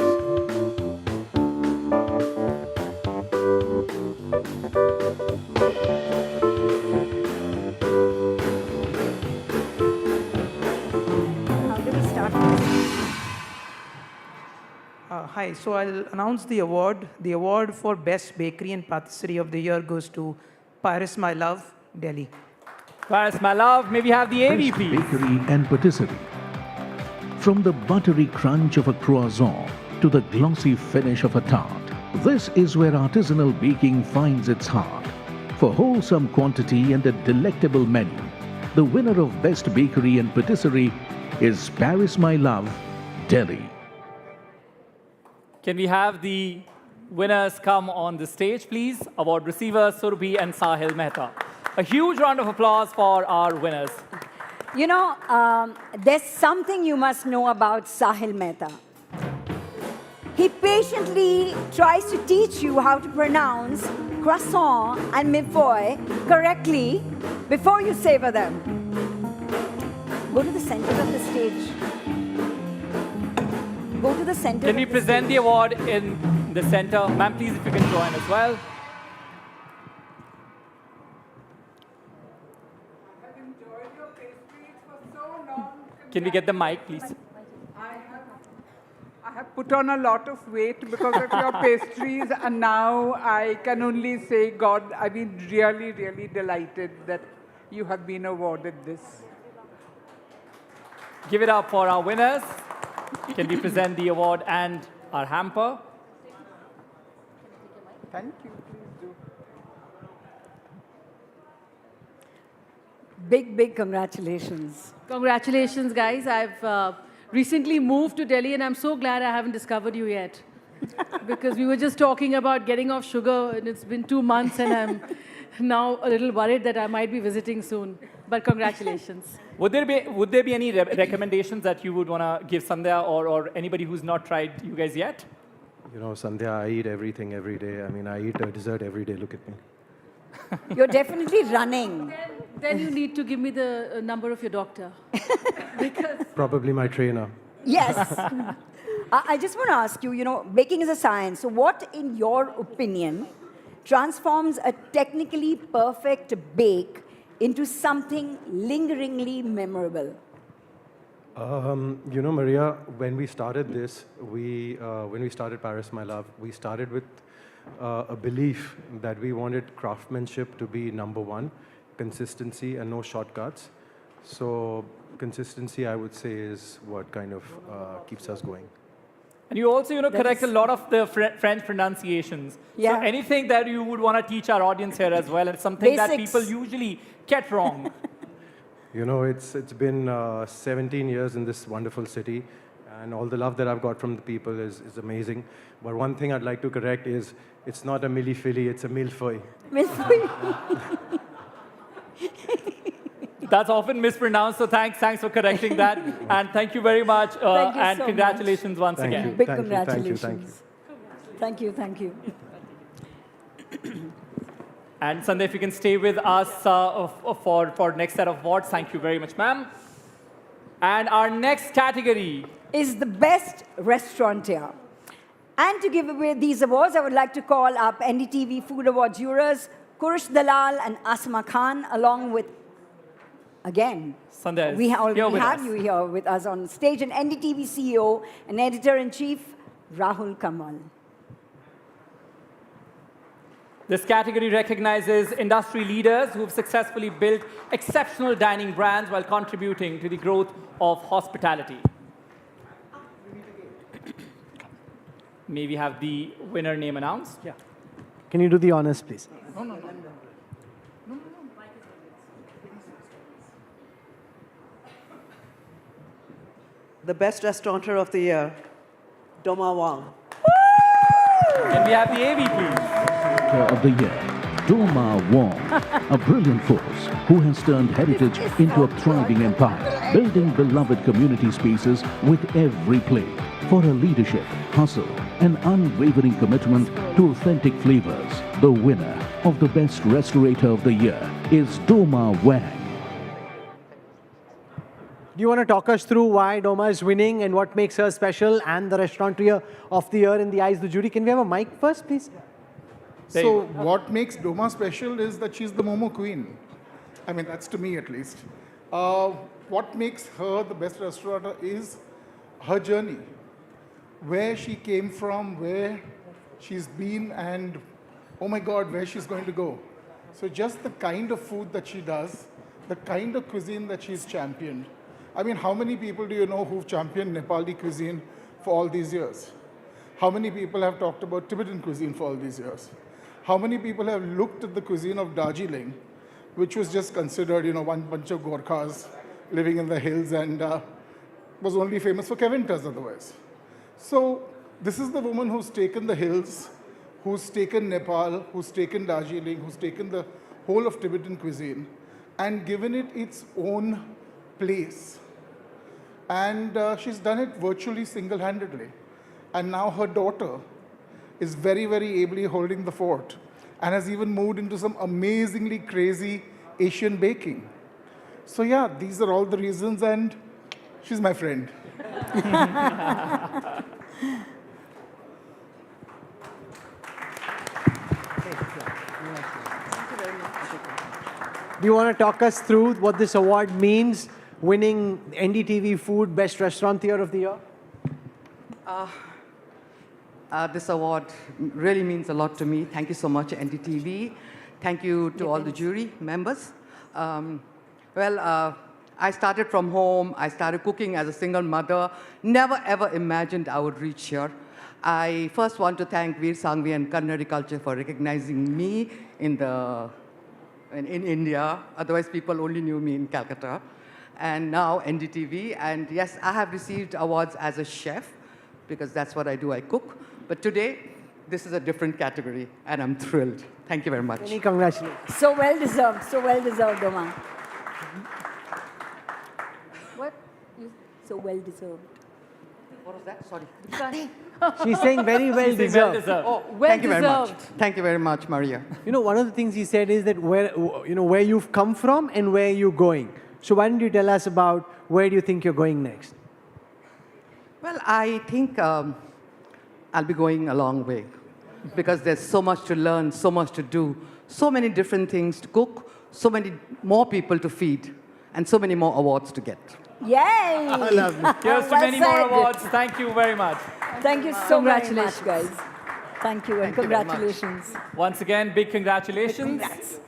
Hi, so I'll announce the award. The award for Best Bakery and Patisserie of the Year goes to Paris My Love, Delhi. Paris My Love, may we have the AV, Best please? Bakery and Patisserie. From the buttery crunch of a croissant to the glossy finish of a tart, this is where artisanal baking finds its heart. For wholesome quantity and a delectable menu, the winner of Best Bakery and Patisserie is Paris My Love, Delhi. Can we have the winners come on the stage, please? Award receivers, Surbhi and Sahil Mehta. A huge round of applause for our winners. There's something you must know about Sahil Mehta. He patiently tries to teach you how to pronounce croissant and milfoy correctly before you savor them. Go to the center of the stage. Go to the center. Can we present the award in the center? Ma'am, please, if you can join as well. Can we get the mic, please? I have put on a lot of weight because of your pastries, and now I can only say, God, I've been really, really delighted that you have been awarded this. Give it up for our winners. Can we present the award and our hamper? Thank you, please do. Big, big congratulations. Congratulations, guys. I've recently moved to Delhi, and I'm so glad I haven't discovered you yet. Because we were just talking about getting off sugar, and it's been 2 months, and I'm now a little worried that I might be visiting soon. But congratulations. Would there be any recommendations that you would want to give Sandhya or anybody who's not tried you guys yet? You know, Sandhya, I eat everything every day. I mean, I eat a dessert every day. Look at me. You're definitely running. Then you need to give me the number of your doctor. Probably my trainer. Yes. I just want to ask you, you know, baking is a science. So what, in your opinion, transforms a technically perfect bake into something lingeringly memorable? You know, Maria, when we started this, when we started Paris, My Love, we started with a belief that we wanted craftsmanship to be number one, consistency and no shortcuts. So consistency, I would say, is what kind of keeps us going. And you also, you know, correct a lot of the French pronunciations. Yeah. So anything that you would want to teach our audience here as well, and something that Basics. people usually get wrong. You know, it's been 17 years in this wonderful city, and all the love that I've got from the people is amazing. But one thing I'd like to correct is, it's not a millefeuille, it's a millefeuille. That's often mispronounced, so thanks for correcting that. And thank you very much, Thank you and so congratulations once Thank again. you. Big Thank you, congratulations. thank you. Thank you. And Sandhya, if you can stay with us for next set of awards, thank you very much, ma'am. And our next category is the best restaurateur. And to give away these awards, I would like to call up NDTV Food Awards jurors, Kurish Dalal and Asma Khan, along with, again, Sandhya, we already here with have us. you here with us on stage, and NDTV CEO and Editor-in-Chief, Rahul Kamal. This category recognizes industry leaders who have successfully built exceptional dining brands while contributing to the growth of hospitality. May we have the winner name announced? Yeah. Can you do the honors, please? No. The best restaurateur of the year, Doma Wang. Can we have the AV, please? Of the year, Doma Wong, a brilliant force who has turned heritage into a thriving empire, building beloved community spaces with every plate. For her leadership, hustle, and unwavering commitment to authentic flavors, the winner of the best restaurateur of the year is Doma Wang. Do you want to talk us through why Doma is winning and what makes her special and the restaurateur of the year in the eyes of the jury? Can we have a mic first, please? So what makes Doma special is that she's the Momo queen. I mean, that's to me at least. What makes her the best restaurateur is her journey. Where she came from, where she's been, and oh my God, where she's going to go. So just the kind of food that she does, the kind of cuisine that she's championed. I mean, how many people do you know who've championed Nepali cuisine for all these years? How many people have talked about Tibetan cuisine for all these years? How many people have looked at the cuisine of Darjeeling, which was just considered, you know, one bunch of Gorkhas living in the hills and was only famous for Kevintas otherwise. So this is the woman who's taken the hills, who's taken Nepal, who's taken Darjeeling, who's taken the whole of Tibetan cuisine and given it its own place. And she's done it virtually single-handedly. And now her daughter is very, very ably holding the fort and has even moved into some amazingly crazy Asian baking. So yeah, these are all the reasons, and she's my friend. Do you want to talk us through what this award means winning NDTV Food Best Restaurateur of the Year? This award really means a lot to me. Thank you so much, NDTV. Thank you to all the jury members. I started from home. I started cooking as a single mother. Never ever imagined I would reach here. I first want to thank Veer Sangvi and Culinary Culture for recognizing me in India. Otherwise, people only knew me in Calcutta. And now NDTV. And yes, I have received awards as a chef because that's what I do, I cook. But today, this is a different category, and I'm thrilled. Thank you very much. Many congratulations. So well deserved, Doma. What? So well deserved. What was that? Sorry. She's saying very well deserved. Oh, Well thank you very much. deserved. Thank you very much, Maria. You know, one of the things he said is that where you've come from and where you're going. So why don't you tell us about where do you think you're going next? Well, I think I'll be going a long way because there's so much to learn, so much to do, so many different things to cook, so many more people to feed, and so many more awards to get. Yay! Here's to many more awards. Thank you very much. Thank you so very much, guys. Thank you and congratulations. Once again, big congratulations. Congrats.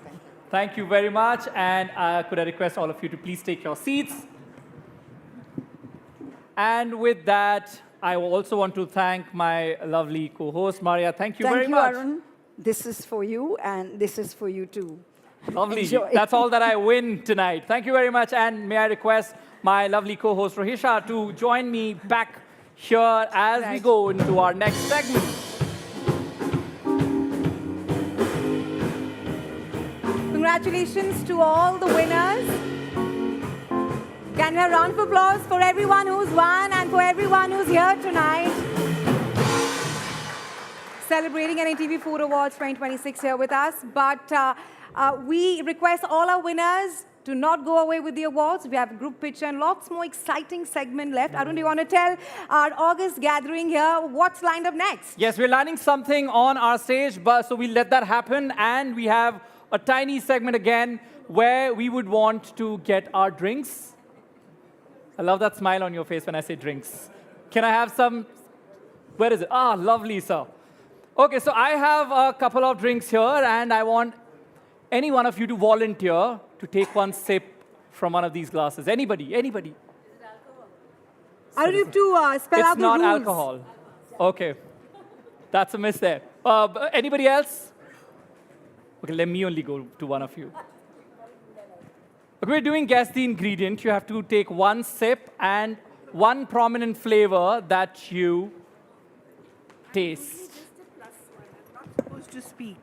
Thank you very much. And could I request all of you to please take your seats? And with that, I also want to thank my lovely co-host, Maria. Thank you very much. Thank you, Arun. This is for you, and this is for you too. Lovely. Enjoy. That's all that I win tonight. Thank you very much. And may I request my lovely co-host, Rohisha, to join me back here as we go into our next segment. Congratulations to all the winners. Can we have a round of applause for everyone who's won and for everyone who's here tonight? Celebrating NDTV Food Awards 2026 here with us. But we request all our winners to not go away with the awards. We have a group picture and lots more exciting segment left. Arun, do you want to tell our August gathering here what's lined up next? Yes, we're lining something on our stage, but so we'll let that happen. And we have a tiny segment again where we would want to get our drinks. I love that smile on your face when I say drinks. Can I have some? Where is it? Ah, lovely, sir. Okay, so I have a couple of drinks here, and I want any one of you to volunteer to take one sip from one of these glasses. Anybody? Anybody? I don't have to spell out It's the rules. not alcohol. Okay. That's a miss there. Anybody else? Okay, let me only go to one of you. Okay, we're doing guess the ingredient. You have to take one sip and one prominent flavor that you taste. I'm not supposed to speak.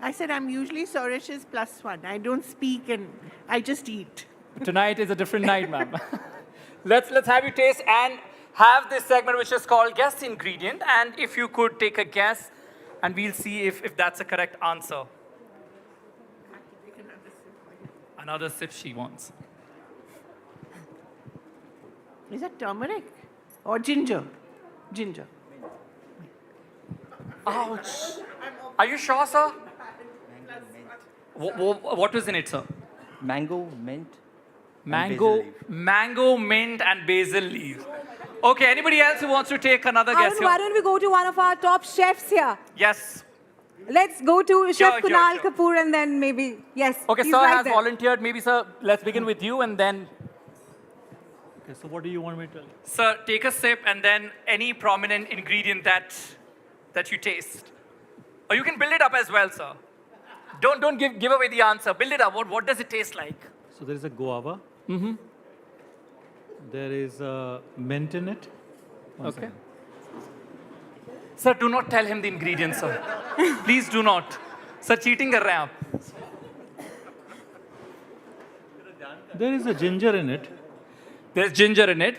I said I'm usually Suresh's +1. I don't speak and I just eat. Tonight is a different night, ma'am. Let's have you taste and have this segment which is called Guess the Ingredient. And if you could take a guess, and we'll see if that's a correct answer. Another sip she wants. Is that turmeric or ginger? Ginger. Ouch. Are you sure, sir? What was in it, sir? Mango, mint. Mango, mint, and basil leaf. Okay, anybody else who wants to take another guess Arun, here? why don't we go to one of our top chefs here? Yes. Let's go to Chef Sure, Kunal sure. Kapoor and then maybe, yes. Okay, he's sir right has there. volunteered. Maybe, sir, let's begin with you and then... Okay, so what do you want me to tell you? Sir, take a sip and then any prominent ingredient that you taste. Or you can build it up as well, sir. Don't give away the answer. Build it up. What does it taste like? So there is a guava. Mm-hmm. There is mint in it. One Okay. second. Sir, do not tell him the ingredients, sir. Please do not. Sir, cheating kar rahe hain aap. There is a ginger in it. There's ginger in it.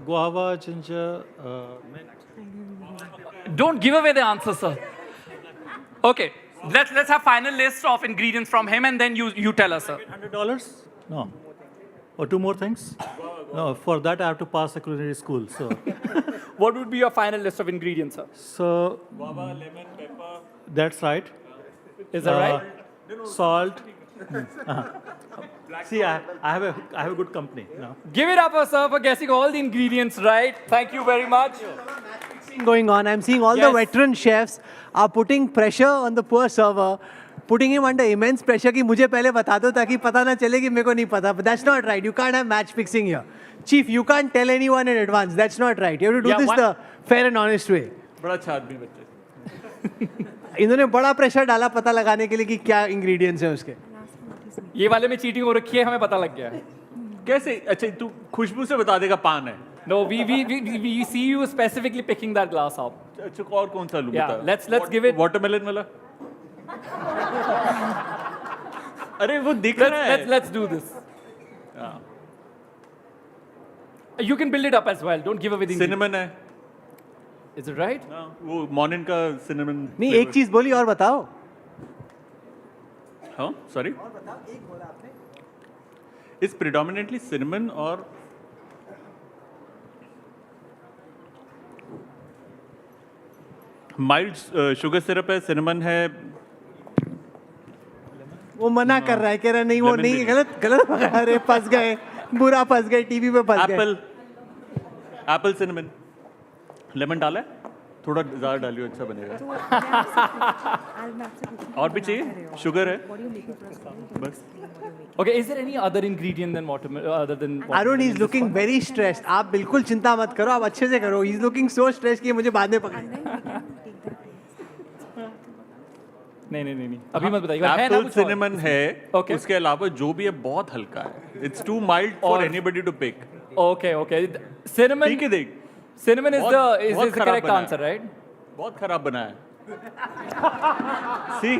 Guava, ginger, mint. Don't give away the answer, sir. Okay, let's have final list of ingredients from him and then you tell us, sir. $100? No. Or two more things? No, for that I have to pass a culinary school. So, What would be your final list of ingredients, sir? so Guava, lemon, pepper. that's right. Is that right? Salt, See, I have a good company. Give it up, sir, for guessing all the ingredients right. Thank you very much. Going on, I'm seeing all the veteran chefs are putting pressure on the poor server, putting him under immense pressure कि मुझे पहले बता दो ताकि पता ना चले कि मेरे को नहीं पता. But that's not right. You can't have match fixing here. Chief, you can't tell anyone in advance. That's not right. You have to do this the fair and honest way. बड़ा अच्छा आदमी बच्चे. इन्होंने बड़ा प्रेशर डाला पता लगाने के लिए कि क्या इंग्रेडिएंट्स हैं उसके. ये वाले में चीटिंग हो रखी है, हमें पता लग गया है. कैसे? अच्छा, तू खुशबू से बता देगा पान है. No, we see you specifically picking that glass up. अच्छा, और कौन सा लूँ? Yeah, let's give it. Watermelon वाला. अरे वो दिख रहा है. Let's do this. You can build it up as well. Don't give away the Cinnamon है. Is it right? वो morning का cinnamon. नहीं, एक चीज बोली और बताओ. हाँ, sorry. It's predominantly cinnamon और mild sugar syrup है, cinnamon है. वो मना कर रहा है, कह रहा नहीं वो नहीं, गलत अरे फंस गए, बुरा फंस गए, टीवी पे फंस गए. Apple cinnamon. लेमन डाला है? थोड़ा ज़्यादा डालियो, अच्छा बनेगा. और भी चाहिए? शुगर है? बस. Okay, is there any other ingredient than watermelon other than watermelon? Arun is looking very stressed. आप बिल्कुल चिंता मत करो, आप अच्छे से करो. He's looking so stressed कि मुझे बाद में पकड़े. नहीं. अभी मत बताइए. एप्पल cinnamon है. उसके अलावा जो भी है बहुत हल्का है. It's too mild for anybody to pick. Okay. Cinnamon. ठीक है देख. Cinnamon is the correct answer, right? बहुत खराब बना है. See?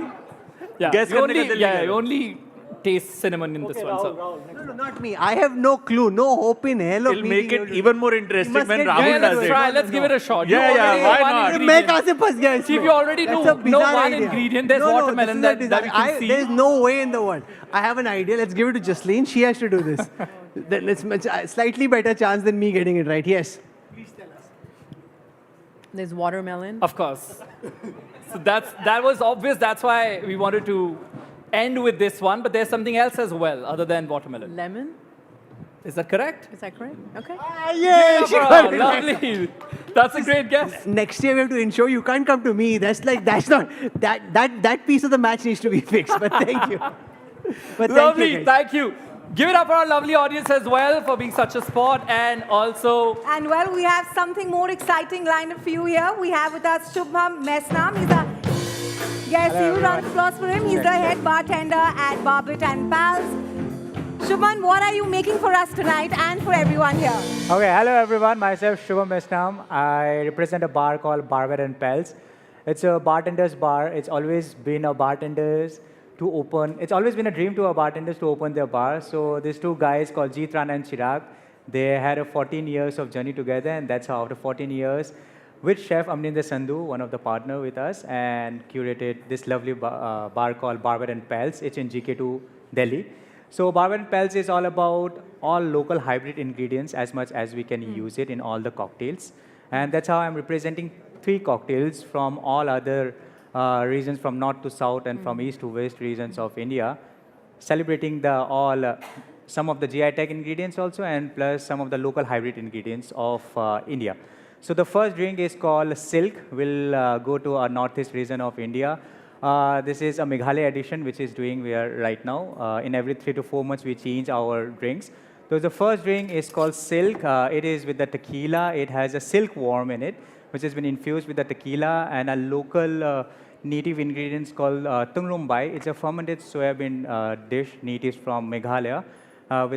Yeah. Guess करने का दिल नहीं you only taste cinnamon in this one, sir. No, not me. I have no clue, no hope in hell of It'll make it even more interesting when get- Rahul does it. Try. Let's give it a shot. Yeah, why not? मैं कहाँ से फंस गया इसमें? Chief, you already That's know a bizarre one idea. ingredient. There's No, watermelon this is a that you can see. There's no way in the world. I have an idea. Let's give it to Jasleen. She has to do this. Then it's a slightly better chance than me getting it right. Yes. There's watermelon. Of course. So that was obvious. That's why we wanted to end with this one. But there's something else as well, other than watermelon. Lemon. Is that correct? Is that correct? Okay. Yeah, she got it. Lovely. That's a great guess. Next year we have to ensure you can't come to me. That's not that piece of the match needs to be fixed. But thank you. But Lovely. Thank you, guys. Thank you. Give it up for our lovely audience as well for being such a sport, and also. And well, we have something more exciting lined up for you here. We have with us Shubham Mesnam. He's a huge round of applause for him. He's the head bartender at Barbet and Pals. Shubham, what are you making for us tonight and for everyone here? Okay, hello everyone. Myself Shubham Mesnam. I represent a bar called Barbet and Pals. It's a bartender's bar. It's always been a bartender's to open. It's always been a dream to our bartenders to open their bar. So these two guys called Jeet Rana and Chirag, they had a 14 years of journey together, and that's how after 14 years, with Chef Amninder Sandhu, one of the partner with us, and curated this lovely bar called Barbet and Pals. It's in GK2, Delhi. So Barbet and Pals is all about all local hybrid ingredients as much as we can use it in all the cocktails. And that's how I'm representing 3 cocktails from all other regions from north to south and from east to west regions of India, celebrating some of the GI tech ingredients also, and plus some of the local hybrid ingredients of India. So the first drink is called Silk. We'll go to our northeast region of India. This is a Meghalaya edition, which is doing right now. In every 3 to 4 months, we change our drinks. So the first drink is called Silk. It is with the tequila. It has a silkworm in it, which has been infused with the tequila and a local native ingredients called tunglumbai. It's a fermented soybean dish, native from Meghalaya,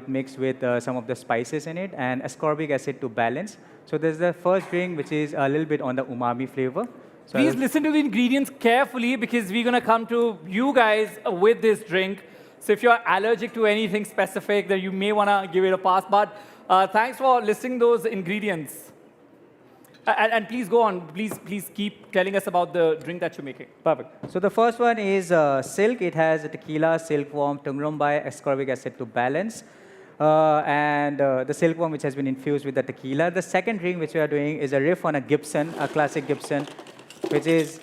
mixed with some of the spices in it and ascorbic acid to balance. So this is the first drink, which is a little bit on the umami flavor. So Please listen to the ingredients carefully, because we're going to come to you guys with this drink. So if you're allergic to anything specific, then you may want to give it a pass. But thanks for listing those ingredients. And please go on. Please keep telling us about the drink that you're making. Perfect. So the first one is Silk. It has tequila, silkworm, tunglumbai, ascorbic acid to balance. And the silkworm, which has been infused with the tequila. The second drink which we are doing is a riff on a Gibson, a classic Gibson, which is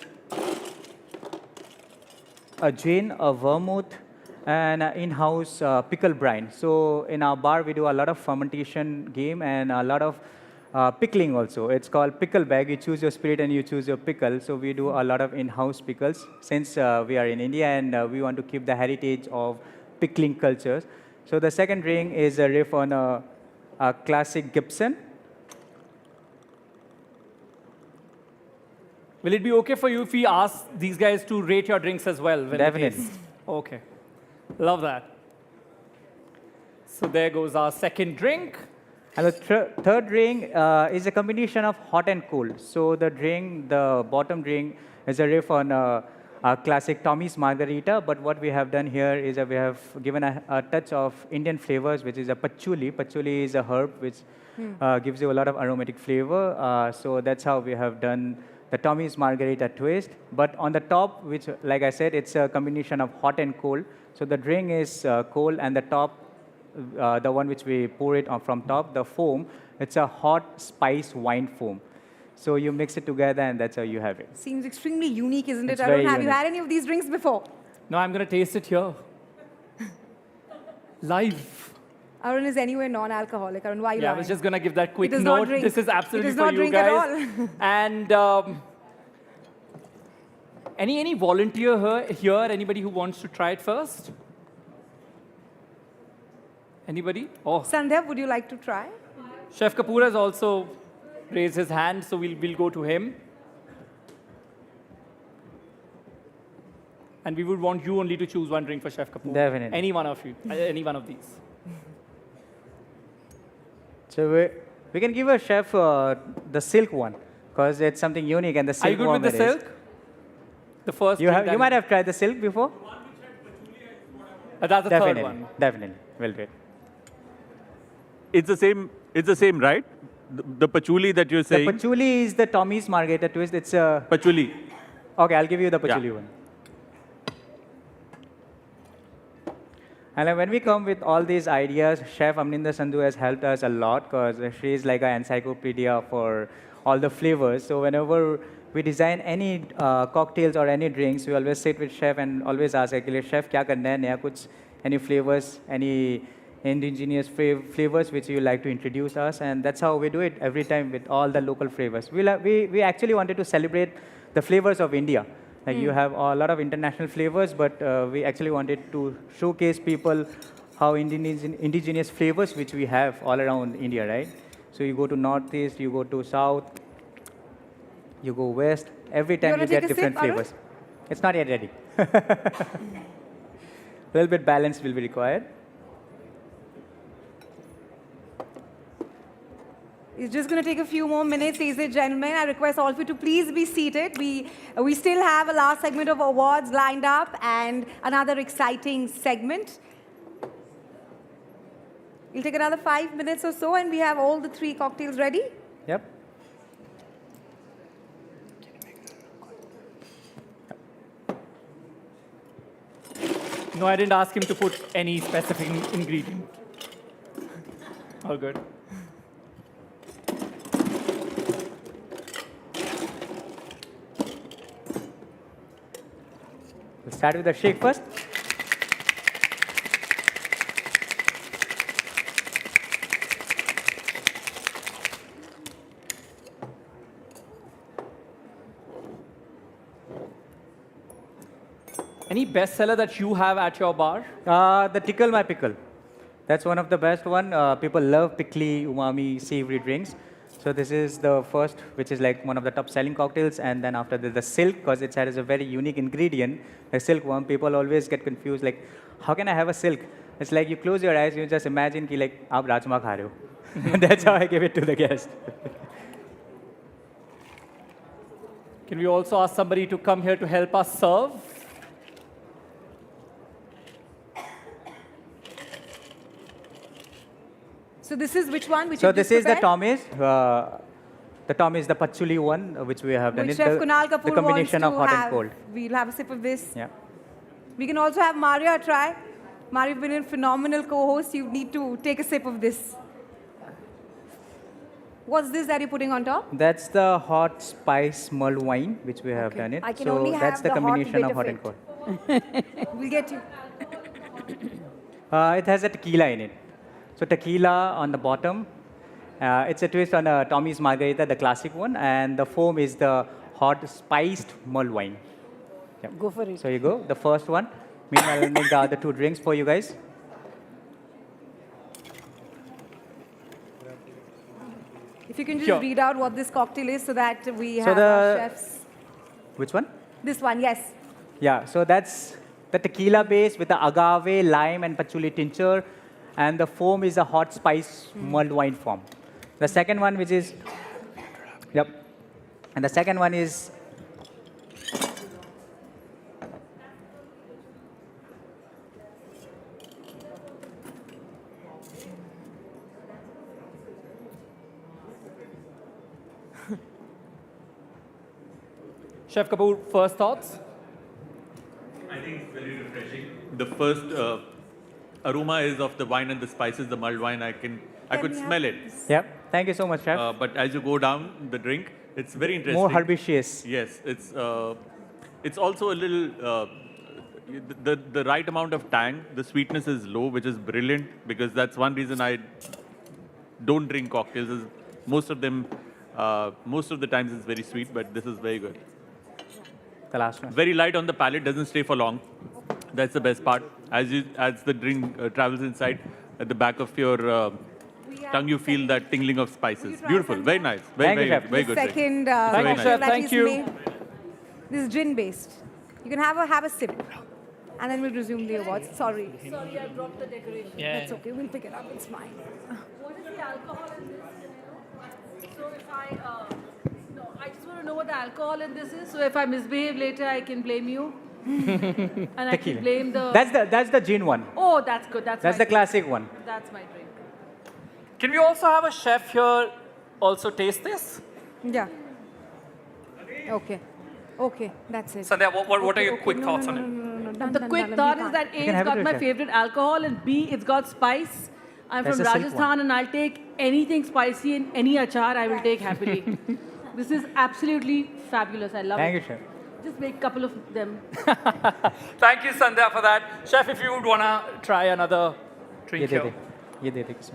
a gin, a vermouth, and in-house pickle brine. So in our bar, we do a lot of fermentation game and a lot of pickling also. It's called pickle bag. You choose your spirit and you choose your pickle. So we do a lot of in-house pickles since we are in India and we want to keep the heritage of pickling cultures. So the second drink is a riff on a classic Gibson. Will it be okay for you if we ask these guys to rate your drinks as well? When Definitely. Okay. Love that. So there goes our second drink. And the third drink is a combination of hot and cold. So the bottom drink is a riff on a classic Tommy's Margarita. But what we have done here is that we have given a touch of Indian flavors, which is a patchouli. Patchouli is a herb which gives you a lot of aromatic flavor. So that's how we have done the Tommy's Margarita twist. But on the top, which, like I said, it's a combination of hot and cold. So the drink is cold, and the top, the one which we pour it on from top, the foam, it's a hot spice wine foam. So you mix it together, and that's how you have it. Seems extremely unique, isn't It's it? Arun, very have you unique. had any of these drinks before? No, I'm going to taste it here. Live. Arun is anyway non-alcoholic. Arun, why are you Yeah, I lying? was just going to give that quick He does not note. drink. This is He absolutely does for not you drink at guys. all. And any volunteer here? Anybody who wants to try it first? Anybody? Oh, Sandhya, would you like to try? Chef Kapoor has also raised his hand, so we'll go to him. And we would want you only to choose one drink for Chef Kapoor. Definitely. Any one of you, any one of these. So we can give a chef the silk one, because it's something unique, and the silk Are you good one with the it is. silk? The first You, drink have, that you might have tried the silk before? That's the Definitely. third one. Definitely. We'll do it. It's the same. It's the same, right? The patchouli that you're saying. The patchouli is the Tommy's Margarita twist. It's a patchouli. Okay, I'll give you the patchouli one. And when we come with all these ideas, Chef Amninder Sandhu has helped us a lot because she is like an encyclopedia for all the flavors. So whenever we design any cocktails or any drinks, we always sit with Chef and always ask, Chef, क्या करना है नया कुछ? Any flavors, any indigenous flavors which you like to introduce us? And that's how we do it every time with all the local flavors. We actually wanted to celebrate the flavors of India. Like you have a lot of international flavors, but we actually wanted to showcase people how indigenous flavors which we have all around India, right? So you go to Northeast, you go to South, you go West. Every time you take get a different sip, Arun? flavors. It's not yet ready. A little bit balance will be required. It's just going to take a few more minutes, ladies and gentlemen. I request all of you to please be seated. We still have a last segment of awards lined up and another exciting segment. It'll take another 5 minutes or so, and we have all the 3 cocktails ready. Yep. No, I didn't ask him to put any specific ingredient. All good. We'll start with the shake first. Any bestseller that you have at your bar? The Tickle My Pickle. That's one of the best one. People love pickly, umami, savory drinks. So this is the first, which is like one of the top selling cocktails. And then after the silk, because it has a very unique ingredient, the silkworm. People always get confused, like, how can I have a silk? It's like you close your eyes, you just imagine ki like, aap rajma kha rahe ho. That's how I give it to the guest. Can we also ask somebody to come here to help us serve? So this is which one? Which So you this just is the prepared? Tommy's. The Tommy's, the patchouli one, which we have done. Which It's Chef Kunal the Kapoor combination wants of to hot have. and cold. We'll have a sip of this. Yeah. We can also have Maria try. Maria, you've been a phenomenal co-host. You need to take a sip of this. What's this that you're putting on top? That's the hot spice mulled wine, which we have done it. I can so only that's have the the hot combination bit of of hot it. and cold. We'll get you. It has a tequila in it. So tequila on the bottom. It's a twist on Tommy's Margarita, the classic one, and the foam is the hot spiced mulled wine. Yep. Go for it. So you go, the first one. Meanwhile, I'll make the other two drinks for you guys. If you can just Sure. read out what this cocktail is so that we So have our the- chefs. Which one? This one, yes. Yeah, so that's the tequila base with the agave, lime, and patchouli tincture. And the foam is a hot spice mulled wine foam. The second one, which is, yep. And the second one is, Chef Kapoor, first thoughts? I think it's very refreshing. The first aroma is of the wine and the spices, the mulled wine. I could smell it. yep. Thank you so much, Chef. But as you go down the drink, it's very interesting. More herbaceous. Yes, it's also a little the right amount of tang. The sweetness is low, which is brilliant because that's one reason I don't drink cocktails. Is most of them, most of the times it's very sweet, but this is very good. The last one. Very light on the palate, doesn't stay for long. That's the best part. As the drink travels inside, at the back of your tongue, you feel that tingling of spices. Beautiful, very nice, very The good. second Very nice. cocktail that Thank he's you. made. This is gin based. You can have a sip, and then we'll resume the awards. Sorry. Sorry, I dropped the decoration. That's okay. We'll pick it up. It's fine. What is the alcohol in this? So if no, I just want to know what the alcohol in this is. So if I misbehave later, I can blame you. And I can blame the... That's the gin one. Oh, that's good. That's That's my the drink. classic one. That's my drink. Can we also have a chef here also taste this? Yeah. Okay. Okay, that's it. Sandhya, what are your Okay, quick no, thoughts no, on no, it? no, no, no, The done, quick done, thought we is can't. that A, can it's have it got too, my chef. favorite alcohol, and B, it's got spice. I'm That's from the silk Rajasthan, one. and I'll take anything spicy in any achar, I will take happily. This is absolutely fabulous. I love Thank you, it. Chef. Just make a couple of them. Thank you, Sandhya, for that. Chef, if you would want to try another drink here.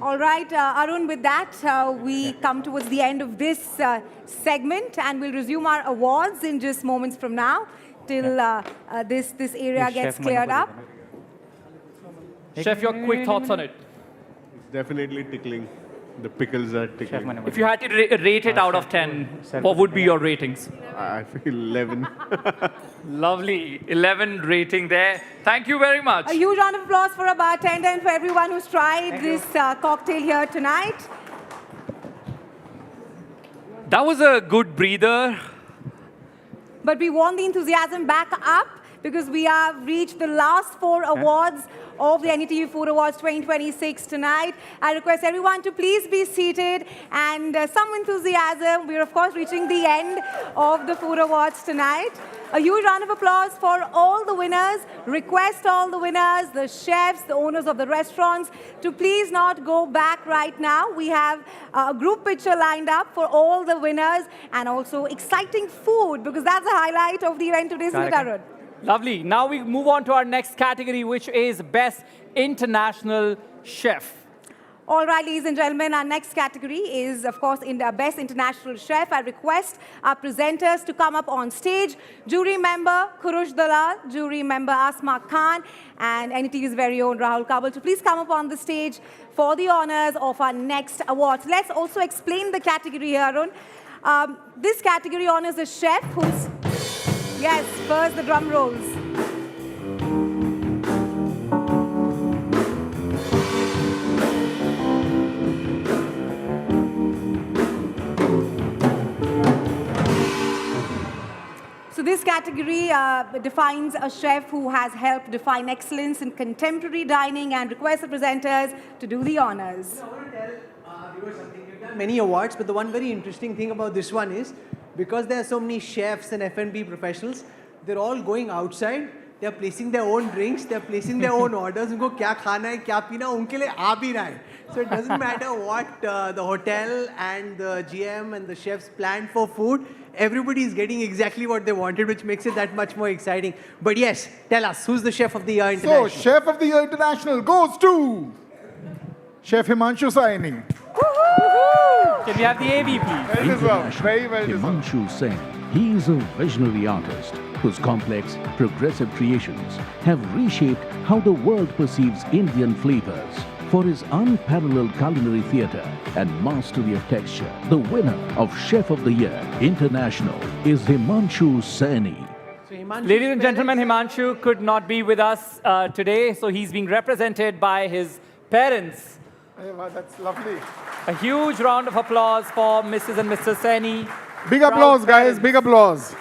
All right, Arun, with that, we come towards the end of this segment, and we'll resume our awards in just moments from now till this area gets cleared up. Chef, your quick thoughts on it. It's definitely tickling. The pickles are tickling. If you had to rate it out of 10, what would be your ratings? I feel 11. Lovely. 11 rating there. Thank you very much. A huge round of applause for our bartender and for everyone who's tried this cocktail here tonight. That was a good breather. But we want the enthusiasm back up because we have reached the last 4 awards of the NDTV Food Awards 2026 tonight. I request everyone to please be seated and some enthusiasm. We're, of course, reaching the end of the Food Awards tonight. A huge round of applause for all the winners. Request all the winners, the chefs, the owners of the restaurants, to please not go back right now. We have a group picture lined up for all the winners and also exciting food because that's the highlight of the event today, isn't it, Arun? Lovely. Now we move on to our next category, which is Best International Chef. All right, ladies and gentlemen, our next category is, of course, in the Best International Chef. I request our presenters to come up on stage. Jury member Kurush Dalal, jury member Asma Khan, and NDTV's very own Rahul Kabul to please come up on the stage for the honors of our next awards. Let's also explain the category here, Arun. This category honors a chef who's... Yes, first the drum rolls. So this category defines a chef who has helped define excellence in contemporary dining and requests the presenters to do the honors. Many awards, but the one very interesting thing about this one is because there are so many chefs and F&B professionals, they're all going outside. They're placing their own drinks. They're placing their own orders. उनको क्या खाना है, क्या पीना, उनके लिए आ भी रहा है. So it doesn't matter what the hotel and the GM and the chefs planned for food. everybody is getting exactly what they wanted, which makes it that much more exciting. But yes, tell us, who's the Chef of the Year International? So, Chef of the Year International goes to Chef Himanshu Saini. Can we have the AV, please? Very deserved. Very well deserved. Himanshu Sen. He is a visionary artist whose complex, progressive creations have reshaped how the world perceives Indian flavors. For his unparalleled culinary theatre and mastery of texture, the winner of Chef of the Year International is Himanshu Saini. Ladies and gentlemen, Himanshu could not be with us today, so he's being represented by his parents. Hey, wow, that's lovely. A huge round of applause for Mrs. and Mr. Saini. Big applause, guys. Big applause.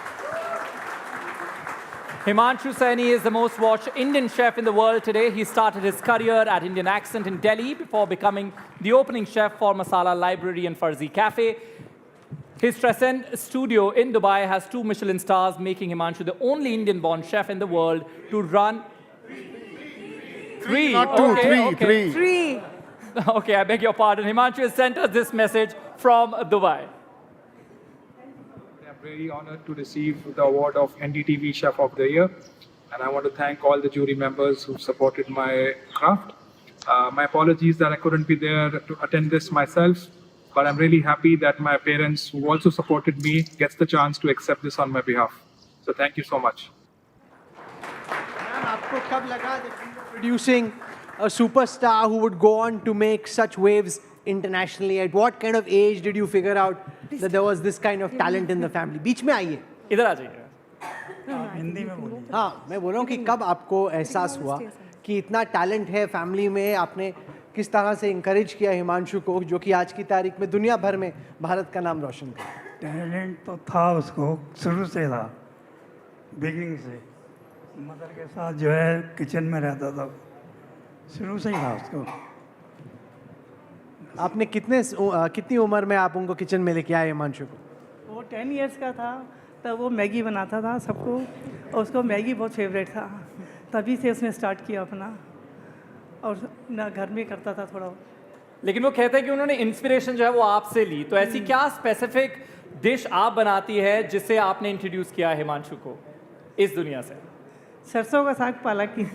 Himanshu Saini is the most watched Indian chef in the world today. He started his career at Indian Accent in Delhi before becoming the opening chef for Masala Library and Farzi Cafe. His Trescent studio in Dubai has 2 Michelin stars, making Himanshu the only Indian-born chef in the world to run... 3. Not 2, Okay, 3, okay. 3. Okay, I beg your pardon. Himanshu has sent us this message from Dubai. I'm very honored to receive the award of NDTV Chef of the Year. And I want to thank all the jury members who supported my craft. My apologies that I couldn't be there to attend this myself. But I'm really happy that my parents, who also supported me, gets the chance to accept this on my behalf. So thank you so much. Ma'am, aapko kab laga that we were producing a superstar who would go on to make such waves internationally? At what kind of age did you figure out that there was this kind of talent in the family? बीच में आइए. इधर आ जाइए. हिंदी में बोलिए. हाँ, मैं बोल रहा हूँ कि कब आपको एहसास हुआ कि इतना टैलेंट है फैमिली में, आपने किस तरह से इंकरेज किया हिमांशु को, जो कि आज की तारीख में दुनिया भर में भारत का नाम रोशन कर. टैलेंट तो था उसको, शुरू से था, बिगिनिंग से. मदर के साथ जो है किचन में रहता था, शुरू से ही था उसको. आपने कितनी उम्र में आप उनको किचन में लेके आए हिमांशु को? वो 10 इयर्स का था, तब वो मैगी बनाता था सबको, और उसको मैगी बहुत फेवरेट था. तभी से उसने स्टार्ट किया अपना, और ना घर में करता था थोड़ा. लेकिन वो कहते हैं कि उन्होंने इंस्पिरेशन जो है वो आपसे ली. तो ऐसी क्या स्पेसिफिक डिश आप बनाती है जिससे आपने इंट्रोड्यूस किया हिमांशु को इस दुनिया से? सरसों का साग, पालक की.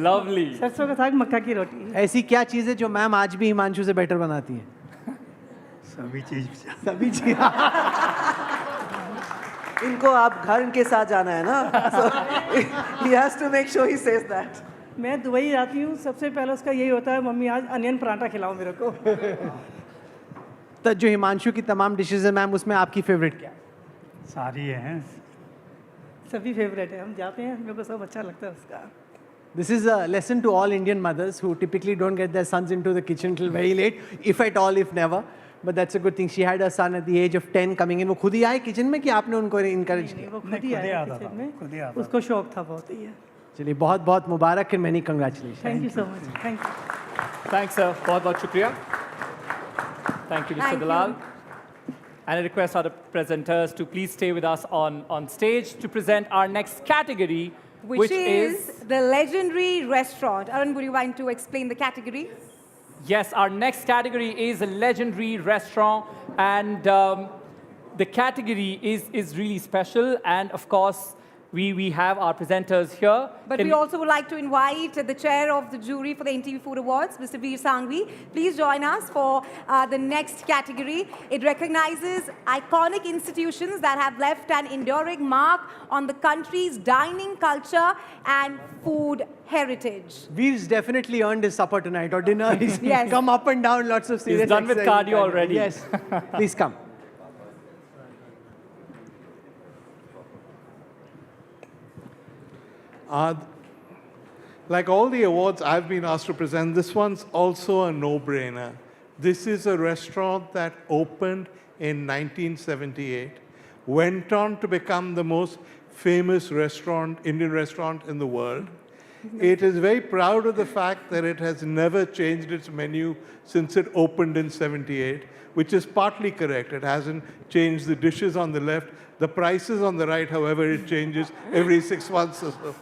लवली. सरसों का साग, मक्का की रोटी. ऐसी क्या चीज़ है जो मैम आज भी हिमांशु से बेटर बनाती है? सभी चीज़. सभी चीज़. इनको आप घर के साथ जाना है ना, so he has to make sure he says that. मैं दुबई जाती हूँ, सबसे पहले उसका यही होता है, मम्मी आज अनियन पराठा खिलाओ मेरे को. तो जो हिमांशु की तमाम डिशेज है मैम, उसमें आपकी फेवरेट क्या है? सारी हैं. सभी फेवरेट है. हम जाते हैं, मेरे को सब अच्छा लगता है उसका. This is a lesson to all Indian mothers who typically don't get their sons into the kitchen till very late, if at all, if never. But that's a good thing. She had her son at the age of 10 coming in. वो खुद ही आए kitchen में कि आपने उनको encourage किया? वो खुद ही आया किचन में. उसको शौक था बहुत ही. चलिए, बहुत बहुत मुबारक and many congratulations. Thank you so much. Thank you. Thanks, sir. बहुत बहुत शुक्रिया. Thank you, Mr. Dalal. And I request our presenters to please stay with us on stage to present our next category, which is the legendary restaurant. Arun, would you want to explain the category? Yes, our next category is a legendary restaurant, and the category is really special. And of course, we have our presenters here. But we also would like to invite the chair of the jury for the NDTV Food Awards, Mr. Veer Sanghvi. Please join us for the next category. It recognizes iconic institutions that have left an enduring mark on the country's dining culture and food heritage. Veer's definitely earned his supper tonight, or dinner. He's Yes. come up and down lots of serious He's done with exercise. cardio already. Yes. Please come. Like all the awards I've been asked to present, this one's also a no-brainer. This is a restaurant that opened in 1978, went on to become the most famous restaurant, Indian restaurant in the world. It is very proud of the fact that it has never changed its menu since it opened in 78, which is partly correct. It hasn't changed the dishes on the left. The prices on the right, however, it changes every 6 months or so.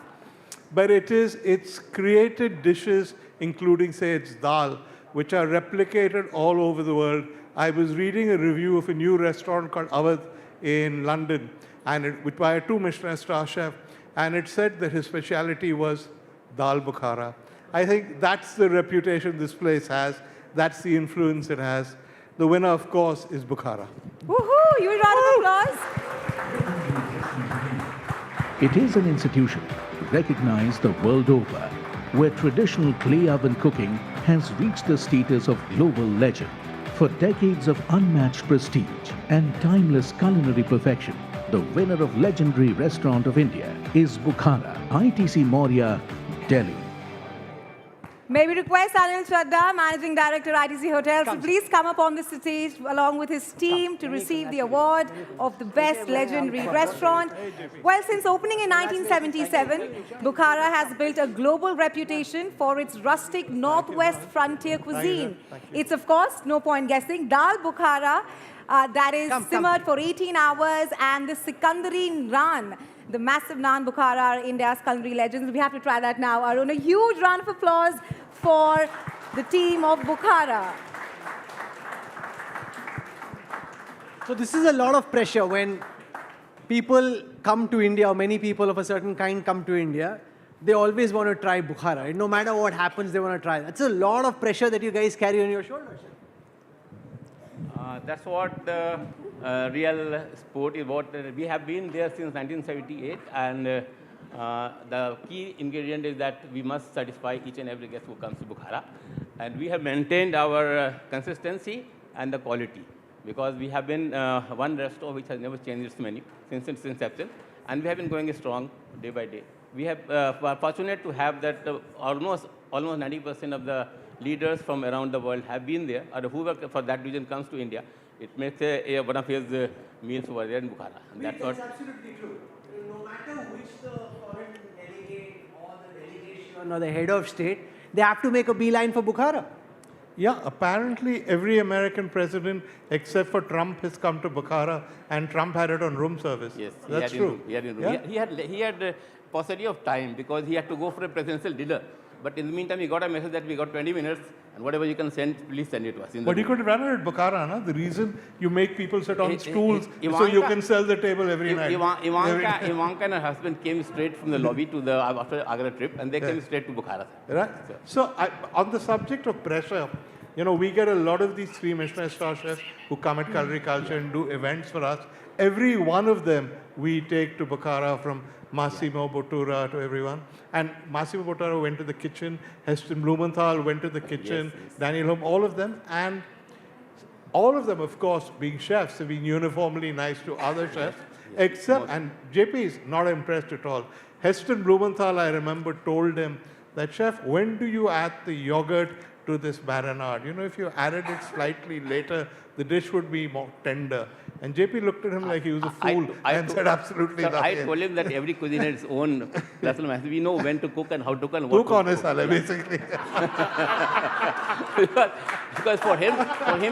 But it's created dishes, including, say, its dal, which are replicated all over the world. I was reading a review of a new restaurant called Awadh in London, and by a 2-Michelin star chef, and it said that his specialty was dal Bukhara. I think that's the reputation this place has. That's the influence it has. The winner, of course, is Bukhara. Woohoo! You round of applause. It is an institution recognized the world over, where traditional clay oven cooking has reached the status of global legend. For decades of unmatched prestige and timeless culinary perfection, the winner of Legendary Restaurant of India is Bukhara, ITC Maurya, Delhi. May we request Anil Chadda, Managing Director, ITC Hotels, to please come up on the stage along with his team to receive the award of the Best Legendary Restaurant. Well, since opening in 1977, Bukhara has built a global reputation for its rustic Northwest frontier cuisine. It's, of course, no point guessing, Dal Bukhara that is simmered for 18 hours, and the Sikandari Naan, the massive Naan Bukhara, are India's culinary legends. We have to try that now. Arun, a huge round of applause for the team of Bukhara. So this is a lot of pressure when people come to India, or many people of a certain kind come to India. They always want to try Bukhara. No matter what happens, they want to try. That's a lot of pressure that you guys carry on your shoulders. That's what the real sport is. What we have been there since 1978, and the key ingredient is that we must satisfy each and every guest who comes to Bukhara, and we have maintained our consistency and the quality, because we have been one restaurant which has never changed its menu since its inception, and we have been going strong day by day. We have fortunate to have that almost 90% of the leaders from around the world have been there, or whoever for that region comes to India. It makes one of his meals over there in Bukhara. And that's what. That's absolutely true. No matter which the foreign delegate or the delegation or the head of state, they have to make a beeline for Bukhara. Yeah, apparently every American president except for Trump has come to Bukhara, and Trump had it on room service. Yes, that's true. He had paucity of time because he had to go for a presidential dinner. But in the meantime, he got a message that we got 20 minutes, and whatever you can send, please send it to us. But you could run it at Bukhara, no? The reason you make people sit on stools so you can sell the table every night. Ivanka and her husband came straight from the lobby to the after Agra trip, and they came straight to Bukhara. Right. So on the subject of pressure, we get a lot of these 3-Michelin star chefs who come at Culinary Culture and do events for us. Every one of them we take to Bukhara, from Massimo Bottura to everyone. And Massimo Bottura went to the kitchen, Heston Blumenthal went to the kitchen, Daniel Holm, all of them. And all of them, of course, being chefs, have been uniformly nice to other chefs, except, and JP is not impressed at all. Heston Blumenthal, I remember, told him that, chef, when do you add the yogurt to this marinade? If you added it slightly later, the dish would be more tender. And JP looked at him like he was a fool and said absolutely nothing. I told him that every cuisine has its own personal master. We know when to cook and how to cook and what to cook. Basically. because for him,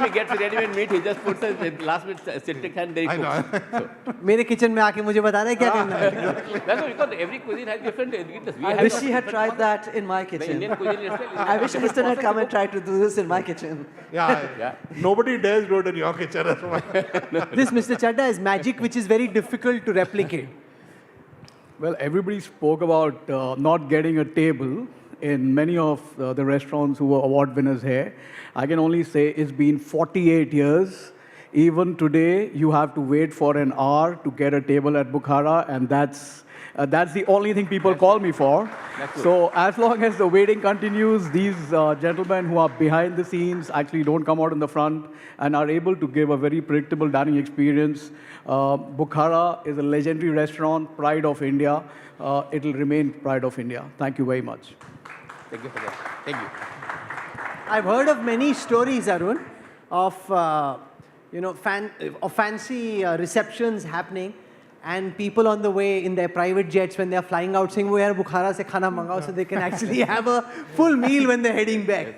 he gets ready-made meat. He just puts a last-minute citric and then he cooks. मेरे kitchen में आके मुझे बता रहा है क्या करना है. That's because every cuisine has different ingredients. I wish he had tried that in my kitchen. The Indian cuisine I wish Heston had come and tried to do this in my kitchen. Yeah. Nobody dares do it in your kitchen as well. This, Mr. Chadda, is magic which is very difficult to replicate. Well, everybody spoke about not getting a table in many of the restaurants who were award winners here. I can only say it's been 48 years. Even today, you have to wait for an hour to get a table at Bukhara, and that's the only thing people call me for. So as long as the waiting continues, these gentlemen who are behind the scenes actually don't come out in the front and are able to give a very predictable dining experience. Bukhara is a legendary restaurant, pride of India. It will remain pride of India. Thank you very much. Thank you for that. Thank you. I've heard of many stories, Arun, of fancy receptions happening, and people on the way in their private jets when they are flying out saying, "Oh, yaar, Bukhara se khana mangao," so they can actually have a full meal when they're heading back.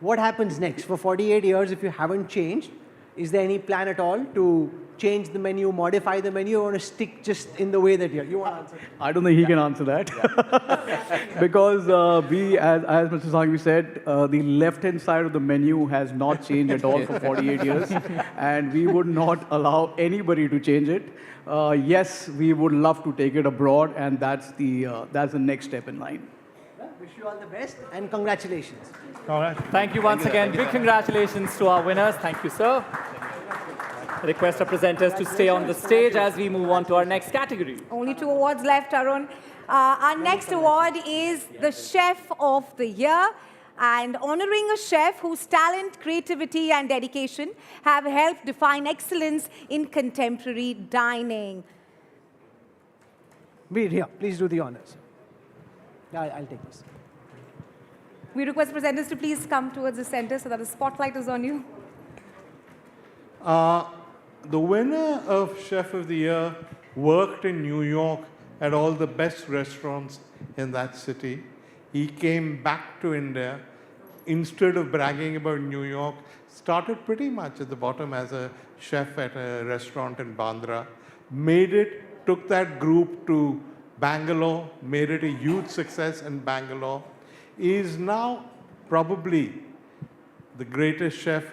What happens next? For 48 years, if you haven't changed, Is there any plan at all to change the menu, modify the menu, or want to stick just in the way that you want to answer? I don't think he can answer that. Because as Mr. Sangvi said, the left-hand side of the menu has not changed at all for 48 years. And we would not allow anybody to change it. Yes, we would love to take it abroad, and that's the next step in line. Wish you all the best and congratulations. Thank you once again. Big congratulations to our winners. Thank you, sir. Request our presenters to stay on the stage as we move on to our next category. Only 2 awards left, Arun. Our next award is the Chef of the Year. And honoring a chef whose talent, creativity, and dedication have helped define excellence in contemporary dining. Veer, here, please do the honors. I'll take this. We request presenters to please come towards the center so that the spotlight is on you. The winner of Chef of the Year worked in New York at all the best restaurants in that city. He came back to India. Instead of bragging about New York, started pretty much at the bottom as a chef at a restaurant in Bandra. Made it, took that group to Bangalore, made it a huge success in Bangalore. He is now probably the greatest chef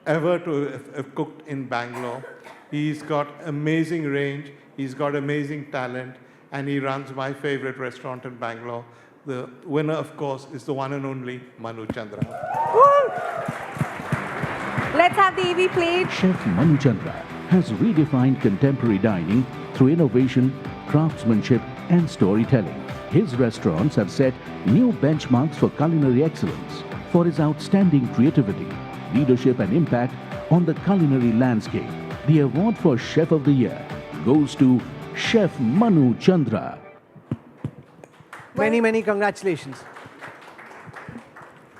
ever to have cooked in Bangalore. He's got amazing range, he's got amazing talent, and he runs my favorite restaurant in Bangalore. The winner, of course, is the one and only Manu Chandra. Let's have the AV played. Chef Manu Chandra has redefined contemporary dining through innovation, craftsmanship, and storytelling. His restaurants have set new benchmarks for culinary excellence for his outstanding creativity, leadership, and impact on the culinary landscape. The award for Chef of the Year goes to Chef Manu Chandra. Many, many congratulations.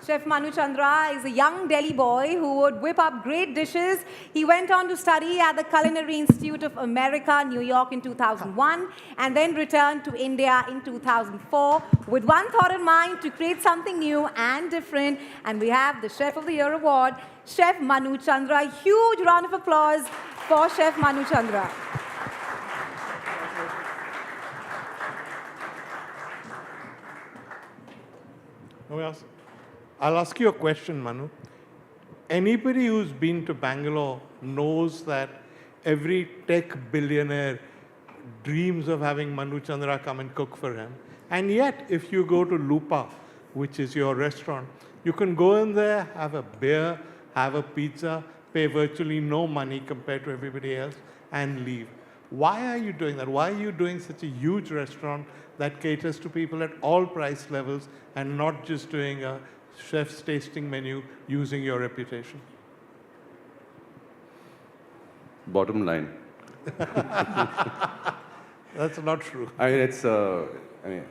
Chef Manu Chandra is a young Delhi boy who would whip up great dishes. He went on to study at the Culinary Institute of America, New York in 2001, and then returned to India in 2004 with one thought in mind, to create something new and different. And we have the Chef of the Year award, Chef Manu Chandra. A huge round of applause for Chef Manu Chandra. I'll ask you a question, Manu. Anybody who's been to Bangalore knows that every tech billionaire dreams of having Manu Chandra come and cook for him. And yet, if you go to Lupa, which is your restaurant, you can go in there, have a beer, have a pizza, pay virtually no money compared to everybody else, and leave. Why are you doing that? Why are you doing such a huge restaurant that caters to people at all price levels and not just doing a chef's tasting menu using your reputation? Bottom line. That's not true. I mean,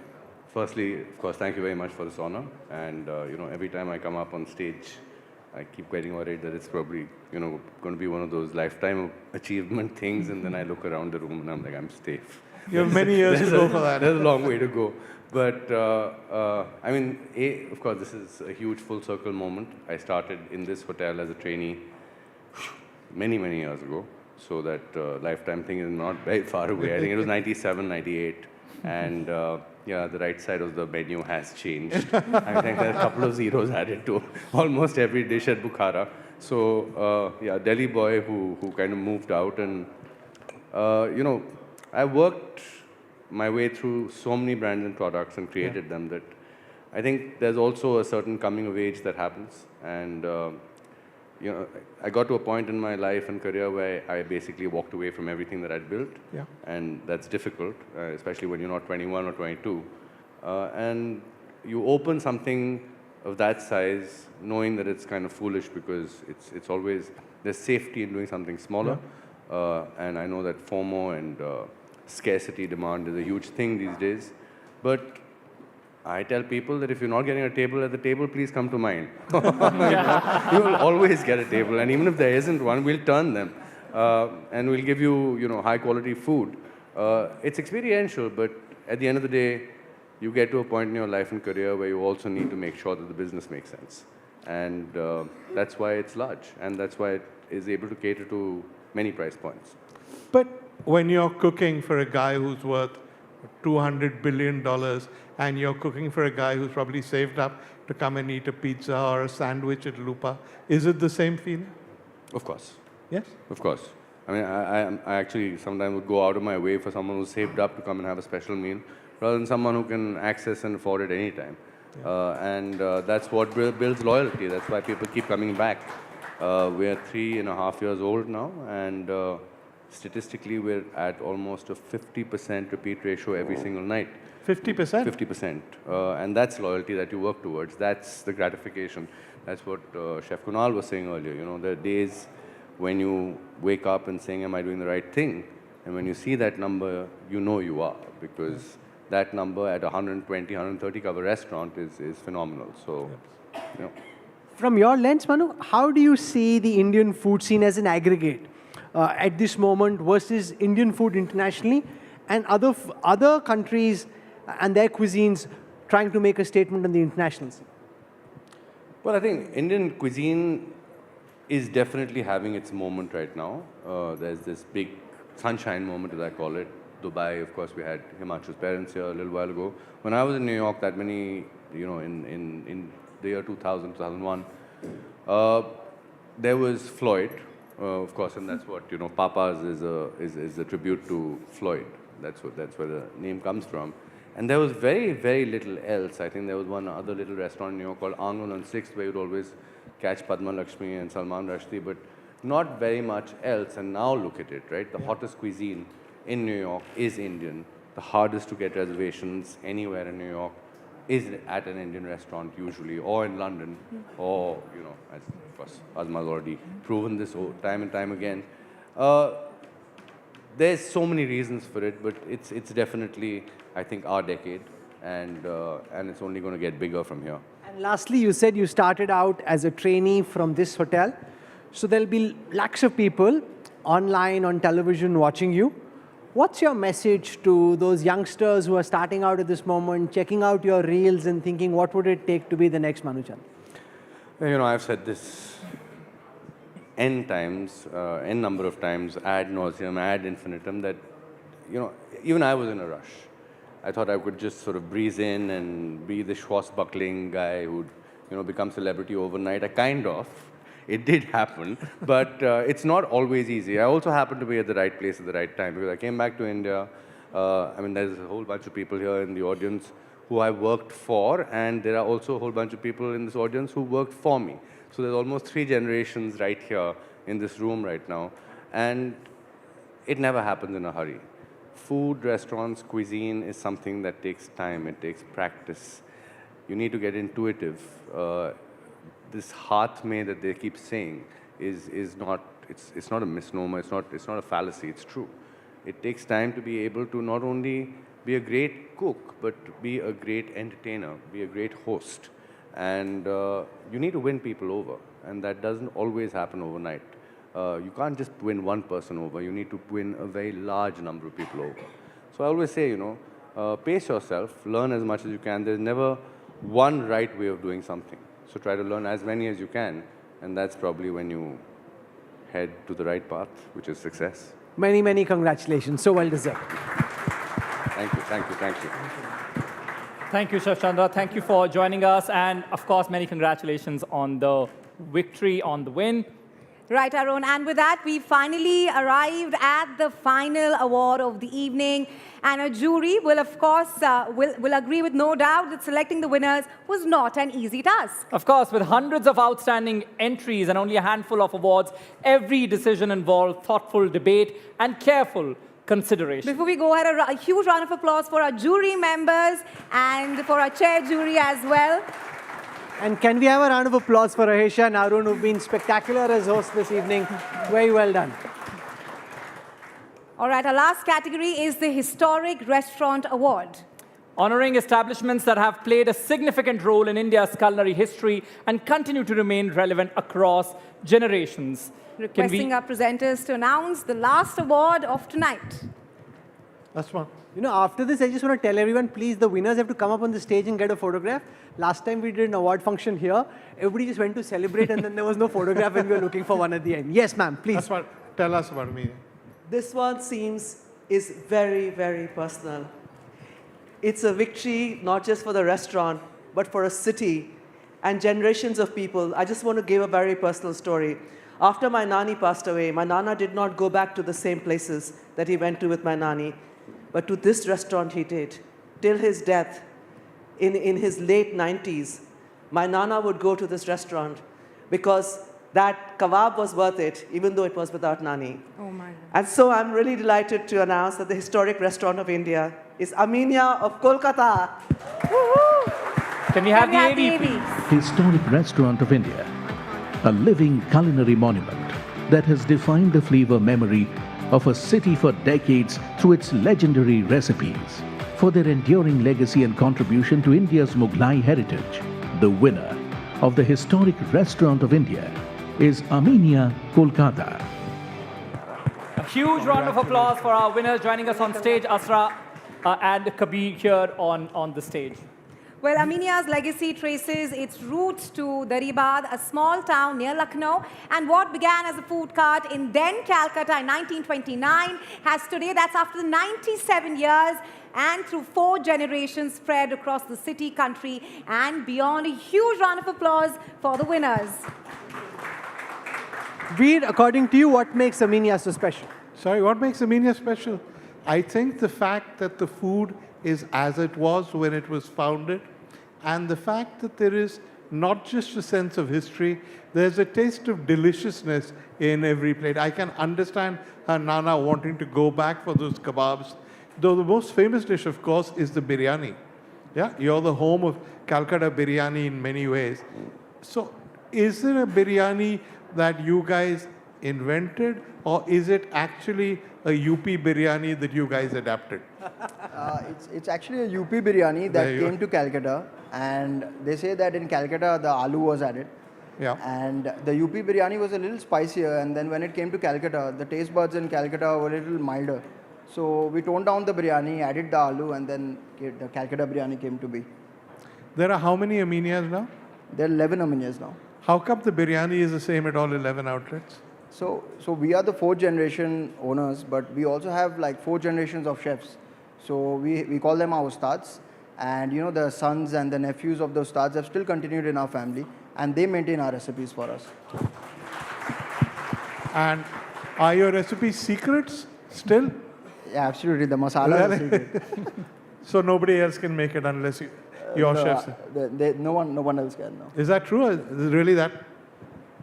firstly, of course, thank you very much for this honor. And, every time I come up on stage, I keep getting worried that it's probably, going to be one of those lifetime achievement things. And then I look around the room and I'm like, I'm safe. You have many years to go for that. There's a long way to go. But, of course, this is a huge full circle moment. I started in this hotel as a trainee many, many years ago. So that lifetime thing is not very far away. I think it was 97, 98. And the right side of the menu has changed. I think there are a couple of zeros added to almost every dish at Bukhara. So, Delhi boy who kind of moved out. And, I worked my way through so many brands and products and created them that I think there's also a certain coming of age that happens. And, I got to a point in my life and career where I basically walked away from everything that I'd built. Yeah. And that's difficult, especially when you're not 21 or 22. And you open something of that size, knowing that it's kind of foolish because it's always, there's safety in doing something smaller. Yeah. And I know that FOMO and scarcity demand is a huge thing these days. But I tell people that if you're not getting a table at the table, please come to mine. You will always get a table, and even if there isn't one, we'll turn them. And we'll give you, high quality food. It's experiential, but at the end of the day, you get to a point in your life and career where you also need to make sure that the business makes sense. And that's why it's large, and that's why is able to cater to many price points. But when you're cooking for a guy who's worth $200 billion and you're cooking for a guy who's probably saved up to come and eat a pizza or a sandwich at Lupa, is it the same feeling? Of course. Yes? Of course. I mean, I actually sometimes would go out of my way for someone who's saved up to come and have a special meal, rather than someone who can access and afford it anytime. That's what builds loyalty. That's why people keep coming back. We're 3.5 years old now, and statistically, we're at almost a 50% repeat ratio every single night. 50%? 50%. And that's loyalty that you work towards. That's the gratification. That's what Chef Kunal was saying earlier. You know, there are days when you wake up and saying, am I doing the right thing? And when you see that number, you know you are, because that number at 120, 130 cover restaurant is phenomenal. So, you know. From your lens, Manu, how do you see the Indian food scene as an aggregate at this moment versus Indian food internationally and other countries and their cuisines trying to make a statement on the international scene? Well, I think Indian cuisine is definitely having its moment right now. There's this big sunshine moment, as I call it. Dubai, of course, we had Himanshu's parents here a little while ago. When I was in New York, that many, you know, in the year 2000, 2001, there was Floyd, of course, and that's what, you know, Papa's is a tribute to Floyd. That's where the name comes from. And there was very, very little else. I think there was one other little restaurant in New York called Angan on 6th, where you'd always catch Padma Lakshmi and Salman Rushdie, but not very much else. And now look at it, right? The hottest cuisine in New York is Indian. The hardest to get reservations anywhere in New York is at an Indian restaurant usually, or in London, or, you know, as of course Azma's already proven this time and time again. There's so many reasons for it, but it's definitely, I think, our decade, and it's only going to get bigger from here. And lastly, you said you started out as a trainee from this hotel. So there'll be lakhs of people online, on television watching you. What's your message to those youngsters who are starting out at this moment, checking out your reels and thinking, what would it take to be the next Manu Chand? You know, I've said this n number of times, ad nauseum, ad infinitum, that, you know, even I was in a rush. I thought I could just sort of breeze in and be the swashbuckling guy who'd, you know, become celebrity overnight. It did happen, but it's not always easy. I also happened to be at the right place at the right time, because I came back to India. I mean, there's a whole bunch of people here in the audience who I worked for, and there are also a whole bunch of people in this audience who worked for me. So there's almost 3 generations right here in this room right now, and it never happens in a hurry. Food, restaurants, cuisine is something that takes time. It takes practice. You need to get intuitive. This haath mein that they keep saying is not, it's not a misnomer, it's not a fallacy, it's true. It takes time to be able to not only be a great cook, but be a great entertainer, be a great host. And you need to win people over, and that doesn't always happen overnight. You can't just win one person over, you need to win a very large number of people over. So I always say, you know, pace yourself, learn as much as you can. There's never one right way of doing something. So try to learn as many as you can, and that's probably when you head to the right path, which is success. Many, many congratulations. So well deserved. Thank you, thank you, thank you. Thank you, Chef Chandra. Thank you for joining us. And of course, many congratulations on the victory, on the win. Right, Arun. And with that, we finally arrived at the final award of the evening. And a jury will, of course, will agree with no doubt that selecting the winners was not an easy task. Of course, with hundreds of outstanding entries and only a handful of awards, every decision involved thoughtful debate and careful consideration. Before we go ahead, a huge round of applause for our jury members and for our chair jury as well. And can we have a round of applause for Rahesha and Arun, who've been spectacular as hosts this evening. Very well done. All right, our last category is the Historic Restaurant Award. Honoring establishments that have played a significant role in India's culinary history and continue to remain relevant across generations. Requesting our presenters to announce the last award of tonight. That's one. You know, after this, I just want to tell everyone, please, the winners have to come up on the stage and get a photograph. Last time we did an award function here, everybody just went to celebrate and then there was no photograph and we were looking for one at the end. Yes, ma'am, please. That's what, tell us about me. This one is very, very personal. It's a victory not just for the restaurant, but for a city and generations of people. I just want to give a very personal story. After my nani passed away, my nana did not go back to the same places that he went to with my nani, but to this restaurant he did. Till his death, in his late 90s, my nana would go to this restaurant because that kebab was worth it, even though it was without nani. Oh my God. And so I'm really delighted to announce that the historic restaurant of India is Aminia of Kolkata. Can we have the AV, please? Historic Restaurant of India, a living culinary monument that has defined the flavor memory of a city for decades through its legendary recipes. For their enduring legacy and contribution to India's Mughlai heritage, the winner of the Historic Restaurant of India is Aminia, Kolkata. A huge round of applause for our winners joining us on stage, Asra and Kabir here on the stage. Well, Aminia's legacy traces its roots to Daribad, a small town near Lucknow, and what began as a food cart in then Calcutta in 1929 has today, that's after 97 years, and through 4 generations spread across the city, country, and beyond. A huge round of applause for the winners. Veer, according to you, what makes Aminia so special? Sorry, what makes Aminia special? I think the fact that the food is as it was when it was founded, and the fact that there is not just a sense of history, there's a taste of deliciousness in every plate. I can understand her Nana wanting to go back for those kebabs, though the most famous dish, of course, is the biryani. Yeah, you're the home of Calcutta biryani in many ways. So is there a biryani that you guys invented, or is it actually a UP biryani that you guys adapted? It's actually a UP biryani that came to Calcutta, and they say that in Calcutta the aloo was added. Yeah. And the UP biryani was a little spicier, and then when it came to Calcutta, the taste buds in Calcutta were a little milder. So we toned down the biryani, added the aloo, and then the Calcutta biryani came to be. There are how many Aminias now? There are 11 Aminias now. How come the biryani is the same at all 11 outlets? So we are the 4th generation owners, but we also have like 4 generations of chefs. So we call them our ustads, and you know, the sons and the nephews of those ustads have still continued in our family, and they maintain our recipes for us. And are your recipes secrets still? Yeah, absolutely. The masala is secret. So nobody else can make it unless your chefs. No one else can. No. Is that true? Is it really that?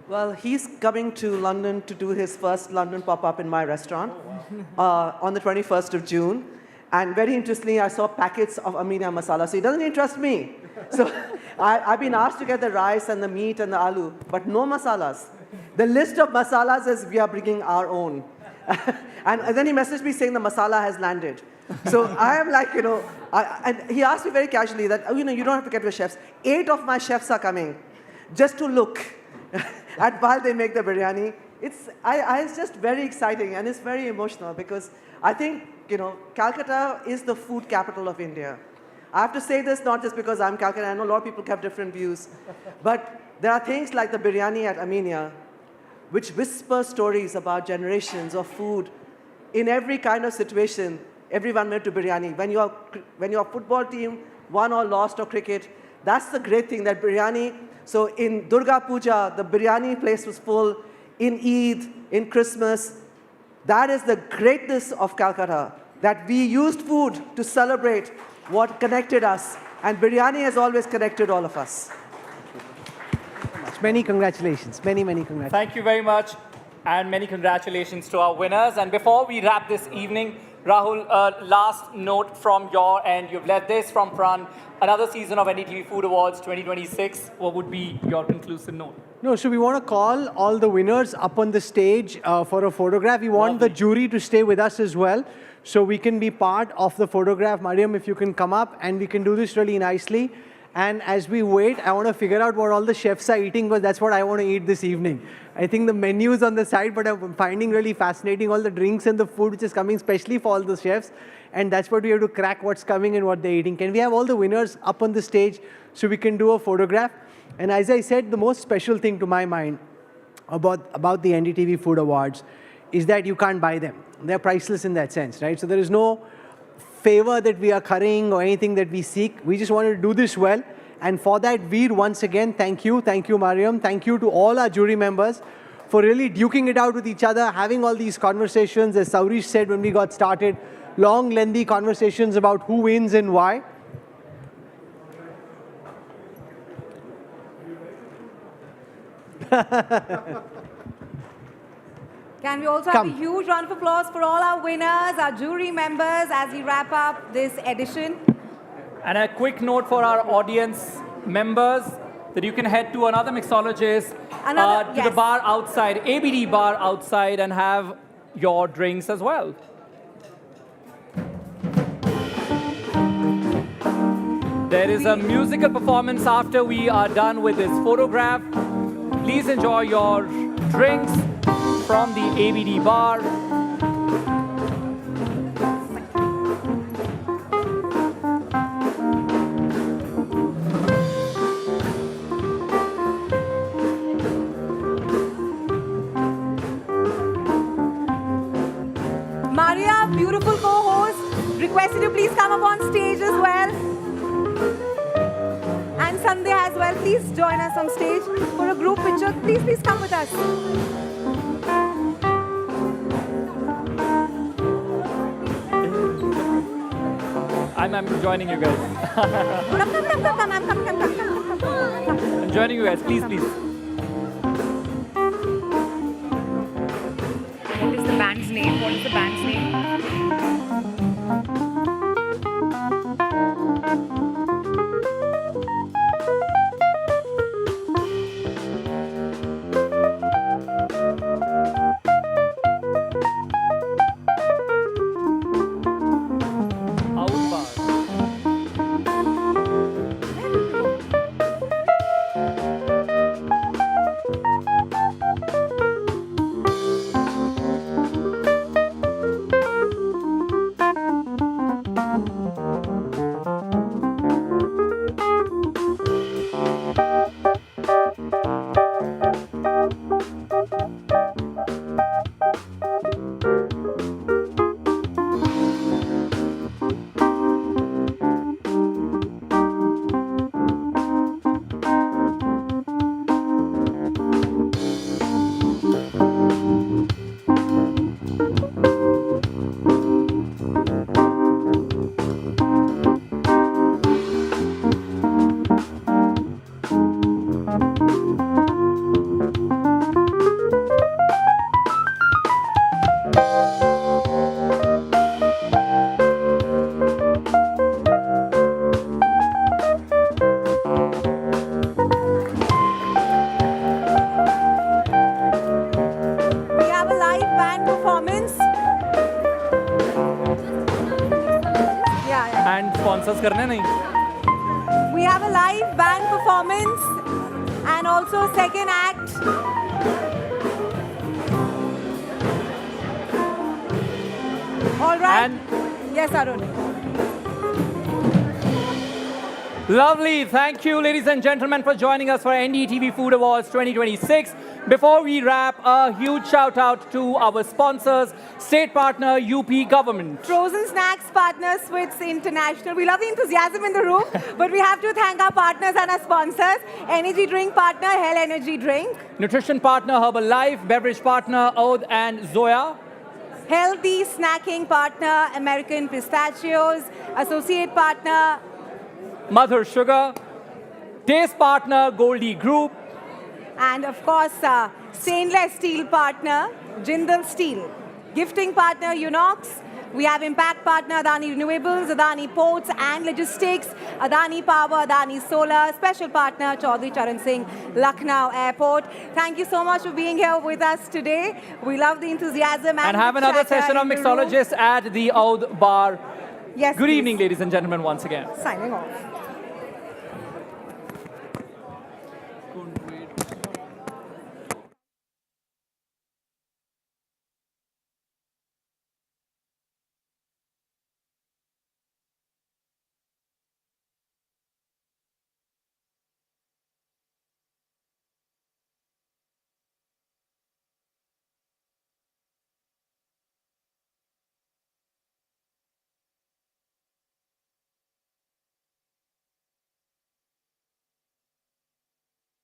Well, he's coming to London to do his first London pop-up in my restaurant on the 21st of June. And very interestingly, I saw packets of Aminia masala. So he doesn't interest me. So I've been asked to get the rice and the meat and the aloo, but no masalas. The list of masalas is we are bringing our own. And then he messaged me saying the masala has landed. So I am like, you know, and he asked me very casually that, oh, you know, you don't have to get your chefs. 8 of my chefs are coming just to look at while they make the biryani. It's just very exciting, and it's very emotional because I think, you know, Calcutta is the food capital of India. I have to say this not just because I'm Calcutta. I know a lot of people have different views. But there are things like the biryani at Aminia, which whisper stories about generations of food. In every kind of situation, everyone went to biryani. When your football team won or lost or cricket, that's the great thing, that biryani. So in Durga Puja, the biryani place was full. In Eid, in Christmas, that is the greatness of Calcutta, that we used food to celebrate what connected us. And biryani has always connected all of us. Many congratulations. Many congratulations. Thank you very much, and many congratulations to our winners. And before we wrap this evening, Rahul, last note from your end. You've led this from front. Another season of NDTV Food Awards 2026. What would be your conclusive note? No, so we want to call all the winners up on the stage for a photograph. We want the jury to stay with us as well, so we can be part of the photograph. Mariam, if you can come up, and we can do this really nicely. And as we wait, I want to figure out what all the chefs are eating, because that's what I want to eat this evening. I think the menu is on the side, but I'm finding really fascinating all the drinks and the food which is coming specially for all the chefs. And that's what we have to crack, what's coming and what they're eating. Can we have all the winners up on the stage so we can do a photograph? And as I said, the most special thing to my mind about the NDTV Food Awards is that you can't buy them. They're priceless in that sense, right? So there is no favor that we are currying or anything that we seek. We just want to do this well. And for that, Veer, once again, thank you. Thank you, Mariam. Thank you to all our jury members for really duking it out with each other, having all these conversations, as Saurish said when we got started, long, lengthy conversations about who wins and why. Can we also have a huge round of applause for all our winners, our jury members, as we wrap up this edition? And a quick note for our audience members that you can head to another mixologist, to the bar outside, ABD bar outside, and have your drinks as well. There is a musical performance after we are done with this photograph. Please enjoy your drinks from the ABD bar. Maria, beautiful co-host, requested you please come up on stage as well. And Sandhya as well, please join us on stage for a group picture. Please come with us. I'm joining you guys. Come. I'm joining you guys, please. What is the band's name? करने नहीं. We have a live band performance and also second act. All right. Yes, Arun. Lovely. Thank you, ladies and gentlemen, for joining us for NDTV Food Awards 2026. Before we wrap, a huge shout out to our sponsors, state partner UP government. Frozen snacks partner Swits International. We love the enthusiasm in the room, but we have to thank our partners and our sponsors. Energy drink partner, Hell Energy Drink. Nutrition partner, Herbalife. Beverage partner, Oud and Zoya. Healthy snacking partner, American Pistachios. Associate partner, Mother Sugar. Taste partner, Goldie Group. And of course, stainless steel partner, Jindal Steel. Gifting partner, Unox. We have impact partner, Adani Renewables, Adani Ports and Logistics, Adani Power, Adani Solar. Special partner, Chaudhry Charan Singh, Lucknow Airport. Thank you so much for being here with us today. We love the enthusiasm. And have another session of mixologists at the Oud Bar. Yes, Good evening, ladies and gentlemen, once again. Signing off.